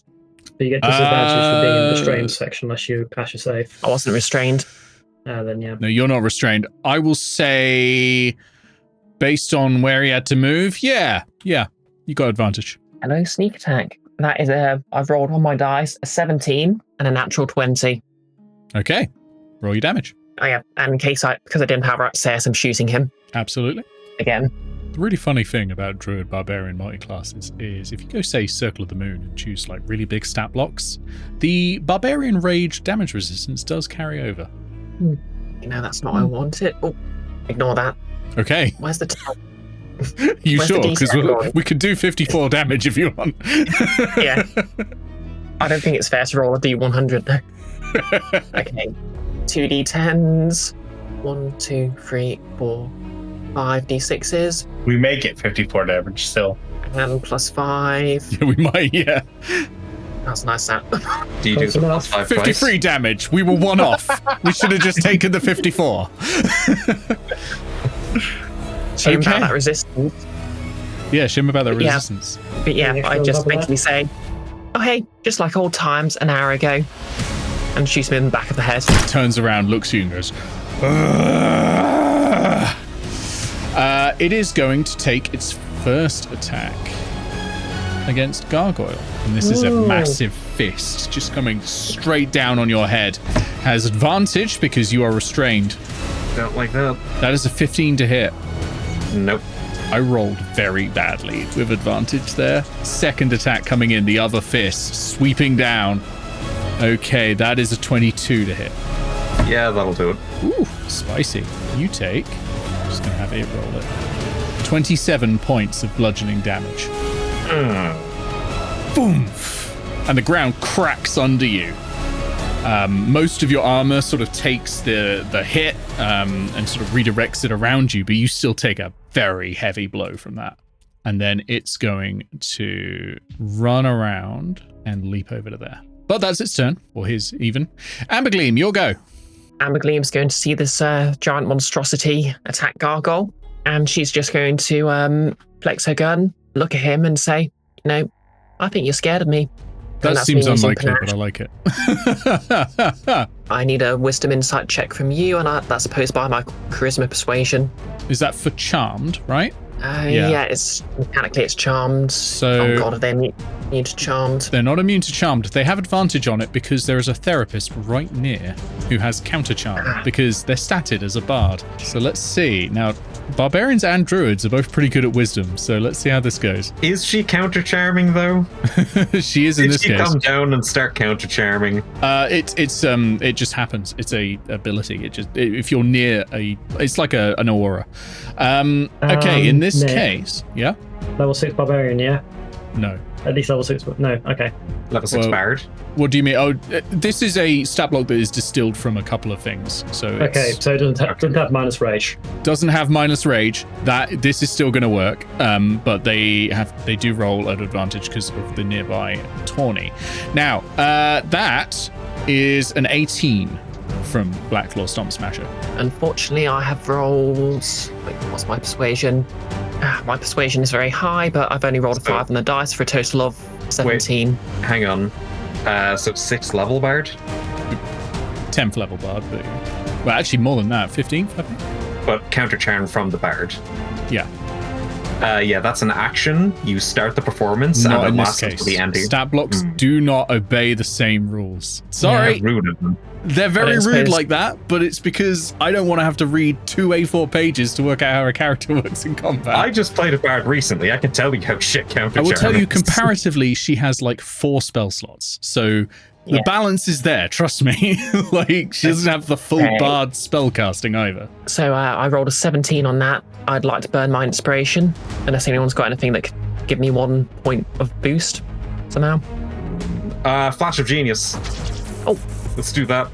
Speaker 3: But you get disadvantage for being in the restrained section unless you pass your save.
Speaker 6: I wasn't restrained.
Speaker 3: Then yeah.
Speaker 1: No, you're not restrained. I will say, based on where he had to move, yeah, you got advantage.
Speaker 6: Hello, sneak attack. That is I've rolled on my dice a 17 and a natural 20.
Speaker 1: Okay, roll your damage.
Speaker 6: Oh yeah, and because I didn't have access, I'm shooting him
Speaker 1: Absolutely.
Speaker 6: again.
Speaker 1: The really funny thing about Druid Barbarian multiclasses is if you go, say, Circle of the Moon and choose like really big stat blocks, the Barbarian Rage damage resistance does carry over.
Speaker 6: You know, that's not what I wanted. Oh, ignore that.
Speaker 1: Okay.
Speaker 6: Where's the tab?
Speaker 1: You
Speaker 6: Where's
Speaker 1: sure?
Speaker 6: the
Speaker 1: Because
Speaker 6: D6
Speaker 1: we could do 54 damage if you want.
Speaker 6: Yeah. I don't think it's fair to roll a D100 now. Okay. 2D10s. 1, 2, 3, 4, 5 D6s.
Speaker 5: We may get 54 damage still.
Speaker 6: And plus 5.
Speaker 1: Yeah, we might, yeah.
Speaker 6: That's a nice stat.
Speaker 2: Do you do the plus 5 twice?
Speaker 1: 53 damage. We were one off. We should have just taken the 54.
Speaker 6: Shame
Speaker 1: Okay.
Speaker 6: about that resistance.
Speaker 1: Yeah, shame about that
Speaker 6: Yeah.
Speaker 1: resistance.
Speaker 6: But yeah,
Speaker 3: Yeah,
Speaker 6: I just
Speaker 3: double that.
Speaker 6: basically say, oh hey, just like old times an hour ago. And shoots him in the back of the head.
Speaker 1: Turns around, looks at you and goes, it is going to take its first attack against Gargoyle. And this is a
Speaker 3: Ooh.
Speaker 1: massive fist just coming straight down on your head. Has advantage because you are restrained.
Speaker 2: Don't like that.
Speaker 1: That is a 15 to hit.
Speaker 2: Nope.
Speaker 1: I rolled very badly with advantage there. Second attack coming in, the other fist sweeping down. Okay, that is a 22 to hit.
Speaker 2: Yeah, that'll do it.
Speaker 1: Ooh, spicy. You take, I'm just going to have it roll it, 27 points of bludgeoning damage. Boom! And the ground cracks under you. Most of your armor sort of takes the hit and sort of redirects it around you, but you still take a very heavy blow from that. And then it's going to run around and leap over to there. But that's its turn, or his even. Ambergleam, your go.
Speaker 6: Ambergleam's going to see this giant monstrosity attack Gargoyle, and she's just going to flex her gun, look at him, and say, "No, I think you're scared of me."
Speaker 1: That
Speaker 6: that's
Speaker 1: seems
Speaker 6: me using
Speaker 1: unlikely, but
Speaker 6: panache.
Speaker 1: I like it.
Speaker 6: I need a wisdom insight check from you, and that's opposed by my charisma persuasion.
Speaker 1: Is that for charmed, right?
Speaker 6: Yeah, it's mechanically it's charmed.
Speaker 1: So
Speaker 6: Oh god, are they immune to charmed?
Speaker 1: they're not immune to charmed. They have advantage on it because there is a therapist right near who has counter charm because they're statted as a bard. So let's see. Now, barbarians and druids are both pretty good at wisdom, so let's see how this goes.
Speaker 2: Is she counter charming though?
Speaker 1: She is in this
Speaker 2: Did she
Speaker 1: case.
Speaker 2: come down and start counter charming?
Speaker 1: It just happens. It's a ability. If you're near it's like an aura. Okay, in this
Speaker 3: Nick.
Speaker 1: case, yeah.
Speaker 3: Level 6 barbarian, yeah?
Speaker 1: No.
Speaker 3: At least level 6, no, okay.
Speaker 2: Level 6
Speaker 1: Well,
Speaker 2: bard.
Speaker 1: What do you mean? Oh, this is a stat block that is distilled from a couple of things. So
Speaker 3: Okay,
Speaker 1: it
Speaker 3: so it doesn't have minus rage.
Speaker 1: doesn't have minus rage. This is still going to work, but they do roll at advantage because of the nearby tawny. Now that is an 18 from Blacklaw Stomp Smasher.
Speaker 6: Unfortunately, I have rolled. Wait, what's my persuasion? My persuasion is very high, but I've only rolled a 5 on the dice for a total of 17.
Speaker 2: Hang on. So 6th level bard,
Speaker 1: 10th level bard, but well, actually more than that, 15th, I think.
Speaker 2: but counter charm from the bard.
Speaker 1: Yeah,
Speaker 2: Yeah, that's an action. You start the performance
Speaker 1: not
Speaker 2: and
Speaker 1: in
Speaker 2: it
Speaker 1: this
Speaker 2: lasts
Speaker 1: case.
Speaker 2: until the end.
Speaker 1: Stat blocks do not obey the same rules. Sorry.
Speaker 2: Rude of them.
Speaker 1: They're very
Speaker 6: I
Speaker 1: rude
Speaker 6: suppose-
Speaker 1: like that, but it's because I don't want to have to read 2 A4 pages to work out how a character works in combat.
Speaker 2: I just played a bard recently. I can tell you how shit counter
Speaker 1: I will tell
Speaker 2: charm
Speaker 1: you
Speaker 2: is.
Speaker 1: comparatively, she has like 4 spell slots. So the balance is there, trust me. Like, she doesn't have the full
Speaker 6: Okay.
Speaker 1: bard spellcasting either.
Speaker 6: So I rolled a 17 on that. I'd like to burn my inspiration, unless anyone's got anything that could give me 1 point of boost somehow.
Speaker 2: Flash of Genius.
Speaker 6: Oh.
Speaker 2: Let's do that.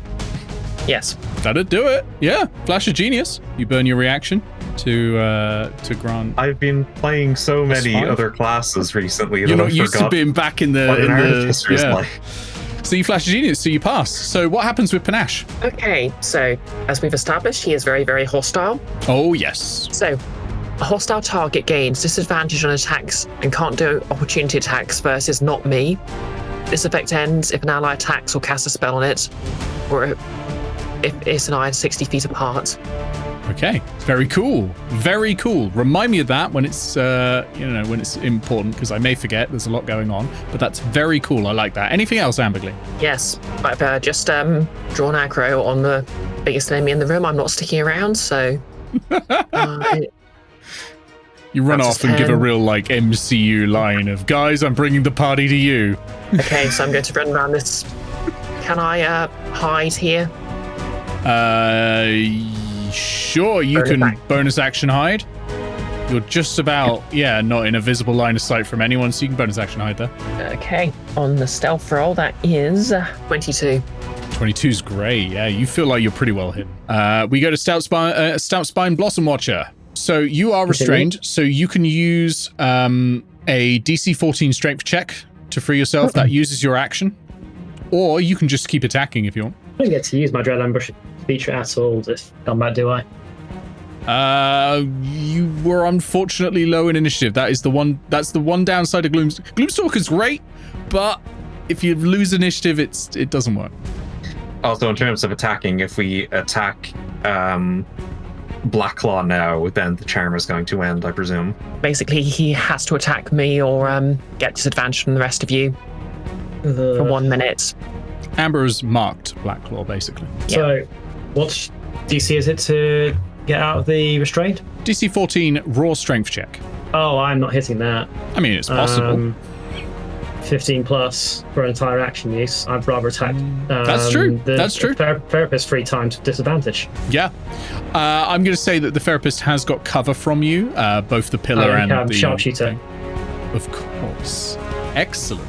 Speaker 6: Yes.
Speaker 1: That'd do it. Yeah, flash of genius. You burn your reaction to grant.
Speaker 2: I've been playing so many
Speaker 1: fine.
Speaker 2: other classes recently
Speaker 1: You're
Speaker 2: that
Speaker 1: not
Speaker 2: I've
Speaker 1: used to
Speaker 2: forgotten
Speaker 1: being back in the.
Speaker 2: what an
Speaker 1: in the
Speaker 2: artificer is
Speaker 1: yeah.
Speaker 2: like.
Speaker 1: So you flash a genius, so you pass. So what happens with Panache?
Speaker 6: Okay, so as we've established, he is very, very hostile.
Speaker 1: Oh, yes.
Speaker 6: So a hostile target gains disadvantage on attacks and can't do opportunity attacks versus not me. This effect ends if an ally attacks or casts a spell on it, or if it's an eye 60 feet apart.
Speaker 1: Okay. Very cool. Very cool. Remind me of that when it's, when it's important, because I may forget. There's a lot going on. But that's very cool. I like that. Anything else, Ambergly?
Speaker 6: Yes, I've just drawn aggro on the biggest enemy in the room. I'm not sticking around, so...
Speaker 1: You run
Speaker 6: That's
Speaker 1: off and give a
Speaker 6: 10.
Speaker 1: real, MCU line of, guys, I'm bringing the party to you.
Speaker 6: Okay, so I'm going to run around this. Can I hide here?
Speaker 1: Sure, you can bonus action hide. You're just about, not in a visible line of sight from anyone, so you can bonus action hide there.
Speaker 6: Okay, on the stealth roll, that is 22.
Speaker 1: 22's great. Yeah, you feel like you're pretty well hidden. We go to Stout Spine Blossom Watcher. So you are restrained, so you can use a DC 14 strength check to free yourself. That uses your action. Or you can just keep attacking if you want.
Speaker 4: I don't get to use my Dread Ambush feature at all this combat, do I?
Speaker 1: You were unfortunately low in initiative. That's the one downside of Gloomstalker's great, but if you lose initiative, it doesn't work.
Speaker 2: Also, in terms of attacking, if we attack Blacklaw now, then the charm is going to end, I presume.
Speaker 6: Basically, he has to attack me or get disadvantage from the rest of you for 1 minute.
Speaker 1: Amber has marked Blacklaw, basically.
Speaker 4: So, what DC is it to get out of the restraint?
Speaker 1: DC 14 raw strength check.
Speaker 4: Oh, I'm not hitting that.
Speaker 1: I mean, it's possible.
Speaker 4: 15 plus for entire action use. I'd rather attack.
Speaker 1: That's true. That's true.
Speaker 4: Therapist 3 times disadvantage.
Speaker 1: Yeah. I'm going to say that the therapist has got cover from you, both the pillar and the
Speaker 4: sharpshooter.
Speaker 1: Of course. Excellent.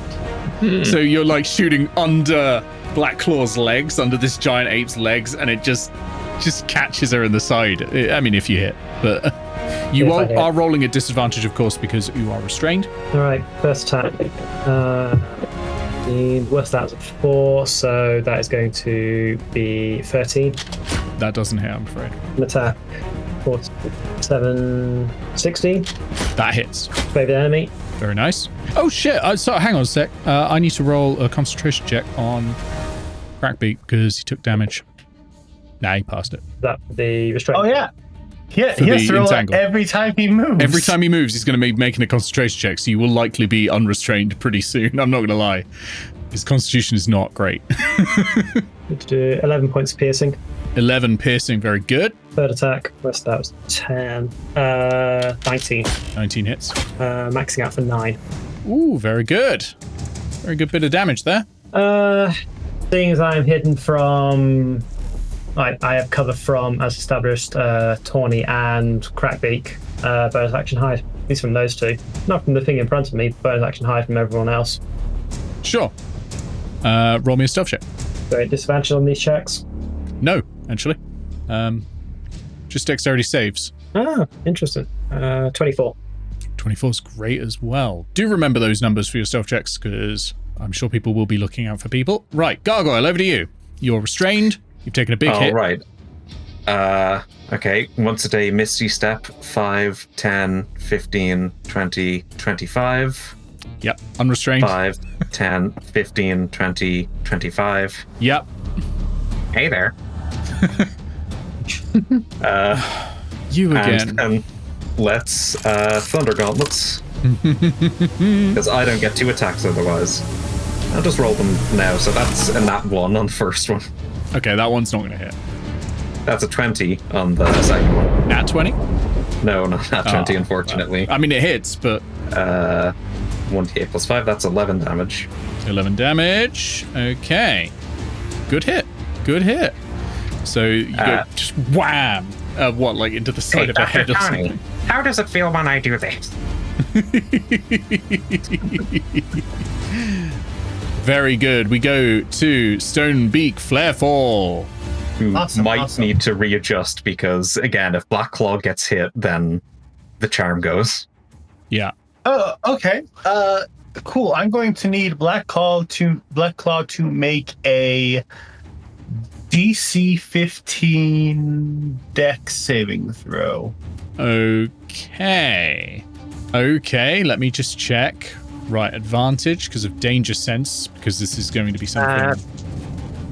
Speaker 1: So you're shooting under Blacklaw's legs, under this giant ape's legs, and it just catches her in the side. I mean, if you hit, but you are rolling at disadvantage, of course, because you are restrained.
Speaker 4: All right, first attack. The worst out's 4, so that is going to be 13.
Speaker 1: That doesn't hit, I'm afraid.
Speaker 4: An attack. 4, 7, 16.
Speaker 1: That hits.
Speaker 4: Favorite enemy.
Speaker 1: Very nice. Oh shit! So hang on a sec. I need to roll a concentration check on Crackbeak because he took damage. Nah, he passed it.
Speaker 4: That the restraint.
Speaker 5: Oh yeah. He has to roll it every time he moves.
Speaker 1: Every time he moves, he's going to be making a concentration check, so you will likely be unrestrained pretty soon. I'm not going to lie. His constitution is not great.
Speaker 4: Need to do 11 points of piercing.
Speaker 1: 11 piercing, very good.
Speaker 4: Third attack, worst out was 10. 19.
Speaker 1: 19 hits.
Speaker 4: Maxing out for 9.
Speaker 1: Ooh, very good. Very good bit of damage there.
Speaker 4: Seeing as I am hidden from... I have cover from, as established, Tawny and Crackbeak. Bonus action hide. At least from those two. Not from the thing in front of me, bonus action hide from everyone else.
Speaker 1: Sure. Roll me a stealth check.
Speaker 4: So disadvantage on these checks?
Speaker 1: No, actually. Just dexterity saves.
Speaker 4: Ah, interesting. 24.
Speaker 1: 24 is great as well. Do remember those numbers for your stealth checks, because I'm sure people will be looking out for people. Right, Gargoyle, over to you. You're restrained. You've taken a big hit.
Speaker 2: Oh, right. Okay. Once a day, Misty Step, 5, 10, 15, 20, 25.
Speaker 1: Yep, unrestrained.
Speaker 2: 5, 10, 15, 20, 25.
Speaker 1: Yep.
Speaker 7: Hey there.
Speaker 1: You again.
Speaker 2: And let's Thunder Gauntlets. Because I don't get 2 attacks otherwise. I'll just roll them now. So that's a nat 1 on the first one.
Speaker 1: Okay, that one's not going to hit.
Speaker 2: That's a 20 on the second one.
Speaker 1: Nat 20?
Speaker 2: No, not nat 20, unfortunately.
Speaker 1: I mean, it hits, but...
Speaker 2: 1d8 plus 5, that's 11 damage.
Speaker 1: 11 damage. Okay. Good hit. Good hit. So you go just wham! Into the side of her head or something?
Speaker 7: How does it feel when I do this?
Speaker 1: Very good. We go to Stonebeak Flarefall.
Speaker 2: who
Speaker 5: Awesome,
Speaker 2: might
Speaker 5: awesome.
Speaker 2: need to readjust because, again, if Black Claw gets hit, then the charm goes.
Speaker 1: Yeah.
Speaker 5: Oh, okay. Cool. I'm going to need Black Claw to make a DC 15 Dex saving throw.
Speaker 1: Okay. Okay, let me just check. Right, advantage because of danger sense, because this is going to be something.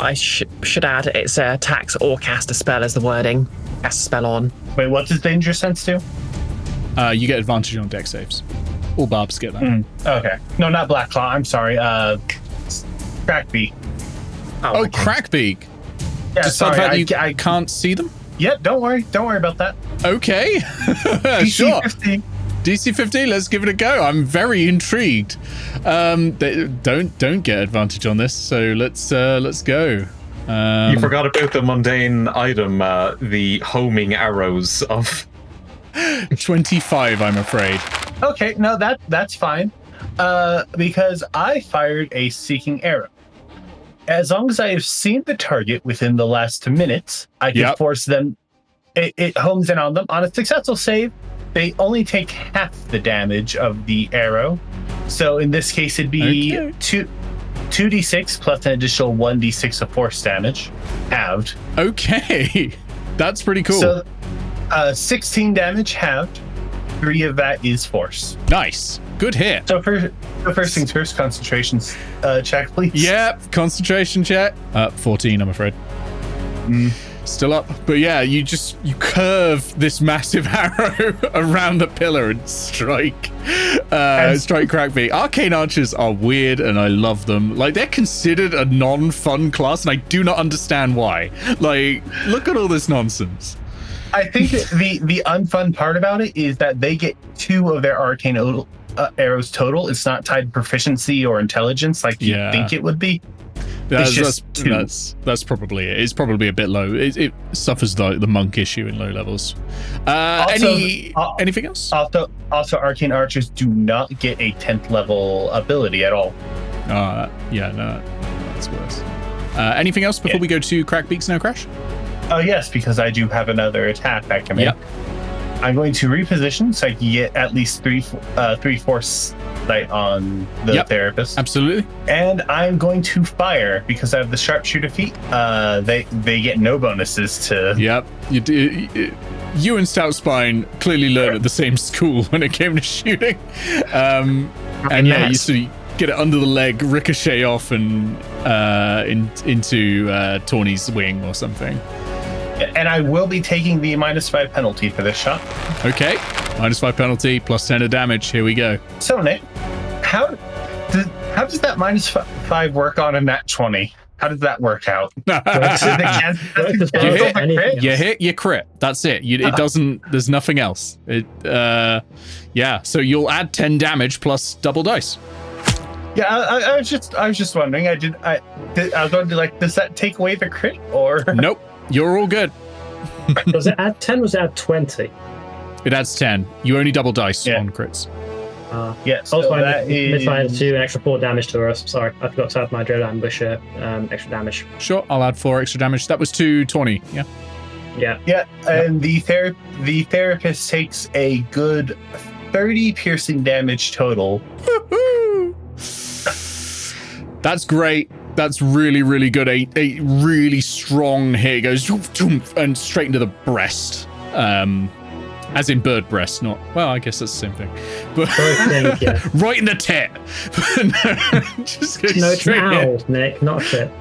Speaker 6: I should add it's attacks or cast a spell as the wording. Cast a spell on.
Speaker 5: Wait, what does danger sense do?
Speaker 1: You get advantage on dex saves. All barbs get that.
Speaker 5: Okay. No, not Black Claw. I'm sorry. Crackbeak.
Speaker 1: Oh,
Speaker 6: okay.
Speaker 1: Crackbeak.
Speaker 5: Yeah,
Speaker 1: Just
Speaker 5: sorry.
Speaker 1: the fact I can't see them?
Speaker 5: Yeah, don't worry. Don't worry about that.
Speaker 1: Okay.
Speaker 5: DC
Speaker 1: Sure.
Speaker 5: 15.
Speaker 1: DC 15, let's give it a go. I'm very intrigued. They don't get advantage on this, so let's go.
Speaker 2: You forgot about the mundane item, the homing arrows of...
Speaker 1: 25, I'm afraid.
Speaker 5: Okay, no, that's fine. Because I fired a seeking arrow. As long as I have seen the target within the last 2 minutes, I can force them. It homes in on them. On a successful save, they only take half the damage of the arrow. So in this case, it'd be 2d6 plus an additional 1d6 of force damage, halved.
Speaker 1: Okay, that's pretty cool.
Speaker 5: So 16 damage halved. 3 of that is force.
Speaker 1: Nice. Good hit.
Speaker 5: So first things first, concentration check, please.
Speaker 1: Yep, concentration check. 14, I'm afraid. Still up. But yeah, you curve this massive arrow around the pillar and strike Crackbeak. Arcane archers are weird and I love them. Like, they're considered a non-fun class and I do not understand why. Like, look at all this nonsense.
Speaker 5: I think that the unfun part about it is that they get 2 of their arcane arrows total. It's not tied to proficiency or intelligence like you think it would be.
Speaker 1: That's probably it. It's probably a bit low. It suffers the monk issue in low levels. Anything else?
Speaker 5: Also, arcane archers do not get a 10th level ability at all.
Speaker 1: That's worse. Anything else before we go to Crackbeak Snow Crash?
Speaker 5: Oh yes, because I do have another attack I can make. I'm going to reposition so I can get at least 3/4 light on the therapist.
Speaker 1: Absolutely.
Speaker 5: And I'm going to fire because I have the sharpshooter feat. They get no bonuses to.
Speaker 1: Yep. You and Stout Spine clearly learned at the same school when it came to shooting. You sort of get it under the leg, ricochet off, and into Tawny's wing or something.
Speaker 5: And I will be taking the -5 penalty for this shot.
Speaker 1: Okay, -5 penalty plus 10 of damage. Here we go.
Speaker 5: So Nick, how does that -5 work on a nat 20? How does that work out?
Speaker 1: You hit your crit. That's it. It doesn't. There's nothing else. So you'll add 10 damage plus double dice.
Speaker 5: Yeah, I was just wondering. I was wondering, like, does that take away the crit or?
Speaker 1: Nope. You're all good.
Speaker 4: Does it add 10 or does it add 20?
Speaker 1: It adds 10. You only double dice on crits.
Speaker 5: So
Speaker 4: also,
Speaker 5: that is...
Speaker 4: I do an extra 4 damage to us. Sorry, I forgot to add my Dread Ambusher extra damage.
Speaker 1: Sure, I'll add 4 extra damage. That was to 20, yeah?
Speaker 5: Yeah, and the therapist takes a good 30 piercing damage total.
Speaker 1: That's great. That's really, really good. A really strong hit. It goes and straight into the breast. As in bird breast, not... Well, I guess that's the same thing. But right in the tit. Just
Speaker 4: it's an owl, Nick, not a tit.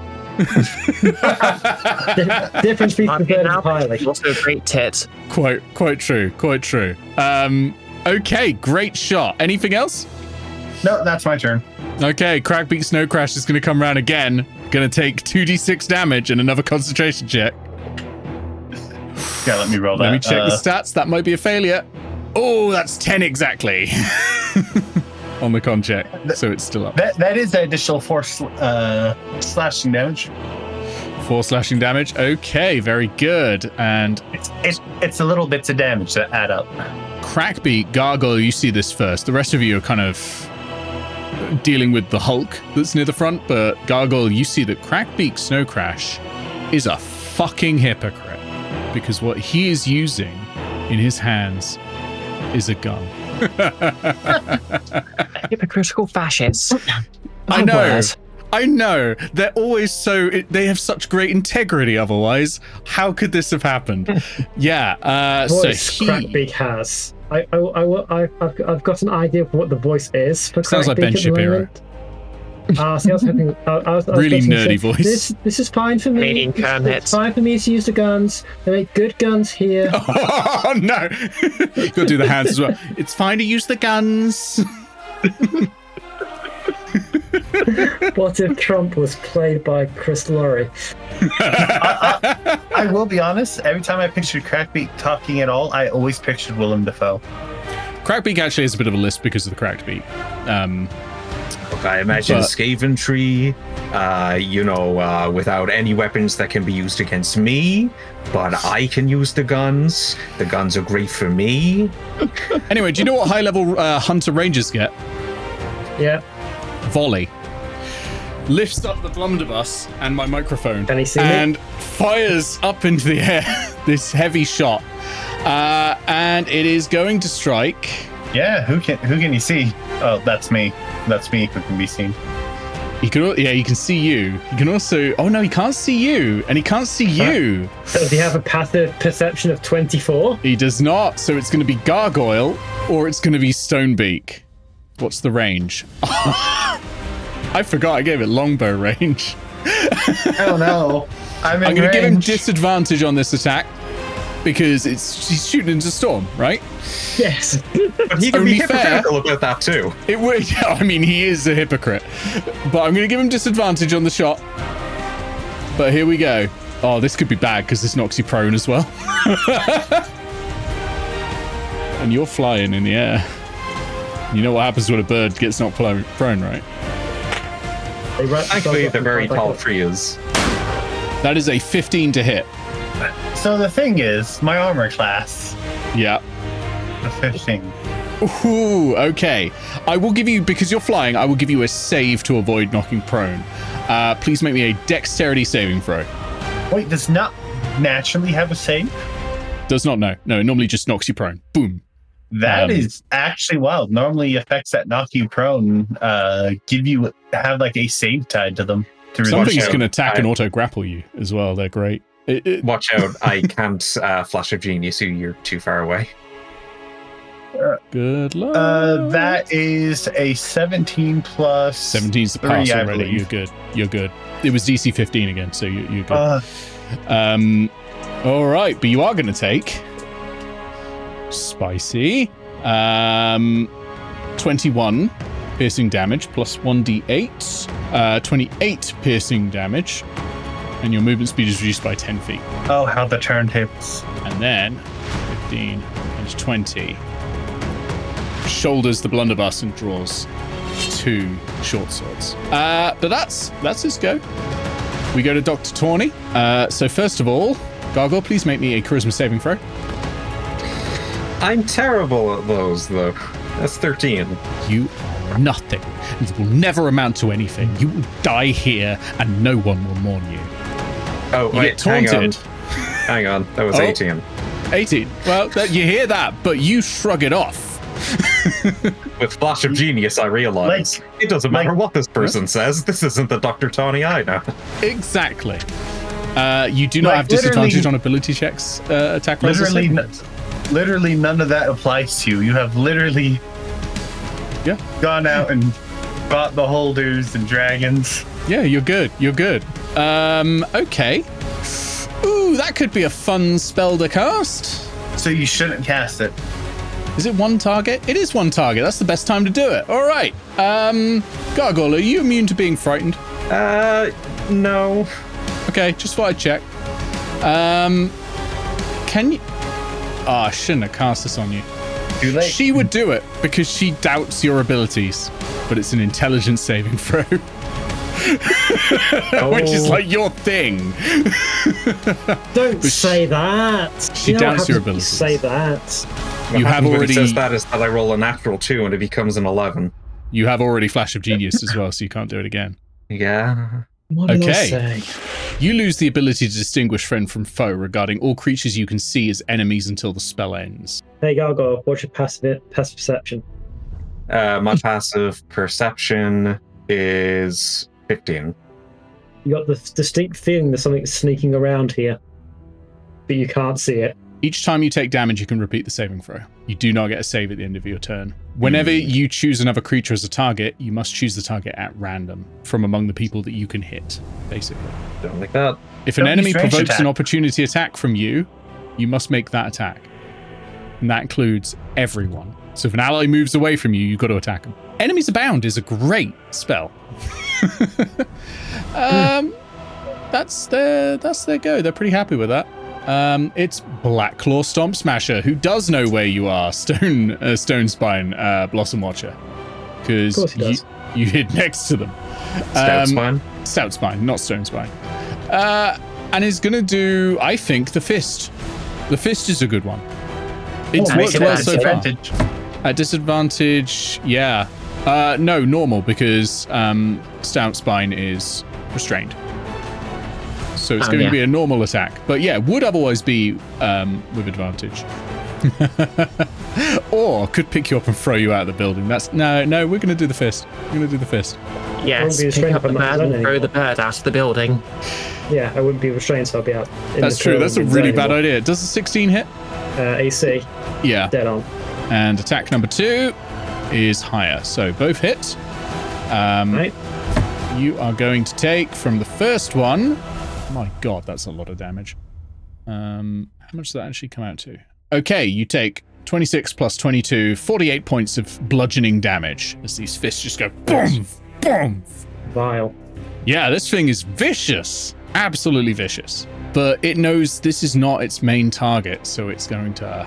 Speaker 4: Difference between bird and pilot.
Speaker 6: Also a great tit.
Speaker 1: Quite true. Okay, great shot. Anything else?
Speaker 5: No, that's my turn.
Speaker 1: Okay, Crackbeak Snow Crash is going to come around again. Going to take 2d6 damage and another concentration check.
Speaker 5: Yeah, let me roll that.
Speaker 1: Let me check the stats. That might be a failure. Oh, that's 10 exactly. On the con check, so it's still up.
Speaker 5: That is an additional 4 slashing damage.
Speaker 1: 4 slashing damage. Okay, very good. And
Speaker 5: it's the little bits of damage that add up.
Speaker 1: Crackbeak, Gargoyle, you see this first. The rest of you are kind of dealing with the Hulk that's near the front, but Gargoyle, you see that Crackbeak Snow Crash is a fucking hypocrite. Because what he is using in his hands is a gun.
Speaker 6: Hypocritical fascists.
Speaker 1: I
Speaker 6: My
Speaker 1: know.
Speaker 6: word.
Speaker 1: I know. They're always so... They have such great integrity otherwise. How could this have happened? Yeah,
Speaker 3: Voice Crackbeak has. I've got an idea of what the voice is for
Speaker 1: Sounds like
Speaker 3: Crackbeak
Speaker 1: Ben
Speaker 3: at the
Speaker 1: Shapiro.
Speaker 3: moment. See, I was hoping, I was
Speaker 1: Really
Speaker 3: going to
Speaker 1: nerdy
Speaker 3: say,
Speaker 1: voice.
Speaker 3: This is fine for me.
Speaker 6: Canadian
Speaker 3: It's
Speaker 6: Kermit.
Speaker 3: fine for me to use the guns. They make good guns here.
Speaker 1: Oh, no. You've got to do the hands as well. It's fine to use the guns.
Speaker 3: What if Trump was played by Chris Laurie?
Speaker 5: I will be honest, every time I pictured Crackbeak talking at all, I always pictured Willem Dafoe.
Speaker 1: Crackbeak actually has a bit of a lisp because of the cracked beak.
Speaker 2: I imagine
Speaker 1: But-
Speaker 2: Skaventree, without any weapons that can be used against me, but I can use the guns. The guns are great for me.
Speaker 1: Anyway, do you know what high-level hunter rangers get?
Speaker 3: Yeah.
Speaker 1: Volley. Lifts up the blunderbuss and my microphone
Speaker 3: Can he see me?
Speaker 1: and fires up into the air this heavy shot. And it is going to strike.
Speaker 5: Yeah, who can you see? Oh, that's me. That's me who can be seen.
Speaker 1: He can see you. He can also... Oh, no, he can't see you. And he can't see you.
Speaker 3: Does he have a passive perception of 24?
Speaker 1: He does not. So it's going to be Gargoyle or it's going to be Stonebeak. What's the range? I forgot I gave it longbow range.
Speaker 5: Oh no. I'm
Speaker 1: I'm going to give him
Speaker 5: range.
Speaker 1: disadvantage on this attack because he's shooting into Storm, right?
Speaker 3: Yes.
Speaker 2: But he can
Speaker 1: Only
Speaker 2: be
Speaker 1: fair.
Speaker 2: hypocritical about that too.
Speaker 1: It would. Yeah, I mean, he is a hypocrite. But I'm going to give him disadvantage on the shot. But here we go. Oh, this could be bad because this knocks you prone as well. And you're flying in the air. You know what happens when a bird gets knocked prone, right?
Speaker 2: Actually, they're very tall trees.
Speaker 1: That is a 15 to hit.
Speaker 5: So the thing is, my armor class,
Speaker 1: Yeah.
Speaker 5: the 15.
Speaker 1: Ooh, okay. I will give you, because you're flying, I will give you a save to avoid knocking prone. Please make me a dexterity saving throw.
Speaker 5: Wait, does not naturally have a save?
Speaker 1: Does not know. No, it normally just knocks you prone. Boom.
Speaker 5: That is actually wild. Normally effects that knock you prone have like a save tied to them.
Speaker 1: Something's
Speaker 2: out.
Speaker 1: going to attack and auto grapple you as well. They're great.
Speaker 2: Watch out, I can't Flash of Genius you, you're too far away.
Speaker 1: Good luck.
Speaker 5: That is a 17 plus
Speaker 1: 17's the pass
Speaker 5: 3, I
Speaker 1: already.
Speaker 5: believe.
Speaker 1: You're good. You're good. It was DC 15 again, so you're good. All right, but you are going to take spicy 21 piercing damage plus 1d8, 28 piercing damage, and your movement speed is reduced by 10 feet.
Speaker 5: Oh, how the turntables.
Speaker 1: And then 15 and 20 shoulders the blunderbuss and draws 2 short swords. But that's his go. We go to Dr. Tawny. So first of all, Gargoyle, please make me a charisma saving throw.
Speaker 2: I'm terrible at those, though. That's 13.
Speaker 1: You are nothing. It will never amount to anything. You will die here and no one will mourn you.
Speaker 2: Oh,
Speaker 1: You
Speaker 2: wait,
Speaker 1: get taunted.
Speaker 2: Hang on. That was
Speaker 1: Oh.
Speaker 2: 18.
Speaker 1: 18. Well, you hear that, but you shrug it off.
Speaker 2: With Flash of Genius, I realized it doesn't matter what this person says. This isn't the Dr. Tawny I know.
Speaker 1: Exactly. You do not
Speaker 5: Like,
Speaker 1: have disadvantage
Speaker 5: literally-
Speaker 1: on ability checks, attack rolls. or something?
Speaker 5: Literally none of that applies to you. You have literally gone out and bought the holders and dragons.
Speaker 1: Yeah, you're good. You're good. Okay. Ooh, that could be a fun spell to cast.
Speaker 5: So you shouldn't cast it.
Speaker 1: Is it one target? It is one target. That's the best time to do it. All right. Gargoyle, are you immune to being frightened?
Speaker 2: No.
Speaker 1: Okay, just thought I'd check. Can you... Oh, I shouldn't have cast this on you.
Speaker 5: Too late.
Speaker 1: She would do it because she doubts your abilities, but it's an intelligence saving throw. Which is like your thing.
Speaker 3: Don't say that.
Speaker 1: She
Speaker 3: You don't
Speaker 1: doubts
Speaker 3: have
Speaker 1: your
Speaker 3: to
Speaker 1: abilities.
Speaker 3: Say that.
Speaker 1: You have
Speaker 2: When
Speaker 1: already...
Speaker 2: it says that is that I roll a natural 2 and it becomes an 11.
Speaker 1: You have already Flash of Genius as well, so you can't do it again.
Speaker 2: Yeah.
Speaker 3: What did I
Speaker 1: Okay.
Speaker 3: say?
Speaker 1: You lose the ability to distinguish friend from foe regarding all creatures you can see as enemies until the spell ends.
Speaker 3: Hey, Gargoyle, what's your passive perception?
Speaker 2: My passive perception is 15.
Speaker 3: You got the distinct feeling there's something sneaking around here, but you can't see it.
Speaker 1: Each time you take damage, you can repeat the saving throw. You do not get a save at the end of your turn. Whenever you choose another creature as a target, you must choose the target at random from among the people that you can hit, basically.
Speaker 2: Don't like that.
Speaker 1: If an
Speaker 5: Don't
Speaker 1: enemy
Speaker 5: use ranged
Speaker 1: provokes an
Speaker 5: attack.
Speaker 1: opportunity attack from you, you must make that attack. And that includes everyone. So if an ally moves away from you, you've got to attack them. Enemies Abound is a great spell. That's their go. They're pretty happy with that. It's Black Claw Stomp Smasher, who does know where you are, Stone Spine, Blossom Watcher. Because
Speaker 3: Of course he does.
Speaker 1: you hid next to them.
Speaker 2: Stout spine.
Speaker 1: Stout Spine, not Stone Spine. And is going to do, I think, the Fist. The Fist is a good one. It's
Speaker 6: make
Speaker 1: worked
Speaker 6: it
Speaker 1: well
Speaker 6: at
Speaker 1: so far.
Speaker 5: Advantage.
Speaker 1: At disadvantage, yeah. No, normal, because Stout Spine is restrained. So it's going to be a normal attack. But yeah, would otherwise be with advantage. Or could pick you up and throw you out of the building. That's no, we're going to do the Fist. We're going to do the Fist.
Speaker 6: Yes,
Speaker 3: be
Speaker 6: pick
Speaker 3: restrained
Speaker 6: up
Speaker 3: by
Speaker 6: the
Speaker 3: my
Speaker 6: bird
Speaker 3: zone
Speaker 6: and throw
Speaker 3: anymore.
Speaker 6: the bird out of the building.
Speaker 3: Yeah, I wouldn't be restrained, so I'll be out.
Speaker 1: That's true. That's a really bad idea. Does a 16 hit?
Speaker 3: AC,
Speaker 1: Yeah.
Speaker 3: dead on.
Speaker 1: And attack number 2 is higher. So both hit.
Speaker 3: Right.
Speaker 1: You are going to take from the first one. My God, that's a lot of damage. How much does that actually come out to? Okay, you take 26 plus 22, 48 points of bludgeoning damage as these fists just go boom, boom.
Speaker 3: Vile.
Speaker 1: Yeah, this thing is vicious. Absolutely vicious. But it knows this is not its main target, so it's going to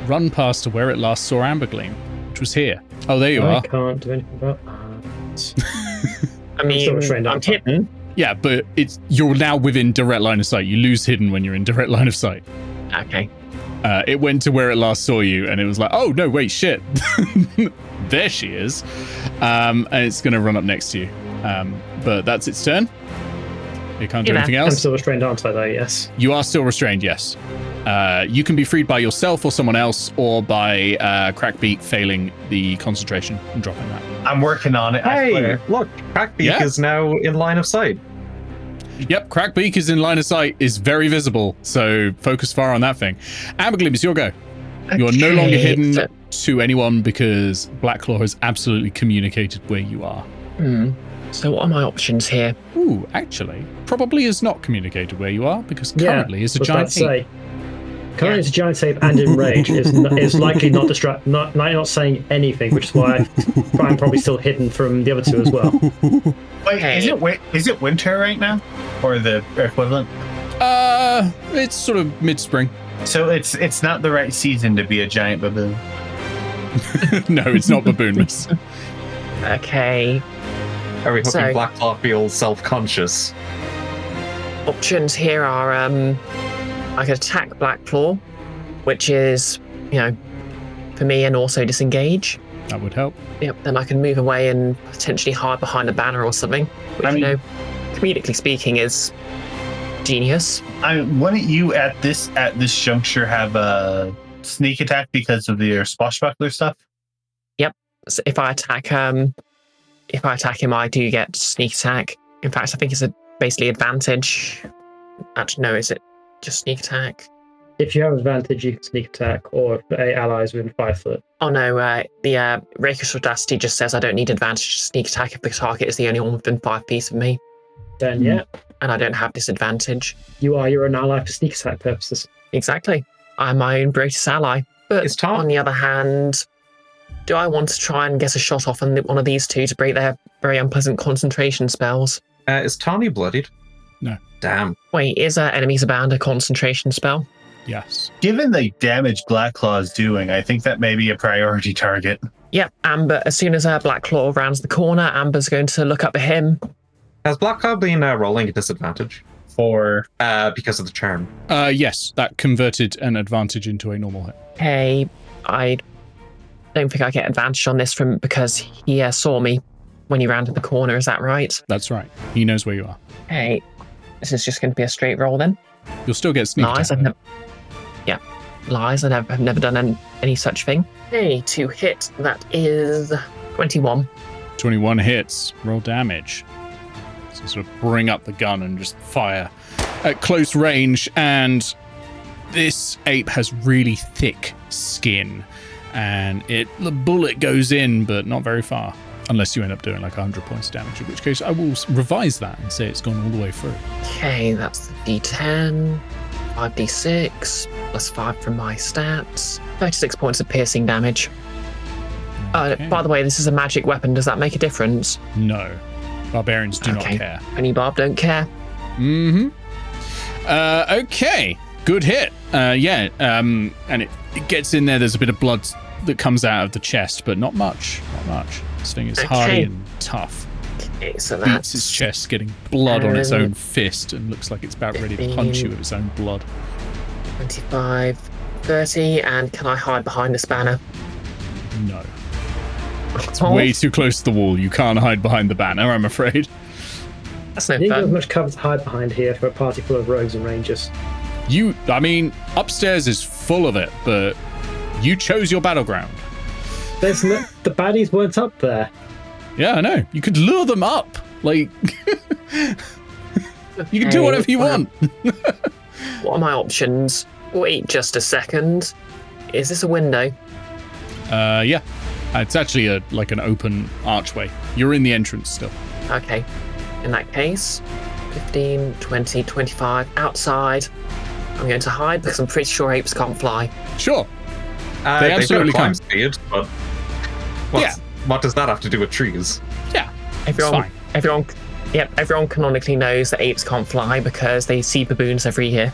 Speaker 1: run past to where it last saw Ambergleam, which was here. Oh, there you
Speaker 3: I
Speaker 1: are.
Speaker 3: can't do anything about that.
Speaker 6: I
Speaker 3: still
Speaker 6: mean,
Speaker 3: restrained
Speaker 6: I'm
Speaker 3: outside.
Speaker 6: hidden.
Speaker 1: Yeah, but you're now within direct line of sight. You lose hidden when you're in direct line of sight.
Speaker 6: Okay.
Speaker 1: It went to where it last saw you, and it was like, oh, no, wait, shit. There she is. And it's going to run up next to you. But that's its turn. It can't do
Speaker 6: Yeah,
Speaker 1: anything
Speaker 3: I'm
Speaker 1: else.
Speaker 3: still restrained, aren't I, though? Yes.
Speaker 1: You are still restrained, yes. You can be freed by yourself or someone else, or by Crackbeak failing the concentration and dropping that.
Speaker 5: I'm working on it. I
Speaker 2: Hey,
Speaker 5: swear.
Speaker 2: look, Crackbeak
Speaker 1: Yeah.
Speaker 2: is now in line of sight.
Speaker 1: Yep, Crackbeak is in line of sight, is very visible, so focus fire on that thing. Ambergleam, it's your go. You are no longer
Speaker 6: Okay,
Speaker 1: hidden
Speaker 6: so-
Speaker 1: to anyone because Blackclaw has absolutely communicated where you are.
Speaker 6: So what are my options here?
Speaker 1: Ooh, actually, probably has not communicated where you are because currently is a
Speaker 3: was about
Speaker 1: giant
Speaker 3: to say.
Speaker 1: ape.
Speaker 3: Currently, it's a giant ape and in rage. Is likely not not saying anything, which is why I'm probably still hidden from the other two as well.
Speaker 5: Wait,
Speaker 6: Hey.
Speaker 5: is it winter right now, or the equivalent?
Speaker 1: It's sort of mid-spring.
Speaker 5: So it's not the right season to be a giant baboon.
Speaker 1: No, it's not baboonless.
Speaker 6: Okay.
Speaker 2: Are we hoping
Speaker 6: So-
Speaker 2: Blackclaw feels self-conscious?
Speaker 6: Options here are I could attack Blackclaw, which is, for me, and also disengage.
Speaker 1: That would help.
Speaker 6: Yep, then I can move away and potentially hide behind a banner or something, which,
Speaker 5: I mean-
Speaker 6: comedically speaking is genius.
Speaker 5: Wouldn't you at this juncture have a sneak attack because of your swashbuckler stuff?
Speaker 6: So if I attack him, I do get sneak attack. In fact, I think it's basically advantage. Actually, no, is it just sneak attack?
Speaker 3: If you have advantage, you can sneak attack, or allies within 5 foot.
Speaker 6: Oh no, the Rakish Audacity just says I don't need advantage to sneak attack if the target is the only one within 5 feet of me,
Speaker 3: Then yeah,
Speaker 6: and I don't have disadvantage.
Speaker 3: you're an ally for sneak attack purposes.
Speaker 6: Exactly. I'm my own greatest ally. But
Speaker 2: Is Tom-
Speaker 6: on the other hand, do I want to try and get a shot off on one of these two to break their very unpleasant concentration spells?
Speaker 2: Is Tawny bloodied?
Speaker 1: No.
Speaker 2: Damn.
Speaker 6: Wait, is Enemies Abound a concentration spell?
Speaker 1: Yes.
Speaker 5: Given the damage Blackclaw is doing, I think that may be a priority target.
Speaker 6: Yep, Amber, as soon as Blackclaw rounds the corner, Amber's going to look up at him.
Speaker 2: Has Blackclaw been rolling at disadvantage?
Speaker 5: For
Speaker 2: Because of the charm.
Speaker 1: Yes, that converted an advantage into a normal hit.
Speaker 6: Hey, I don't think I get advantage on this because he saw me when you rounded the corner, is that right?
Speaker 1: That's right. He knows where you are.
Speaker 6: Okay. This is just going to be a straight roll then.
Speaker 1: You'll still get sneak
Speaker 6: Lies,
Speaker 1: attack.
Speaker 6: Lies, I've never done any such thing. Okay, to hit, that is 21.
Speaker 1: 21 hits. Roll damage. So sort of bring up the gun and just fire at close range. And this ape has really thick skin. And the bullet goes in, but not very far. Unless you end up doing like 100 points of damage, in which case I will revise that and say it's gone all the way through.
Speaker 6: Okay, that's the D10, 5d6, plus 5 from my stats. 36 points of piercing damage.
Speaker 1: Okay.
Speaker 6: By the way, this is a magic weapon. Does that make a difference?
Speaker 1: No. Barbarians do not care.
Speaker 6: Any barb don't care.
Speaker 1: Mm-hmm. Okay. Good hit. And it gets in there. There's a bit of blood that comes out of the chest, but not much. Not much. This thing is hardy and tough.
Speaker 6: Okay, so
Speaker 1: Beats
Speaker 6: that's
Speaker 1: his chest, getting blood on its own fist, and looks like it's about ready to punch you with its own blood.
Speaker 6: 25, 30, and can I hide behind this banner?
Speaker 1: No. It's way too close to the wall. You can't hide behind the banner, I'm afraid.
Speaker 6: That's no
Speaker 4: You don't have
Speaker 6: fun.
Speaker 4: much cover to hide behind here for a party full of rogues and rangers.
Speaker 1: Upstairs is full of it, but you chose your battleground.
Speaker 4: There's no, the baddies weren't up there.
Speaker 1: Yeah, I know. You could lure them up. Like, you can do whatever you want.
Speaker 6: What are my options? Wait just a second. Is this a window?
Speaker 1: Yeah. It's actually an open archway. You're in the entrance still.
Speaker 6: Okay. In that case, 15, 20, 25, outside. I'm going to hide because I'm pretty sure apes can't fly.
Speaker 1: Sure.
Speaker 2: They
Speaker 1: absolutely
Speaker 2: climb
Speaker 1: can.
Speaker 2: speed, but what does that have to do with trees?
Speaker 1: Yeah.
Speaker 6: Everyone canonically knows that apes can't fly because they see baboons every year.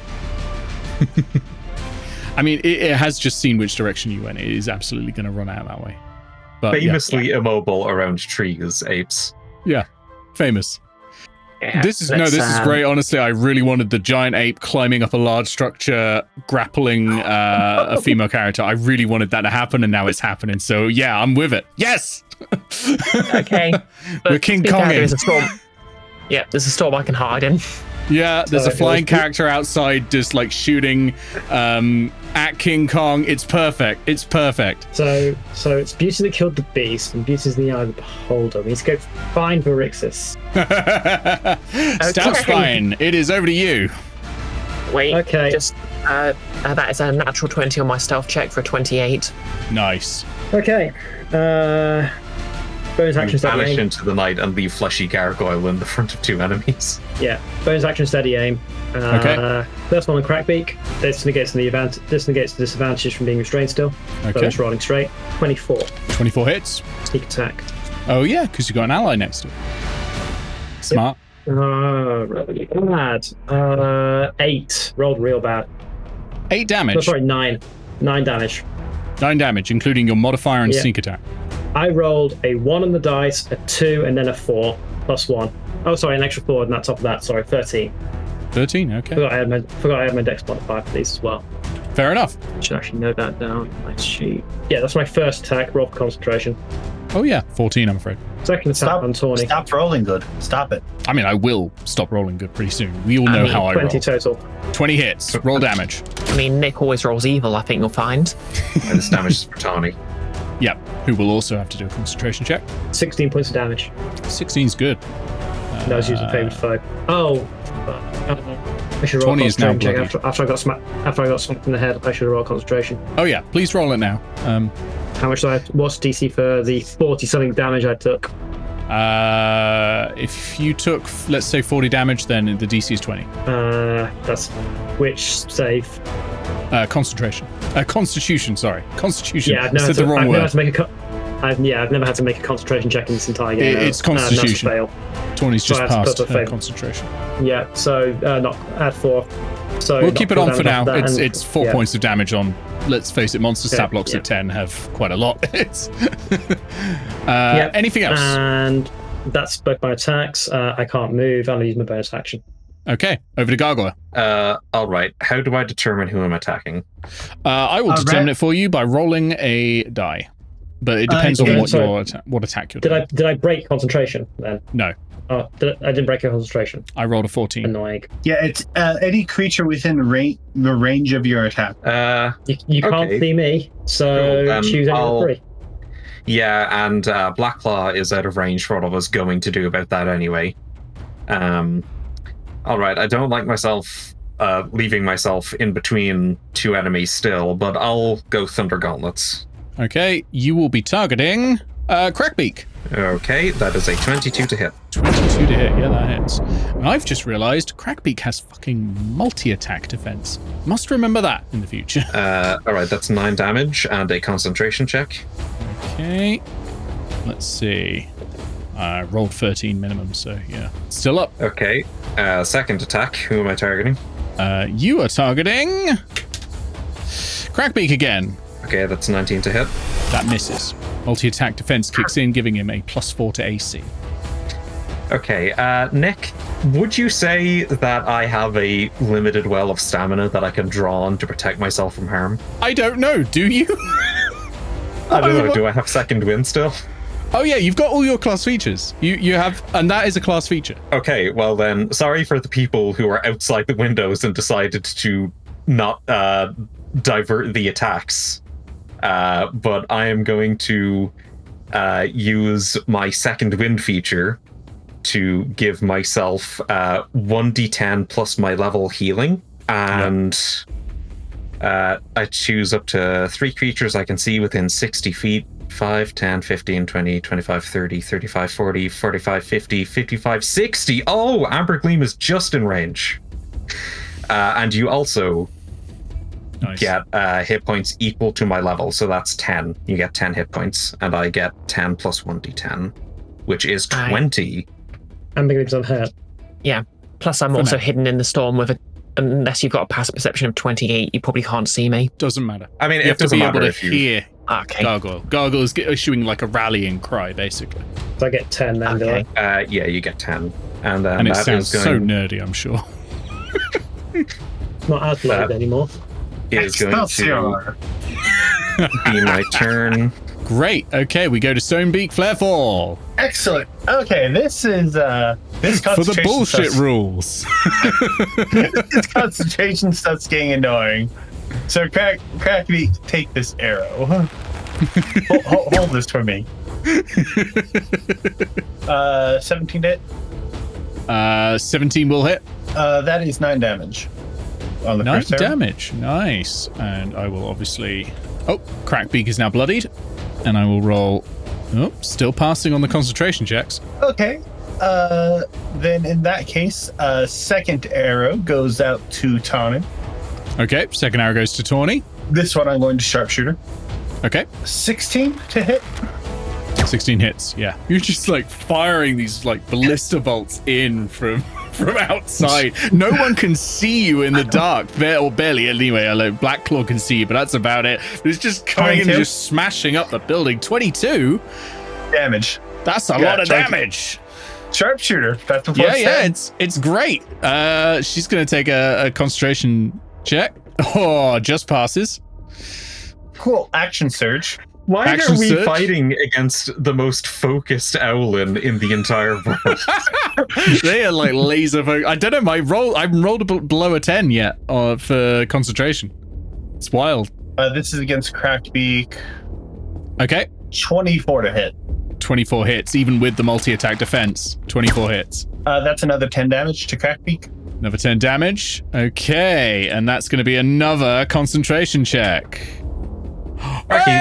Speaker 1: I mean, it has just seen which direction you went. It is absolutely going to run out that way. But
Speaker 2: Famously immobile around trees, apes.
Speaker 1: Yeah. Famous.
Speaker 6: Yeah,
Speaker 1: This is great. Honestly, I really wanted the giant ape climbing up a large structure, grappling a female character. I really wanted that to happen, and now it's happening. So yeah, I'm with it. Yes.
Speaker 6: Okay.
Speaker 1: We're King
Speaker 6: to be fair,
Speaker 1: Konging.
Speaker 6: there's a storm. Yeah, there's a storm I can hide in.
Speaker 1: Yeah, there's a
Speaker 4: So,
Speaker 1: flying character outside, just like shooting at King Kong. It's perfect. It's perfect.
Speaker 4: So it's Beauty that killed the beast, and Beauty is in the eye of the beholder. We need to go find Varixis.
Speaker 1: Stout Spine, it is over to you.
Speaker 6: Wait,
Speaker 4: Okay.
Speaker 6: just that is a natural 20 on my stealth check for a 28.
Speaker 1: Nice.
Speaker 4: Okay. Bonus
Speaker 2: You
Speaker 4: action steady
Speaker 2: vanish
Speaker 4: aim.
Speaker 2: into the night and leave fleshy gargoyle in the front of two enemies.
Speaker 4: Yeah. Bonus action steady aim.
Speaker 1: Okay.
Speaker 4: First one on crackbeak. This negates the advantage. This negates the disadvantage from being restrained still.
Speaker 1: Okay.
Speaker 4: Bonus rolling straight. 24.
Speaker 1: 24 hits.
Speaker 4: Sneak attack.
Speaker 1: Oh yeah, because you got an ally next to it. Smart.
Speaker 4: Really bad. 8. Rolled real bad.
Speaker 1: 8
Speaker 4: No,
Speaker 1: damage.
Speaker 4: sorry, 9. 9 damage.
Speaker 1: 9 damage, including your modifier and
Speaker 4: Yeah.
Speaker 1: sneak attack.
Speaker 4: I rolled a 1 on the dice, a 2, and then a 4 plus 1. Oh, sorry, an extra 4 on that top of that. Sorry, 13.
Speaker 1: 13. Okay.
Speaker 4: Forgot I had my dex modifier for these as well.
Speaker 1: Fair enough.
Speaker 4: Should actually note that down on my sheet. Yeah, that's my first attack. Roll for concentration.
Speaker 1: Oh yeah, 14. I'm afraid.
Speaker 4: Second attack on Tawny.
Speaker 5: Stop rolling good. Stop it.
Speaker 1: I mean, I will stop rolling good pretty soon. We all know how I
Speaker 4: 20
Speaker 1: roll.
Speaker 4: total.
Speaker 1: 20 hits. Roll damage.
Speaker 6: I mean, Nick always rolls evil, I think you'll find.
Speaker 2: And this damage is for Tawny.
Speaker 1: Yep. Who will also have to do a concentration check.
Speaker 4: 16 points of damage.
Speaker 1: 16's good.
Speaker 4: And I was using favored foe. Oh. I should roll
Speaker 1: 20 is now
Speaker 4: concentration check after I got smacked in the head. I should roll concentration.
Speaker 1: Oh yeah, please roll it now.
Speaker 4: How much what's DC for the 40 something damage I took?
Speaker 1: If you took, let's say, 40 damage, then the DC is 20.
Speaker 4: That's which save?
Speaker 1: Concentration. Constitution, sorry. Constitution.
Speaker 4: Yeah, I've
Speaker 1: I
Speaker 4: never,
Speaker 1: said the wrong
Speaker 4: I've never
Speaker 1: word.
Speaker 4: had to make a I've never had to make a concentration check in this entire game.
Speaker 1: It's Constitution.
Speaker 4: Fail.
Speaker 1: Tawny's just
Speaker 4: Sorry, that's
Speaker 1: passed
Speaker 4: a fail.
Speaker 1: concentration.
Speaker 4: Yeah, so not add 4. So
Speaker 1: We'll
Speaker 4: not
Speaker 1: keep it
Speaker 4: 4
Speaker 1: on for
Speaker 4: damage
Speaker 1: now.
Speaker 4: after that, and-
Speaker 1: It's 4 points of damage on. Let's face it, monster stat blocks
Speaker 4: yeah.
Speaker 1: at 10 have quite a lot. It's anything else?
Speaker 4: And that's both my attacks. I can't move. I'll use my bonus action.
Speaker 1: Okay, over to Gargoyle.
Speaker 2: All right. How do I determine who I'm attacking?
Speaker 1: I will determine it for you by rolling a die. but it depends on
Speaker 3: yeah,
Speaker 1: what attack you're doing.
Speaker 3: Did I break concentration then?
Speaker 1: No,
Speaker 3: Oh, I didn't break your concentration.
Speaker 1: I rolled a 14.
Speaker 3: Annoying.
Speaker 5: Yeah, it's any creature within the range of your attack.
Speaker 3: You can't see me, so
Speaker 2: Cool,
Speaker 3: choose any of the three.
Speaker 2: Yeah, and Blackclaw is out of range for what I was going to do about that anyway. All right, I don't like myself leaving myself in between two enemies still, but I'll go Thunder Gauntlets.
Speaker 1: Okay, you will be targeting Crackbeak.
Speaker 2: Okay, that is a 22 to hit.
Speaker 1: 22 to hit, yeah, that hits. And I've just realized Crackbeak has fucking multi-attack defense. Must remember that in the future.
Speaker 2: All right, that's 9 damage and a concentration check.
Speaker 1: Okay, let's see. I rolled 13 minimum, so yeah. Still up.
Speaker 2: Okay, second attack. Who am I targeting?
Speaker 1: You are targeting Crackbeak again.
Speaker 2: Okay, that's 19 to hit.
Speaker 1: That misses. Multi-attack defense kicks in, giving him a +4 to AC.
Speaker 2: Okay, Nick, would you say that I have a limited well of stamina that I can draw on to protect myself from harm?
Speaker 1: I don't know, do you?
Speaker 2: I don't know, do I have second wind still?
Speaker 1: Oh yeah, you've got all your class features. You have, and that is a class feature.
Speaker 2: Okay, well then, sorry for the people who are outside the windows and decided to not divert the attacks. But I am going to use my second wind feature to give myself 1d10 plus my level healing. And I choose up to 3 creatures I can see within 60 feet. 5, 10, 15, 20, 25, 30, 35, 40, 45, 50, 55, 60. Oh, Amber Gleam is just in range. And you also get hit points equal to my level, so that's 10. You get 10 hit points, and I get 10 plus 1d10, which is 20.
Speaker 3: Amber Gleam's unhurt.
Speaker 6: Yeah. Plus, I'm also hidden in the storm with a. Unless you've got a passive perception of 28, you probably can't see me.
Speaker 1: Doesn't matter.
Speaker 2: I mean,
Speaker 1: You have to be able to hear
Speaker 6: Okay.
Speaker 1: Gargoyle. Gargoyle is issuing like a rallying cry, basically.
Speaker 3: So I get 10 then, do I?
Speaker 2: Yeah, you get 10. And then
Speaker 1: And it
Speaker 2: that
Speaker 1: sounds
Speaker 2: is
Speaker 1: so
Speaker 2: going,
Speaker 1: nerdy, I'm sure.
Speaker 3: Not as loud anymore.
Speaker 2: is going to
Speaker 5: Excelsior.
Speaker 2: be my turn.
Speaker 1: Great. Okay, we go to Stonebeak Featherfall.
Speaker 5: Excellent. Okay, this is this
Speaker 1: For the
Speaker 5: concentration
Speaker 1: bullshit
Speaker 5: stuff's-
Speaker 1: rules.
Speaker 5: this concentration stuff's getting annoying. So Crackbeak, take this arrow. hold this for me. 17 hit.
Speaker 1: 17 will hit.
Speaker 5: That is 9 damage. On the
Speaker 1: 9
Speaker 5: first arrow.
Speaker 1: damage. Nice. And I will obviously... Oh, Crackbeak is now bloodied. And I will roll... Oh, still passing on the concentration checks.
Speaker 5: Okay. Then in that case, second arrow goes out to Tawny.
Speaker 1: Okay, second arrow goes to Tawny.
Speaker 5: This one I'm going to sharpshooter.
Speaker 1: Okay,
Speaker 5: 16 to hit.
Speaker 1: 16 hits. Yeah, you're just like firing these like ballista bolts in from outside. No one can see you in the dark, or barely anyway. Like Blackclaw can see you, but that's about it. It's just coming in and
Speaker 5: 22.
Speaker 1: just smashing up the building. 22.
Speaker 5: Damage.
Speaker 1: That's a lot of damage.
Speaker 5: Sharpshooter. That's what
Speaker 1: Yeah, it's great. She's gonna take a concentration check. Oh, just passes.
Speaker 5: Cool. Action surge.
Speaker 2: Why
Speaker 1: Action
Speaker 2: are we
Speaker 1: surge?
Speaker 2: fighting against the most focused Owlin in the entire world?
Speaker 1: They are like laser focused. I don't know. I haven't rolled below a 10 yet for concentration. It's wild.
Speaker 5: This is against Crackbeak.
Speaker 1: Okay,
Speaker 5: 24 to hit.
Speaker 1: 24 hits, even with the multi-attack defense. 24 hits.
Speaker 5: That's another 10 damage to Crackbeak.
Speaker 1: Another 10 damage. Okay, and that's going to be another concentration check. Hey,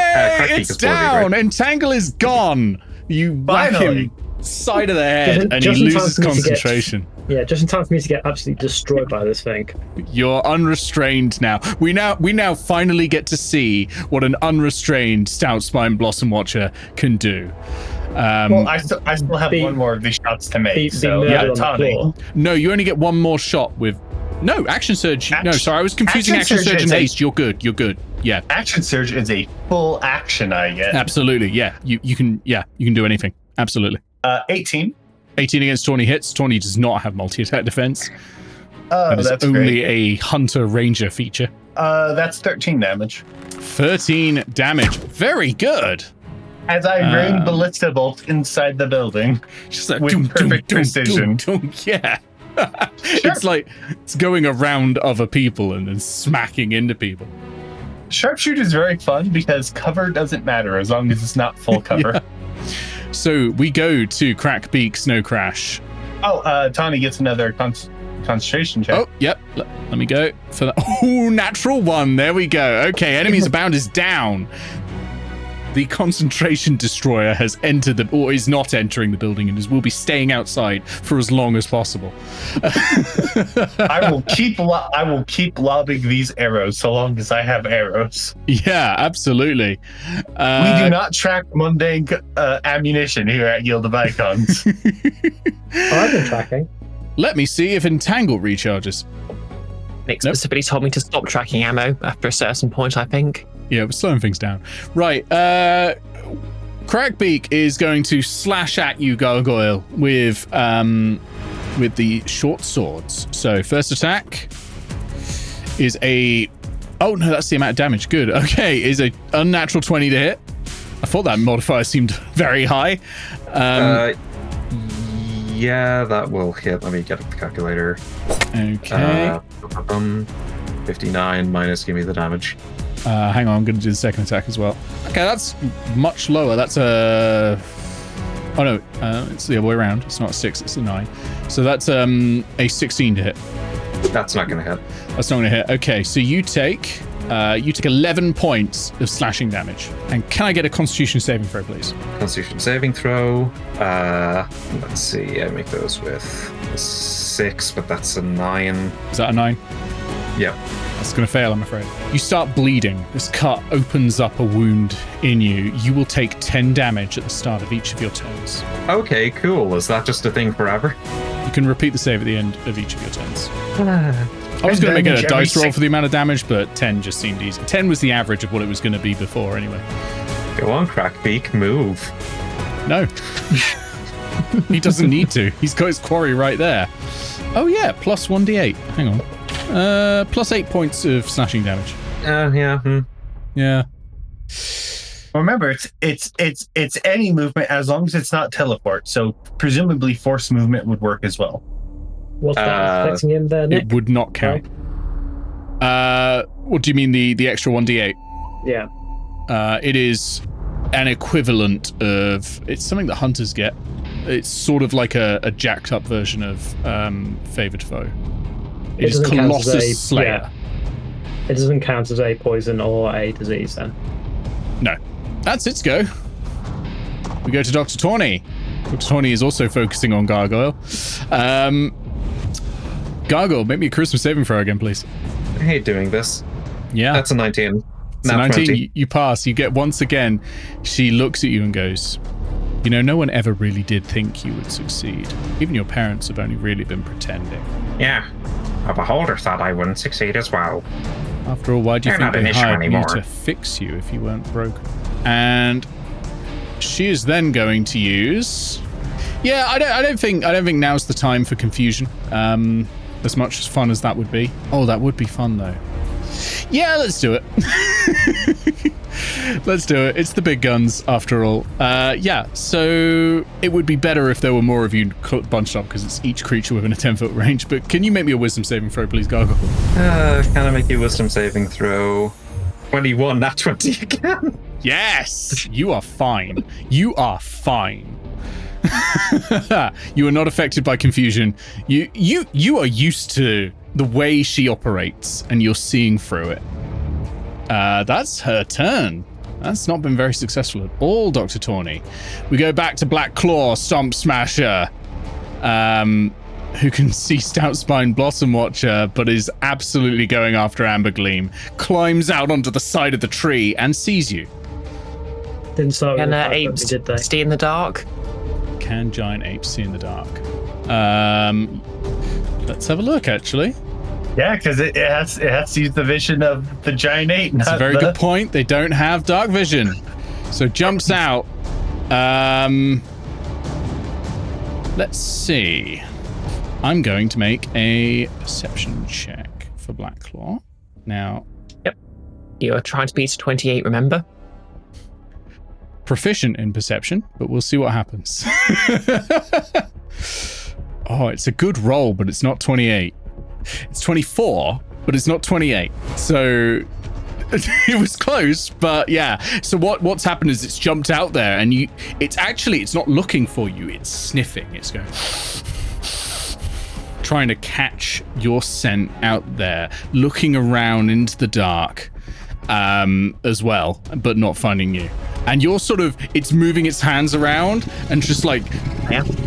Speaker 2: Crackbeak
Speaker 1: it's
Speaker 2: is bloodied,
Speaker 1: down.
Speaker 2: right?
Speaker 1: Entangle is gone. You whack
Speaker 5: Finally.
Speaker 1: him side of the head, and he
Speaker 3: Just in time
Speaker 1: loses
Speaker 3: for me to get-
Speaker 1: concentration.
Speaker 3: Yeah, just in time for me to get absolutely destroyed by this thing.
Speaker 1: You're unrestrained now. We now finally get to see what an unrestrained Stout Spine Blossom Watcher can do.
Speaker 5: Well, I still have
Speaker 3: Be-
Speaker 5: one more of these shots to make.
Speaker 3: Be
Speaker 5: so
Speaker 3: murdered on the
Speaker 5: Tawny.
Speaker 3: floor.
Speaker 1: No, you only get one more shot with. No, Action Surge. No, sorry, I was confusing
Speaker 5: Action
Speaker 1: Action
Speaker 5: Surge
Speaker 1: Surge and
Speaker 5: is a-
Speaker 1: Haste. You're good. You're good. Yeah,
Speaker 5: Action surge is a full action I get.
Speaker 1: absolutely. Yeah, you can do anything. Absolutely.
Speaker 5: 18.
Speaker 1: 18 against Tawny hits. Tawny does not have multi-attack defense.
Speaker 5: Oh,
Speaker 1: That is
Speaker 5: that's
Speaker 1: only
Speaker 5: great.
Speaker 1: a Hunter Ranger feature.
Speaker 5: That's 13 damage.
Speaker 1: 13 damage. Very good.
Speaker 5: As I rain ballista bolts inside the building.
Speaker 1: Just like,
Speaker 5: with perfect precision.
Speaker 1: Yeah. It's like it's going around other people and then smacking into people.
Speaker 5: Sharpshoot is very fun because cover doesn't matter as long as it's not full cover.
Speaker 1: Yeah. So we go to Crackbeak Snow Crash.
Speaker 5: Oh, Tawny gets another concentration check.
Speaker 1: Oh, yep. Let me go for that. Oh, natural one. There we go. Okay, enemies abound is down. The concentration destroyer has entered or is not entering the building and will be staying outside for as long as possible.
Speaker 5: I will keep lobbing these arrows so long as I have arrows.
Speaker 1: Yeah, absolutely.
Speaker 5: We do not track mundane ammunition here at Guild of Icons.
Speaker 4: I've been tracking.
Speaker 1: Let me see if Entangle recharges.
Speaker 6: Nick specifically told me to stop tracking ammo after a certain point, I think.
Speaker 1: Yeah, we're slowing things down. Right, Crackbeak is going to slash at you, Gargoyle, with the short swords. So first attack is a... Oh, no, that's the amount of damage. Good. Okay, is a unnatural 20 to hit. I thought that modifier seemed very high.
Speaker 2: Yeah, that will hit. Let me get the calculator.
Speaker 1: Okay.
Speaker 2: 59 minus, give me the damage.
Speaker 1: Hang on, I'm going to do the second attack as well. Okay, that's much lower. That's a... Oh, no, it's the other way around. It's not a 6, it's a 9. So that's a 16 to hit.
Speaker 2: That's not going to hit.
Speaker 1: That's not going to hit. Okay, so you take 11 points of slashing damage. And can I get a Constitution saving throw, please?
Speaker 2: Constitution saving throw. Let's see. I make those with 6, but that's a 9.
Speaker 1: Is that a 9?
Speaker 2: Yep.
Speaker 1: That's going to fail, I'm afraid. You start bleeding. This cut opens up a wound in you. You will take 10 damage at the start of each of your turns.
Speaker 2: Okay, cool. Is that just a thing forever?
Speaker 1: You can repeat the save at the end of each of your turns. I was going to make it a dice roll for the amount of damage, but 10 just seemed easy. 10 was the average of what it was going to be before, anyway.
Speaker 2: Go on, Crackbeak, move.
Speaker 1: No. He doesn't need to. He's got his quarry right there. Oh, yeah, plus 1d8. Hang on. Plus 8 points of slashing damage.
Speaker 2: Yeah.
Speaker 1: Yeah.
Speaker 5: Remember, it's any movement as long as it's not teleport. So presumably force movement would work as well.
Speaker 4: What's that affecting him there, Nick?
Speaker 1: It would not count. What do you mean the extra 1d8?
Speaker 4: Yeah.
Speaker 1: It is an equivalent of... It's something that hunters get. It's sort of like a jacked up version of Favored Foe. It is Colossus Slayer.
Speaker 4: Yeah. It doesn't count as a poison or a disease then?
Speaker 1: No. That's its go. We go to Dr. Tawny. Dr. Tawny is also focusing on Gargoyle. Gargoyle, make me a charisma saving throw again, please.
Speaker 2: I hate doing this.
Speaker 1: Yeah.
Speaker 2: That's a 19.
Speaker 1: It's a 19. You pass. You get once again. She looks at you and goes, you know, no one ever really did think you would succeed. Even your parents have only really been pretending.
Speaker 7: Yeah. A beholder thought I wouldn't succeed as well.
Speaker 1: After all, why do you
Speaker 7: They're
Speaker 1: think
Speaker 7: not an
Speaker 1: they
Speaker 7: issue
Speaker 1: hired me
Speaker 7: anymore.
Speaker 1: to fix you if you weren't broken? And she is then going to use... Yeah, I don't think now's the time for confusion. As much as fun as that would be. Oh, that would be fun though. Yeah, let's do it. Let's do it. It's the big guns after all. Yeah, so it would be better if there were more of you bunched up because it's each creature within a 10-foot range. But can you make me a wisdom saving throw, please, Gargoyle?
Speaker 2: Can I make you a wisdom saving throw? 21, not 20 again.
Speaker 1: Yes! You are fine. You are fine. You are not affected by confusion. You are used to the way she operates, and you're seeing through it. That's her turn. That's not been very successful at all, Dr. Tawny. We go back to Black Claw, Stomp Smasher, who can see Stout Spine Blossom Watcher, but is absolutely going after Amber Gleam. Climbs out onto the side of the tree and sees you.
Speaker 4: Didn't start with
Speaker 6: Can
Speaker 4: the fact that
Speaker 6: apes
Speaker 4: we did they?
Speaker 6: stay in the dark?
Speaker 1: Can giant apes see in the dark? Let's have a look, actually.
Speaker 5: Yeah, because it has to use the vision of the giant ape.
Speaker 1: That's a very good point. They don't have dark vision. So jumps out. Let's see. I'm going to make a perception check for Black Claw. Now...
Speaker 6: Yep. You're trying to beat 28, remember?
Speaker 1: proficient in perception, but we'll see what happens. Oh, it's a good roll, but it's not 28. It's 24, but it's not 28. So it was close, but yeah. So what's happened is it's jumped out there, and it's not looking for you. It's sniffing. It's going, trying to catch your scent out there, looking around into the dark as well, but not finding you. And you're it's moving its hands around and just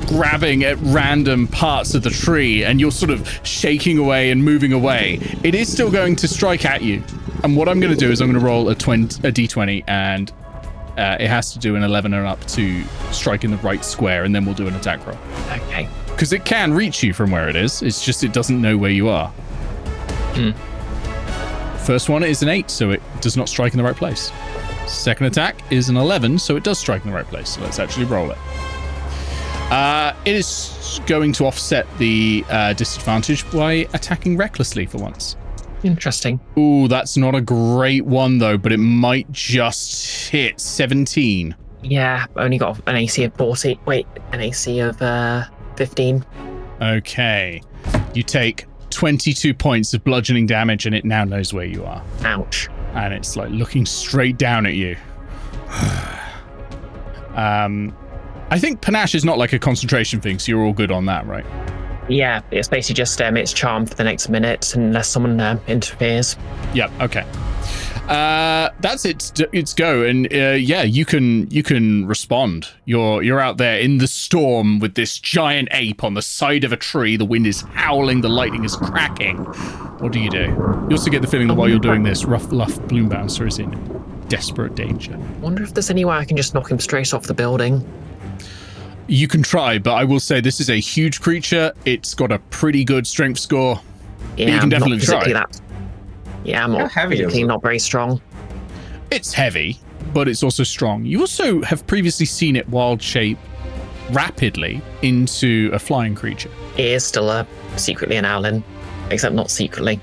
Speaker 1: grabbing at random parts of the tree, and you're shaking away and moving away. It is still going to strike at you. And what I'm going to do is I'm going to roll a d20, and it has to do an 11 and up to strike in the right square, and then we'll do an attack roll.
Speaker 6: Okay.
Speaker 1: Because it can reach you from where it is. It's just it doesn't know where you are. First one is an 8, so it does not strike in the right place. Second attack is an 11, so it does strike in the right place. So let's actually roll it. It is going to offset the disadvantage by attacking recklessly for once.
Speaker 6: Interesting.
Speaker 1: Ooh, that's not a great one, though, but it might just hit 17.
Speaker 6: Yeah, only got an AC of 40. Wait, an AC of 15.
Speaker 1: Okay. You take 22 points of bludgeoning damage, and it now knows where you are.
Speaker 6: Ouch.
Speaker 1: And it's looking straight down at you. I think panache is not a concentration thing, so you're all good on that, right?
Speaker 6: Yeah, it's basically just it's charm for the next minute unless someone interferes.
Speaker 1: Yep. Okay. That's its go, and yeah, you can respond. You're out there in the storm with this giant ape on the side of a tree. The wind is howling, the lightning is cracking. What do? You also get the feeling that while you're doing this, Rough Luff Bloombouncer is in desperate danger.
Speaker 6: Wonder if there's any way I can just knock him straight off the building.
Speaker 1: You can try, but I will say this is a huge creature. It's got a pretty good strength score.
Speaker 6: Yeah,
Speaker 1: but you can definitely try.
Speaker 6: Yeah, I'm not physically not very strong.
Speaker 1: It's heavy, but it's also strong. You also have previously seen it wild shape rapidly into a flying creature.
Speaker 6: It is still secretly an owlin, except not secretly.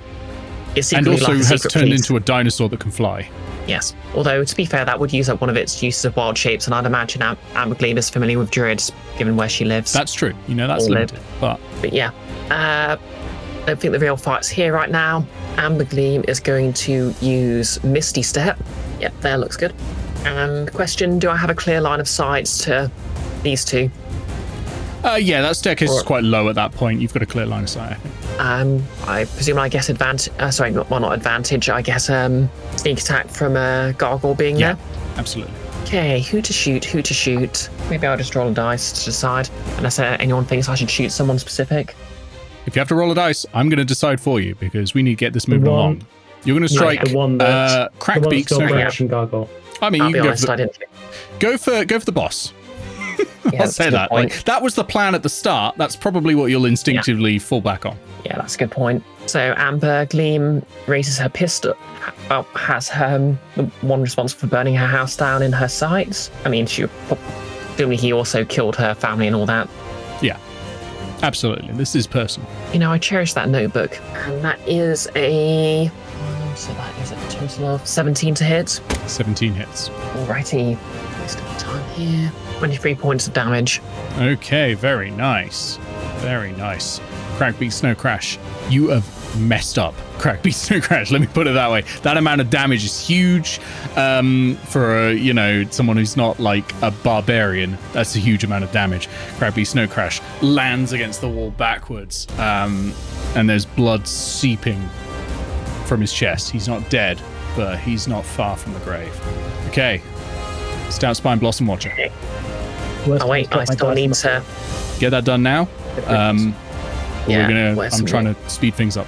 Speaker 6: It's secretly
Speaker 1: and also
Speaker 6: like a
Speaker 1: has
Speaker 6: secret
Speaker 1: turned
Speaker 6: fleet.
Speaker 1: into a dinosaur that can fly.
Speaker 6: Yes. Although, to be fair, that would use up one of its uses of wild shapes, and I'd imagine Amber Gleam is familiar with druids, given where she lives.
Speaker 1: That's true. That's limited. But
Speaker 6: yeah. I don't think the real fight's here right now. Amber Gleam is going to use Misty Step. Yep, there, looks good. And question, do I have a clear line of sight to these two?
Speaker 1: Yeah, that staircase is quite low at that point. You've got a clear line of sight, I think.
Speaker 6: I presume I guess advantage. Not advantage. I guess sneak attack from a gargoyle being there.
Speaker 1: Absolutely.
Speaker 6: Okay, who to shoot? Maybe I'll just roll a dice to decide. Unless anyone thinks I should shoot someone specific.
Speaker 1: If you have to roll a dice, I'm going to decide for you because we need to get this moving along. You're going to strike Crackbeak Snowcrash.
Speaker 3: Gargoyle.
Speaker 1: I mean,
Speaker 6: I'll
Speaker 1: you
Speaker 6: be
Speaker 1: can
Speaker 6: honest, I didn't.
Speaker 1: go for the boss.
Speaker 6: Yeah,
Speaker 1: I'll say that. That was the plan at the start. That's probably what you'll instinctively fall back on.
Speaker 6: Yeah, that's a good point. So Amber Gleam raises her pistol. Well, has the one responsible for burning her house down in her sights. I mean, presumably he also killed her family and all that.
Speaker 1: Yeah, absolutely. This is personal.
Speaker 6: I cherish that notebook, and that is a total of 17 to hit.
Speaker 1: 17 hits.
Speaker 6: Alrighty, waste of time here. 23 points of damage.
Speaker 1: Okay, very nice. Very nice. Crackbeak Snowcrash, you have messed up. Crackbeak Snowcrash, let me put it that way. That amount of damage is huge for someone who's not like a barbarian. That's a huge amount of damage. Crackbeak Snowcrash lands against the wall backwards, and there's blood seeping from his chest. He's not dead, but he's not far from the grave. Okay. Stout Spine Blossom Watcher.
Speaker 6: Okay. Oh wait, I still need to
Speaker 1: get that done now. I'm trying to speed things up.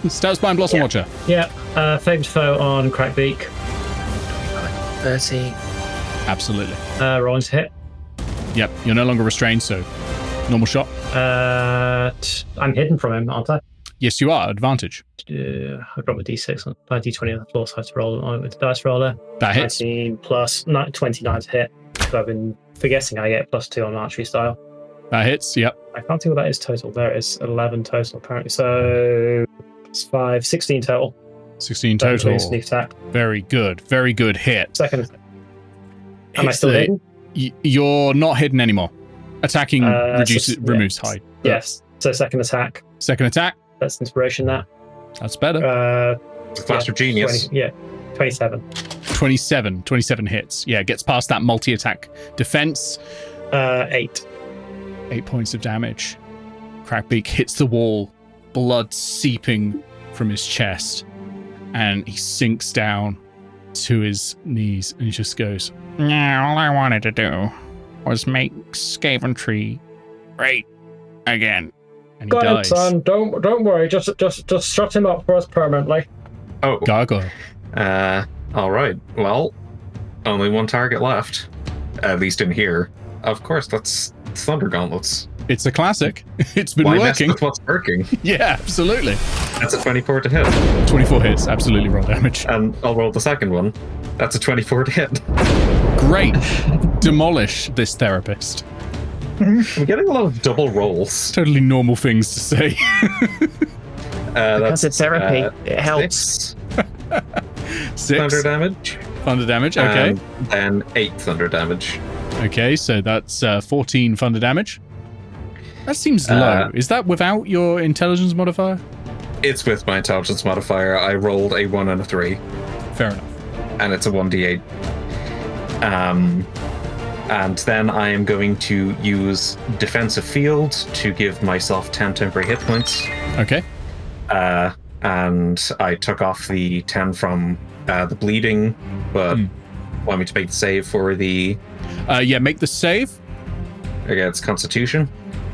Speaker 1: Stout Spine Blossom Watcher.
Speaker 3: Yeah, famed foe on Crackbeak.
Speaker 6: 30.
Speaker 1: Absolutely.
Speaker 3: Rolling to hit.
Speaker 1: Yep, you're no longer restrained, so normal shot.
Speaker 3: I'm hidden from him, aren't I?
Speaker 1: Yes, you are. Advantage.
Speaker 3: I dropped a d6 on d20 on the floor, so I have to roll on with the dice roller.
Speaker 1: That hits.
Speaker 3: 19 plus 29 to hit. So I've been forgetting I get +2 on archery style.
Speaker 1: That hits, yep.
Speaker 3: I can't see what that is total. There it is, 11 total apparently. So it's 5, 16 total.
Speaker 1: 16 total.
Speaker 3: Sneak attack.
Speaker 1: Very good hit.
Speaker 3: Second.
Speaker 4: Am I still hidden?
Speaker 1: You're not hidden anymore. Attacking removes hide.
Speaker 4: Yes. So second attack.
Speaker 1: Second attack.
Speaker 4: That's inspiration.
Speaker 1: That's better.
Speaker 2: Flash of genius.
Speaker 4: 27.
Speaker 1: 27 hits. Yeah, gets past that multi-attack defense.
Speaker 4: 8.
Speaker 1: 8 points of damage. Crackbeak hits the wall, blood seeping from his chest, and he sinks down to his knees and he just goes, "Yeah, all I wanted to do was make Skaventree great again." And he
Speaker 4: Got him,
Speaker 1: dies.
Speaker 4: son. Don't worry. Just shut him up for us permanently.
Speaker 2: Oh,
Speaker 1: Gargoyle.
Speaker 2: all right. Well, only one target left, at least in here. Of course, that's Thunder Gauntlets.
Speaker 1: It's a classic. It's been
Speaker 2: Why mess
Speaker 1: working.
Speaker 2: with what's working?
Speaker 1: Yeah, absolutely.
Speaker 2: That's a 24 to hit.
Speaker 1: 24 hits, absolutely roll damage.
Speaker 2: And I'll roll the second one. That's a 24 to hit.
Speaker 1: Great. Demolish this therapist.
Speaker 2: I'm getting a lot of double rolls.
Speaker 1: Totally normal things to say.
Speaker 6: Because it's therapy, it helps.
Speaker 1: 6
Speaker 2: thunder damage.
Speaker 1: thunder damage, okay.
Speaker 2: And 8 thunder damage.
Speaker 1: Okay, so that's 14 thunder damage. That seems low. Is that without your intelligence modifier?
Speaker 2: It's with my intelligence modifier. I rolled a 1 and a 3.
Speaker 1: Fair enough.
Speaker 2: And it's a 1d8. And then I am going to use Defensive Field to give myself 10 temporary hit points.
Speaker 1: Okay.
Speaker 2: And I took off the 10 from the bleeding, but want me to make the save for the...
Speaker 1: Yeah, make the save.
Speaker 2: Okay, it's Constitution.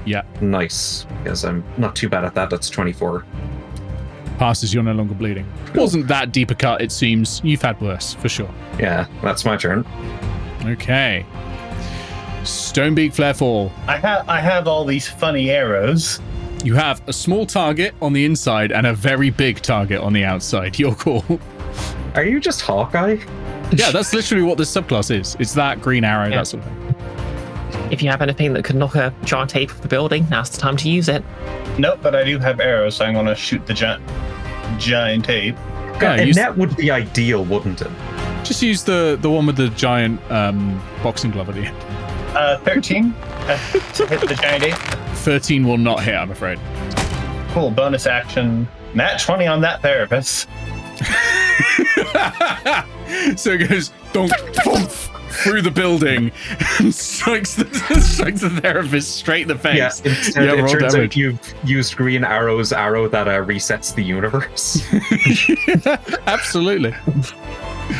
Speaker 1: Yeah.
Speaker 2: Nice. Yes, I'm not too bad at that. That's 24.
Speaker 1: Passes, you're no longer bleeding. Wasn't that deep a cut, it seems. You've had worse, for sure.
Speaker 2: Yeah, that's my turn.
Speaker 1: Okay. Stonebeak Flarefall.
Speaker 5: I have all these funny arrows.
Speaker 1: You have a small target on the inside and a very big target on the outside. Your call.
Speaker 2: Are you just Hawkeye?
Speaker 1: Yeah, that's literally what this subclass is. It's that green arrow,
Speaker 6: Yeah.
Speaker 1: that sort of thing.
Speaker 6: If you have anything that could knock a giant tape off the building, now's the time to use it.
Speaker 5: Nope, but I do have arrows, so I'm going to shoot the giant tape.
Speaker 1: Yeah,
Speaker 2: A
Speaker 1: use-
Speaker 2: net would be ideal, wouldn't it?
Speaker 1: Just use the one with the giant boxing glove at the end.
Speaker 5: 13 to hit the giant ape.
Speaker 1: 13 will not hit, I'm afraid.
Speaker 5: Cool, bonus action. Nat 20 on that therapist.
Speaker 1: So it goes donk, thump, through the building and strikes the therapist straight in the face.
Speaker 2: Yeah, instead it
Speaker 1: roll
Speaker 2: turns
Speaker 1: damage.
Speaker 2: out you've used Green Arrow's arrow that resets the universe.
Speaker 1: Absolutely.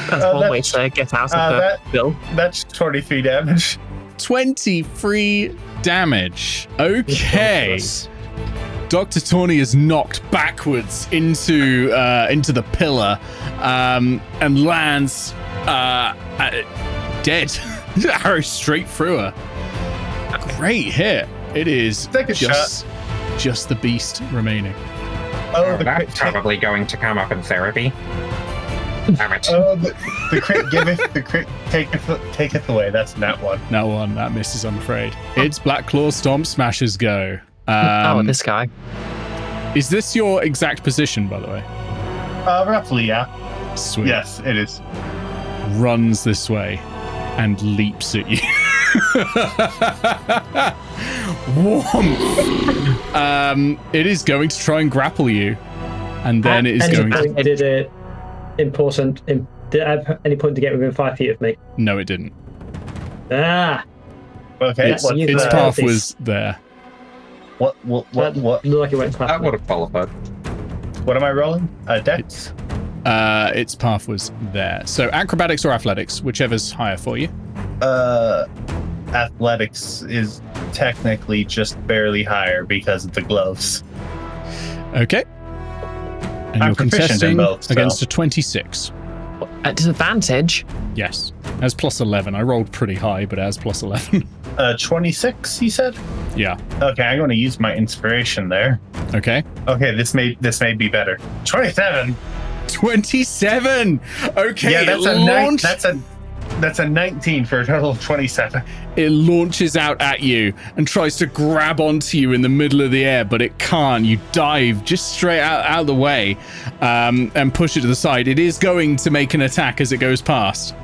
Speaker 6: That's one way to get out of the bill.
Speaker 5: That's 23 damage.
Speaker 1: 23 damage. Okay. Dr. Tawny is knocked backwards into the pillar and lands dead. Arrow straight through her. Great hit. It is
Speaker 5: Take a
Speaker 1: just the beast remaining.
Speaker 5: Oh, the
Speaker 7: That's
Speaker 5: crit,
Speaker 7: probably going to come up in therapy. Damn it.
Speaker 5: the crit giveth, the crit taketh away. That's that one.
Speaker 1: That one, that misses, I'm afraid. It's Black Claw Stomp Smashers go.
Speaker 6: This guy.
Speaker 1: Is this your exact position, by the way?
Speaker 5: Roughly, yeah.
Speaker 1: Sweet.
Speaker 5: Yes, it is.
Speaker 1: Runs this way and leaps at you. Whomp. It is going to try and grapple you, and then it is going to...
Speaker 4: Did it important? Did it at any point to get within 5 feet of me?
Speaker 1: No, it didn't.
Speaker 4: Ah,
Speaker 5: Okay.
Speaker 4: Yes,
Speaker 5: What's
Speaker 4: you-
Speaker 1: Its
Speaker 5: the-
Speaker 1: path
Speaker 4: this-
Speaker 1: was there.
Speaker 5: What?
Speaker 4: that looked like it went past
Speaker 2: That
Speaker 4: me.
Speaker 2: would have qualified.
Speaker 5: What am I rolling? Dex.
Speaker 1: Its path was there. So acrobatics or athletics, whichever's higher for you.
Speaker 5: Athletics is technically just barely higher because of the gloves.
Speaker 1: Okay. And
Speaker 5: I'm
Speaker 1: you're
Speaker 5: proficient in
Speaker 1: contesting
Speaker 5: both, so-
Speaker 1: against a 26.
Speaker 6: At disadvantage.
Speaker 1: Yes. It has plus 11. I rolled pretty high, but it has plus 11.
Speaker 5: 26, you said?
Speaker 1: Yeah.
Speaker 5: Okay, I'm going to use my inspiration there.
Speaker 1: Okay.
Speaker 5: Okay, this may be better. 27.
Speaker 1: 27. Okay.
Speaker 5: Yeah, that's
Speaker 1: it
Speaker 5: that's a 19 for a total of 27.
Speaker 1: It launches out at you and tries to grab onto you in the middle of the air, but it can't. You dive just straight out of the way and push it to the side. It is going to make an attack as it goes past.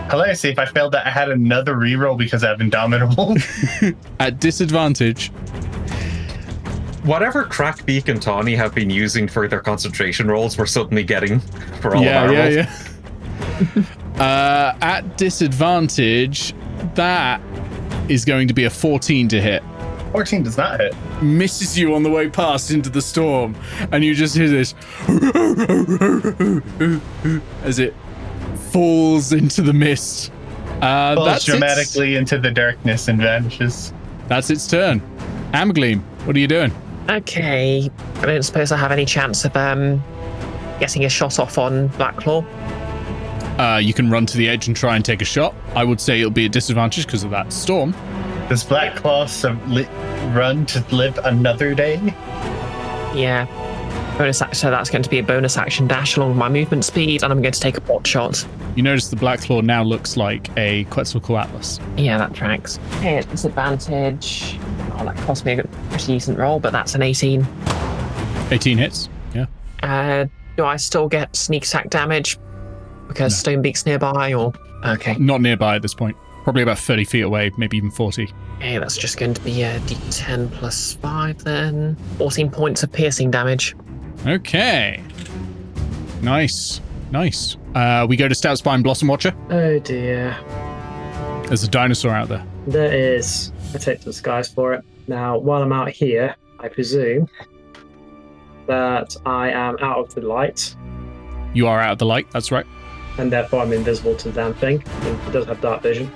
Speaker 5: Hilariously, if I failed that, I had another reroll because I have Indomitable.
Speaker 1: At disadvantage.
Speaker 2: Whatever Crackbeak and Tawny have been using for their concentration rolls, we're suddenly getting for all of our rolls.
Speaker 1: At disadvantage, that is going to be a 14 to hit.
Speaker 5: 14 does not hit.
Speaker 1: Misses you on the way past into the storm, and you just hear this as it falls into the mist.
Speaker 5: Falls dramatically into the darkness and vanishes.
Speaker 1: That's its turn. Ambergleam, what are you doing?
Speaker 6: Okay, I don't suppose I have any chance of getting a shot off on Blacklaw.
Speaker 1: You can run to the edge and try and take a shot. I would say it'll be a disadvantage because of that storm.
Speaker 5: Does Blacklaw run to live another day?
Speaker 6: Yeah. So that's going to be a bonus action dash along with my movement speed, and I'm going to take a pot shot.
Speaker 1: You notice the Blacklaw now looks like a Quetzalcoatlus.
Speaker 6: Yeah, that tracks. Okay, at disadvantage. Oh, that cost me a pretty decent roll, but that's an 18.
Speaker 1: 18 hits, yeah.
Speaker 6: Do I still get sneak attack damage because Stonebeak's nearby, or? Okay.
Speaker 1: Not nearby at this point. Probably about 30 feet away, maybe even 40.
Speaker 6: Okay, that's just going to be a d10 plus 5 then. 14 points of piercing damage.
Speaker 1: Okay. Nice. We go to Stout Spine Blossom Watcher.
Speaker 3: Oh dear.
Speaker 1: There's a dinosaur out there.
Speaker 3: There is. I take the disguise for it. Now, while I'm out here, I presume that I am out of the light,
Speaker 1: You are out of the light, that's right.
Speaker 3: and therefore I'm invisible to the damn thing. It does have dark vision.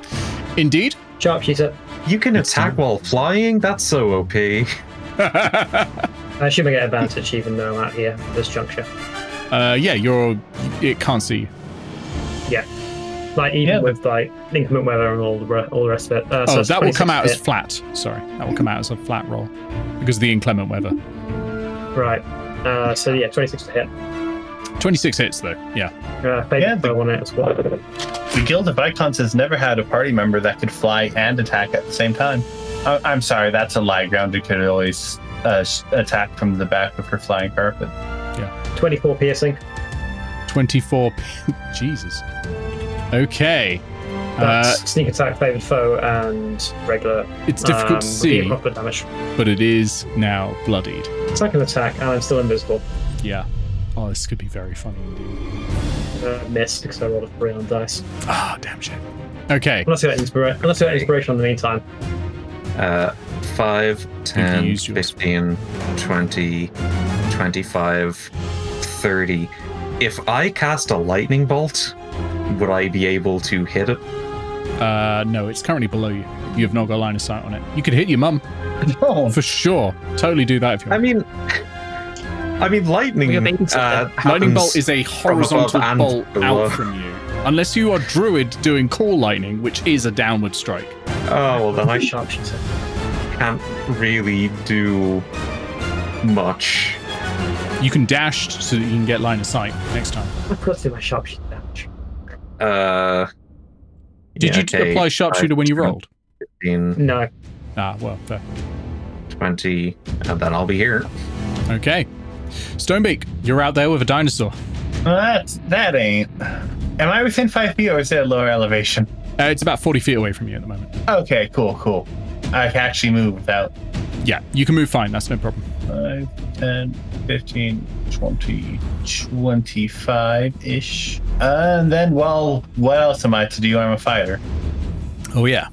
Speaker 1: Indeed.
Speaker 3: Sharpshooter.
Speaker 2: You can attack while flying? That's so OP.
Speaker 3: I assume I get advantage even though I'm out here at this juncture.
Speaker 1: It can't see you.
Speaker 3: Yeah. Like, even with, like, inclement weather and all the rest of it. So
Speaker 1: That will come out as
Speaker 3: hit.
Speaker 1: flat. Sorry. That will come out as a flat roll because of the inclement weather.
Speaker 3: Right. 26 to hit.
Speaker 1: 26 hits, though. Yeah.
Speaker 3: Favorite on it as well.
Speaker 5: The Guild of Icons has never had a party member that could fly and attack at the same time. I'm sorry, that's a lie. Grounded could always attack from the back of her flying carpet.
Speaker 1: Yeah.
Speaker 3: 24 piercing.
Speaker 1: 24. Jesus. Okay.
Speaker 3: That's sneak attack, favored foe, and regular.
Speaker 1: It's difficult to see,
Speaker 3: proper damage.
Speaker 1: but it is now bloodied.
Speaker 3: Second attack, and I'm still invisible.
Speaker 1: Yeah. Oh, this could be very funny indeed.
Speaker 3: Miss because I rolled a 3 on dice.
Speaker 1: Ah, damn shame. Okay.
Speaker 3: Unless I got inspiration in the meantime.
Speaker 2: 5, 10,
Speaker 1: use yours.
Speaker 2: 15, 20, 25, 30. If I cast a lightning bolt, would I be able to hit it?
Speaker 1: No, it's currently below you. You have not got line of sight on it. You could hit your mum.
Speaker 5: Oh,
Speaker 1: For sure. Totally do that if you want.
Speaker 2: I mean, lightning.
Speaker 1: Lightning bolt is a horizontal
Speaker 2: and
Speaker 1: bolt
Speaker 2: below.
Speaker 1: out from you. Unless you are druid doing call lightning, which is a downward strike.
Speaker 2: Oh, well, then I
Speaker 3: Sharpshooter.
Speaker 2: can't really do much.
Speaker 1: You can dash so that you can get line of sight next time.
Speaker 3: I forgot to do my sharpshooter damage.
Speaker 1: Did you apply sharpshooter when you rolled?
Speaker 2: 15,
Speaker 3: No.
Speaker 1: Ah, well, fair.
Speaker 2: 20, and then I'll be here.
Speaker 1: Okay. Stonebeak, you're out there with a dinosaur.
Speaker 5: that ain't. Am I within 5 feet or is it a lower elevation?
Speaker 1: It's about 40 feet away from you at the moment.
Speaker 5: Okay, cool. I can actually move without.
Speaker 1: Yeah, you can move fine. That's no problem.
Speaker 5: 5, 10, 15, 20, 25-ish. And then, well, what else am I to do? I'm a fighter.
Speaker 1: Oh, yeah.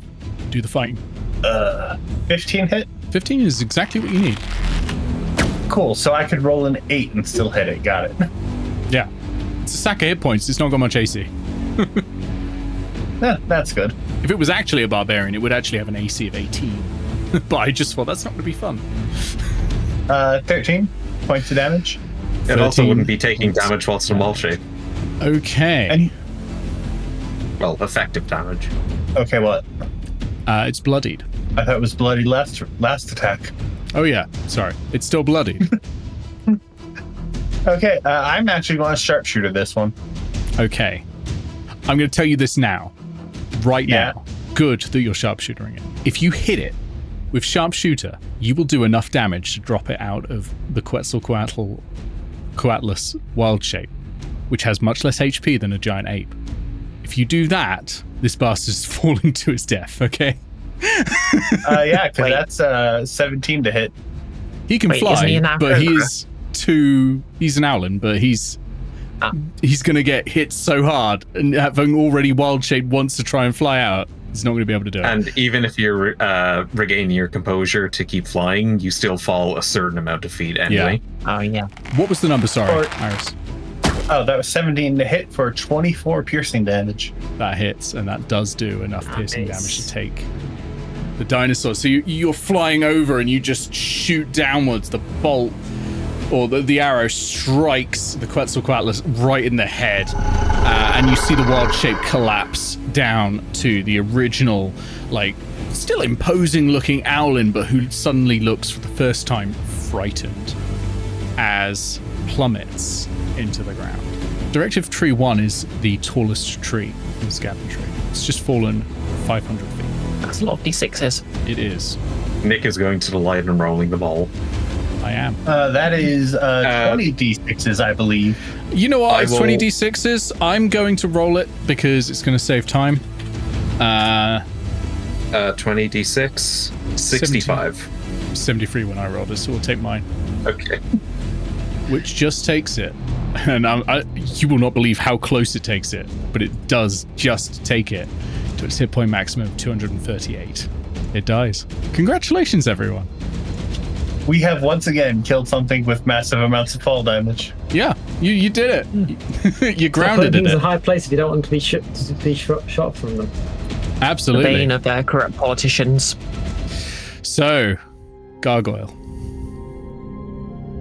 Speaker 1: Do the fighting.
Speaker 5: 15 hit?
Speaker 1: 15 is exactly what you need.
Speaker 5: Cool, so I could roll an 8 and still hit it. Got it.
Speaker 1: Yeah. It's a sack of hit points. It's not got much AC.
Speaker 5: That's good.
Speaker 1: If it was actually a barbarian, it would actually have an AC of 18. But I just thought that's not going to be fun.
Speaker 5: 13 points of damage.
Speaker 2: It also
Speaker 1: 13
Speaker 2: wouldn't be taking
Speaker 1: points.
Speaker 2: damage whilst in Mulch shape.
Speaker 1: Okay.
Speaker 5: And
Speaker 2: Well, effective damage.
Speaker 5: okay, what?
Speaker 1: It's bloodied.
Speaker 5: I thought it was bloody last attack.
Speaker 1: Oh, yeah. Sorry. It's still bloodied.
Speaker 5: Okay, I'm actually going to sharpshooter this one.
Speaker 1: Okay. I'm going to tell you this now. Right
Speaker 5: Yeah.
Speaker 1: now. Good that you're sharpshootering it. If you hit it with sharpshooter, you will do enough damage to drop it out of the Quetzalcoatlus wild shape, which has much less HP than a giant ape. If you do that, this bastard's falling to his death, okay?
Speaker 5: Yeah, because
Speaker 6: Wait.
Speaker 5: that's 17 to hit.
Speaker 1: He can
Speaker 6: Wait, isn't he
Speaker 1: fly,
Speaker 6: an
Speaker 1: but
Speaker 6: Aaracokra?
Speaker 1: he's an owlin, but he's gonna get hit so hard, and having already wild shape wants to try and fly out, he's not gonna be able to do it.
Speaker 2: And even if you're regaining your composure to keep flying, you still fall a certain amount of feet anyway.
Speaker 6: Oh, yeah.
Speaker 1: What was the number, sorry,
Speaker 5: Or-
Speaker 1: Iris?
Speaker 5: Oh, that was 17 to hit for 24 piercing damage.
Speaker 1: That hits, and that does do enough piercing
Speaker 6: Nice.
Speaker 1: damage to take the dinosaur. So you're flying over and you just shoot downwards. The bolt or the arrow strikes the Quetzalcoatlus right in the head, and you see the wild shape collapse down to the original, like, still imposing looking owlin, but who suddenly looks for the first time frightened as plummets into the ground. Directive Tree 1 is the tallest tree in Skaventree. It's just fallen 500 feet.
Speaker 6: That's a lot of D6s.
Speaker 1: It is.
Speaker 2: Nick is going to the light and rolling the ball.
Speaker 1: I am.
Speaker 5: That is 20 d6s, I believe.
Speaker 1: You know what?
Speaker 2: I
Speaker 1: It's
Speaker 2: will-
Speaker 1: 20 d6s. I'm going to roll it because it's going to save time.
Speaker 2: 20 d6, 65.
Speaker 1: 73 when I rolled it, so we'll take mine.
Speaker 2: Okay.
Speaker 1: Which just takes it. And you will not believe how close it takes it, but it does just take it to its hit point maximum of 238. It dies. Congratulations, everyone.
Speaker 5: We have once again killed something with massive amounts of fall damage.
Speaker 1: Yeah, you did it. You
Speaker 4: Putting
Speaker 1: grounded in
Speaker 4: things in a
Speaker 1: it.
Speaker 4: high place if you don't want to be shot from them.
Speaker 6: The
Speaker 1: Absolutely.
Speaker 6: bane of corrupt politicians.
Speaker 1: So, Gargoyle.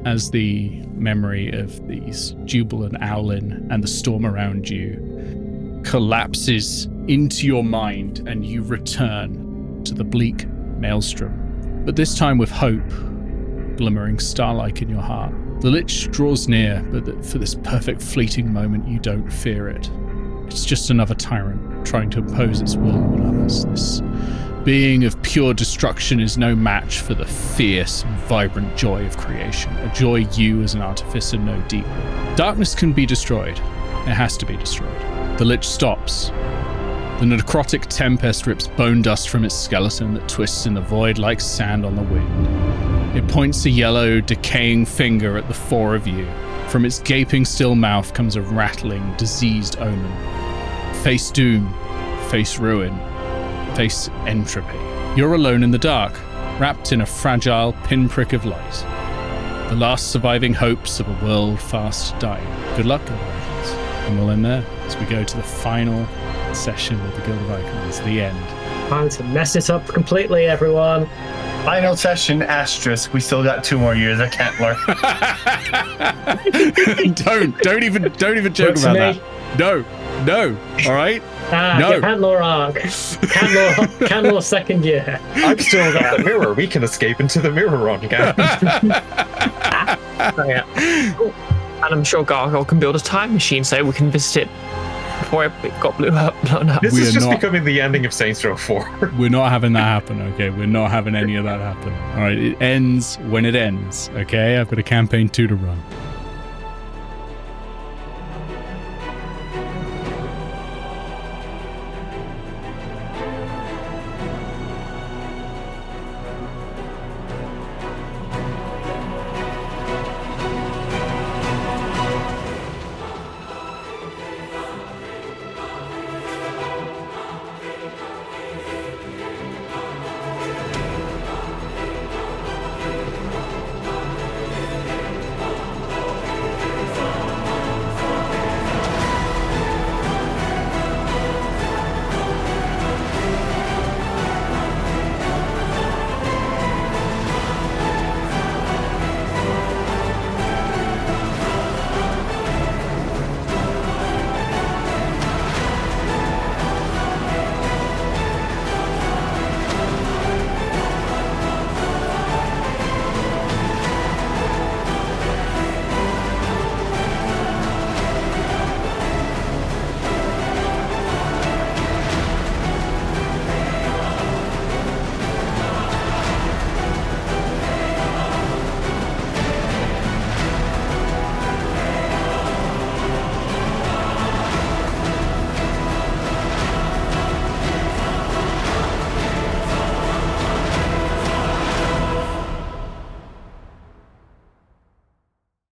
Speaker 1: As the memory of these jubilant owlin and the storm around you collapses into your mind and you return to the bleak maelstrom, but this time with hope glimmering star-like in your heart. The Lich draws near, but for this perfect fleeting moment you don't fear it. It's just another tyrant trying to impose its will on others. This being of pure destruction is no match for the fierce, vibrant joy of creation, a joy you as an artificer know deeply. Darkness can be destroyed. It has to be destroyed. The Lich stops. The necrotic tempest rips bone dust from its skeleton that twists in the void like sand on the wind. It points a yellow, decaying finger at the four of you. From its gaping still mouth comes a rattling, diseased omen. Face doom, face ruin, face entropy. You're alone in the dark, wrapped in a fragile pinprick of light. The last surviving hopes of a world fast dying. Good luck, Guild of Icons. And we'll end there as we go to the final session with the Guild of Icons, the end.
Speaker 4: Time to mess it up completely, everyone.
Speaker 5: Final session, asterisk. We still got 2 more years. I can't learn.
Speaker 1: don't even joke
Speaker 4: Looks
Speaker 1: about
Speaker 4: me.
Speaker 1: that. No, all right? No.
Speaker 4: Cantlore Arc. Cantlore second year.
Speaker 2: I've still got the mirror. We can escape into the mirror run, guys.
Speaker 6: Oh, yeah. Oh, and I'm sure Gargoyle can build a time machine so we can visit it before it got blown up.
Speaker 2: This
Speaker 1: We
Speaker 2: is
Speaker 1: are
Speaker 2: just
Speaker 1: not-
Speaker 2: becoming the ending of Saints Row 4.
Speaker 1: We're not having that happen, okay? We're not having any of that happen. All right, it ends when it ends, okay? I've got a campaign 2 to run.